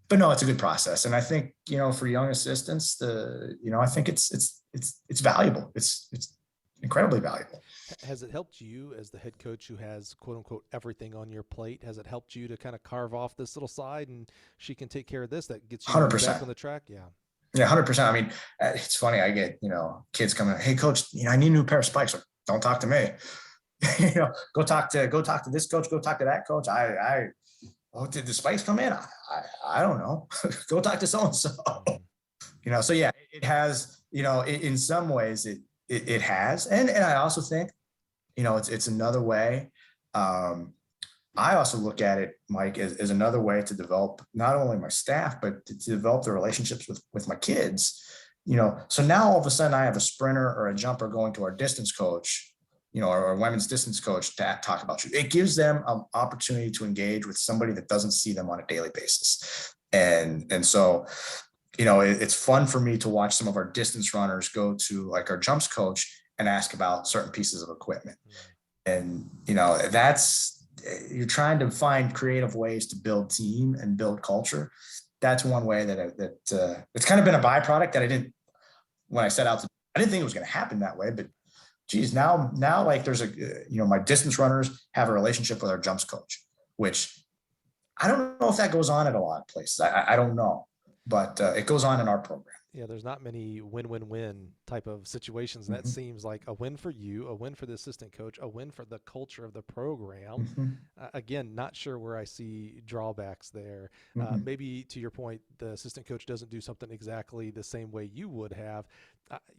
But no, it's a good process. And I think, for young assistants, I think it's valuable. It's incredibly valuable. Has it helped you as the head coach who has, quote unquote, everything on your plate? Has it helped you to kind of carve off this little side, and she can take care of this, that gets you 100%. back on the track? Yeah. Yeah, 100%. I mean, it's funny. I get, kids coming, hey, coach, I need a new pair of spikes. Like, don't talk to me. Go talk to this coach. Go talk to that coach. Did the spikes come in? I don't know. Go talk to so-and-so. So yeah, it has, in some ways it has. And I also think, it's another way. I also look at it, Mike, as another way to develop not only my staff, but to develop the relationships with my kids. So now all of a sudden I have a sprinter or a jumper going to our distance coach, or a women's distance coach to talk about you. It gives them an opportunity to engage with somebody that doesn't see them on a daily basis. And so, it's fun for me to watch some of our distance runners go to, like, our jumps coach and ask about certain pieces of equipment. And, you're trying to find creative ways to build team and build culture. That's one way that it's kind of been a byproduct that when I set out I didn't think it was going to happen that way, but geez, now like there's my distance runners have a relationship with our jumps coach, which I don't know if that goes on at a lot of places. I don't know, but it goes on in our program. Yeah, there's not many win-win-win type of situations. And that Mhm. seems like a win for you, a win for the assistant coach, a win for the culture of the program. Mhm. Again, not sure where I see drawbacks there. Mhm. Maybe to your point, the assistant coach doesn't do something exactly the same way you would have.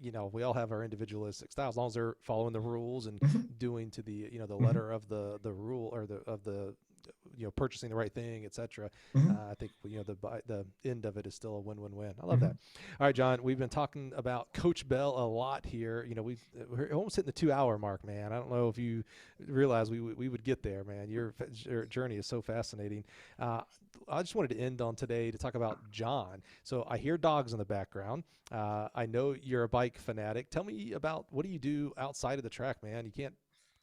We all have our individualistic styles, as long as they're following the rules and Mhm. doing to the the Mhm. letter of the rule or the purchasing the right thing, etc. Mhm. I think the end of it is still a win-win-win. I love that. Mhm. All right, John, we've been talking about Coach Bell a lot here. We're almost hitting the 2-hour mark, man. I don't know if you realize we would get there, man. Your journey is so fascinating. I just wanted to end on today to talk about John. So I hear dogs in the background. I know you're a bike fanatic. Tell me about what do you do outside of the track, man? You can't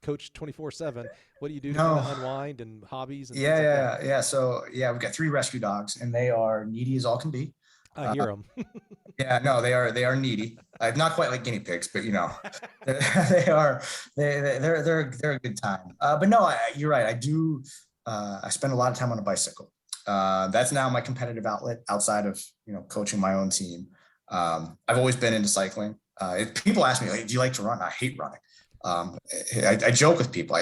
coach 24/7. What do you do to kind No. of unwind and hobbies and things Yeah, like that? yeah, yeah. So yeah, we've got 3 rescue dogs, and they are needy as all can be. I Uh, hear them. yeah, no, they are needy. Not quite like guinea pigs, but they are they're a good time. But no, you're right. I do. I spend a lot of time on a bicycle. That's now my competitive outlet outside of coaching my own team. I've always been into cycling. People ask me, like, "Do you like to run?" I hate running. Um, I joke with people.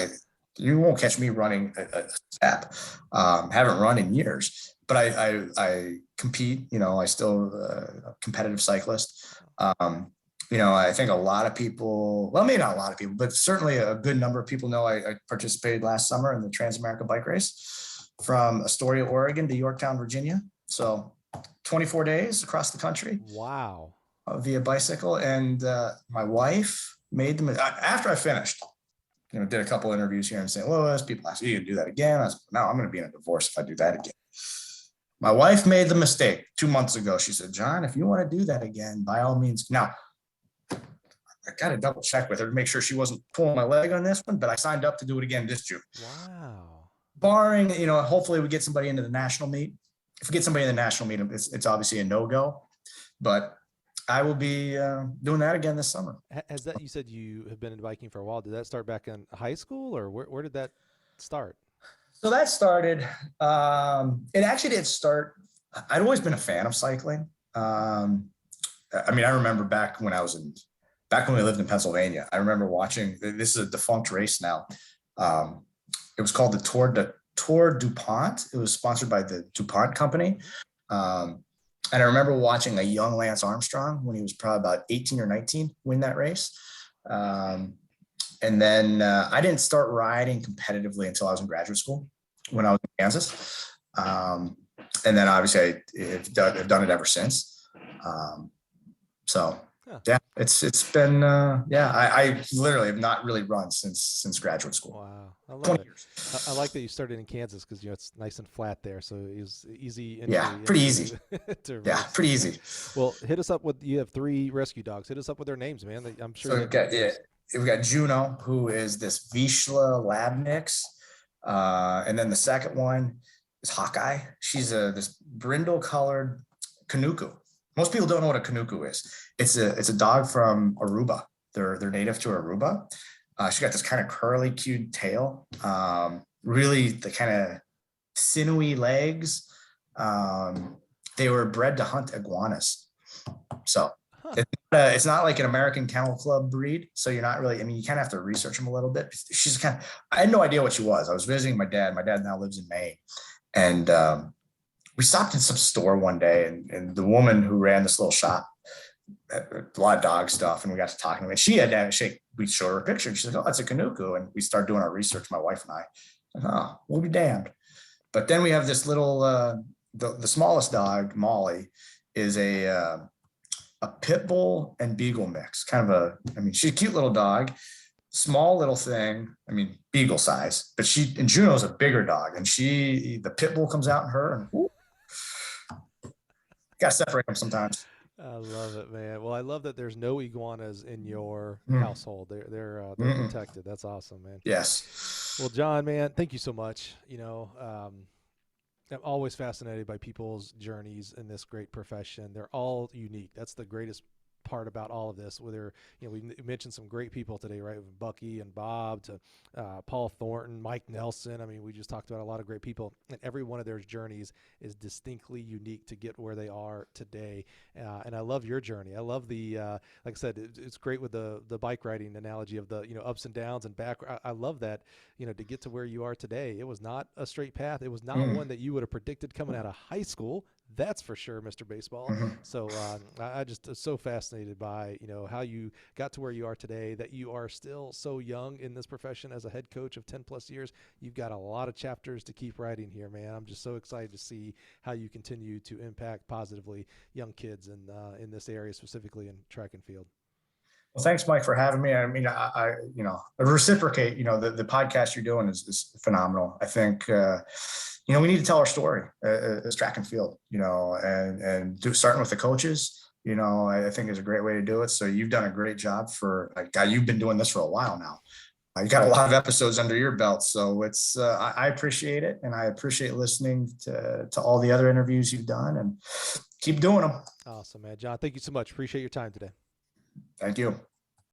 You won't catch me running a step. Haven't run in years, but I compete. I still a competitive cyclist. I think a lot of people, well, maybe not a lot of people, but certainly a good number of people know I participated last summer in the Trans-America Bike Race from Astoria, Oregon to Yorktown, Virginia. So 24 days across the country Wow. via bicycle. And my wife made them after I finished. Did a couple interviews here in St. Louis. People asked, "Are you gonna do that again?" I said, "No, I'm going to be in a divorce if I do that again." My wife made the mistake 2 months ago. She said, "John, if you want to do that again, by all means." Now, I got to double check with her to make sure she wasn't pulling my leg on this one, but I signed up to do it again this June. Wow. Barring, hopefully we get somebody into the national meet. If we get somebody in the national meet, it's obviously a no-go, but I will be doing that again this summer. Has that, you said you have been in biking for a while. Did that start back in high school or where did that start? So that started, it actually did start, I'd always been a fan of cycling. I remember back when we lived in Pennsylvania, I remember watching, this is a defunct race now. It was called the Tour DuPont. It was sponsored by the DuPont company. And I remember watching a young Lance Armstrong when he was probably about 18 or 19 win that race. And then I didn't start riding competitively until I was in graduate school when I was in Kansas. And then obviously I've done it ever since. So Huh. yeah, it's been I literally have not really run since graduate school. Wow. I love 20 it. years. I like that you started in Kansas because it's nice and flat there, so it was easy entry. Yeah, pretty easy. To Yeah, race. pretty easy. Well, hit us up with, you have 3 rescue dogs. Hit us up with their names, man. I'm sure So you have we've got Juno, who is this Vizsla lab mix. And then the second one is Hawkeye. She's this brindle colored Kanuku. Most people don't know what a Kanuku is. It's a dog from Aruba. They're native to Aruba. She got this kind of curly, cute tail. Really the kind of sinewy legs. They were bred to hunt iguanas. So Huh. it's not like an American Kennel Club breed. So you're not really, you kind of have to research them a little bit. I had no idea what she was. I was visiting my dad. My dad now lives in Maine. And we stopped in some store one day, and the woman who ran this little shop, a lot of dog stuff, and we got to talking. And we showed her a picture, and she's like, "Oh, that's a Kanuku." And we started doing our research, my wife and I. Oh, we'll be damned. But then we have this little, the smallest dog, Molly, is a pit bull and beagle mix. She's a cute little dog, small little thing. Beagle size, but Juno's a bigger dog, and the pit bull comes out in her, and got to separate them sometimes. I love it, man. Well, I love that there's no iguanas in your Mm. household. They're Mm-mm. protected. That's awesome, man. Yes. Well, John, man, thank you so much. I'm always fascinated by people's journeys in this great profession. They're all unique. That's the greatest part about all of this, whether, we mentioned some great people today, right? From Bucky and Bob to Paul Thornton, Mike Nelson. I mean, we just talked about a lot of great people, and every one of their journeys is distinctly unique to get where they are today. And I love your journey. I love the, like I said, it's great with the bike riding analogy of the, ups and downs and back. I love that, to get to where you are today. It was not a straight path. It was not one that you would have predicted coming out of high school. That's for sure, Mr. Baseball. So I just am so fascinated by, how you got to where you are today, that you are still so young in this profession as a head coach of 10 plus years. You've got a lot of chapters to keep writing here, man. I'm just so excited to see how you continue to impact positively young kids in this area, specifically in track and field. Well, thanks, Mike, for having me. I mean, I reciprocate, the podcast you're doing is phenomenal. I think, we need to tell our story as track and field, and starting with the coaches, I think is a great way to do it. So you've done a great job you've been doing this for a while now. You got a lot of episodes under your belt. So it's, I appreciate it. And I appreciate listening to all the other interviews you've done, and keep doing them. Awesome, man. John, thank you so much. Appreciate your time today. Thank you.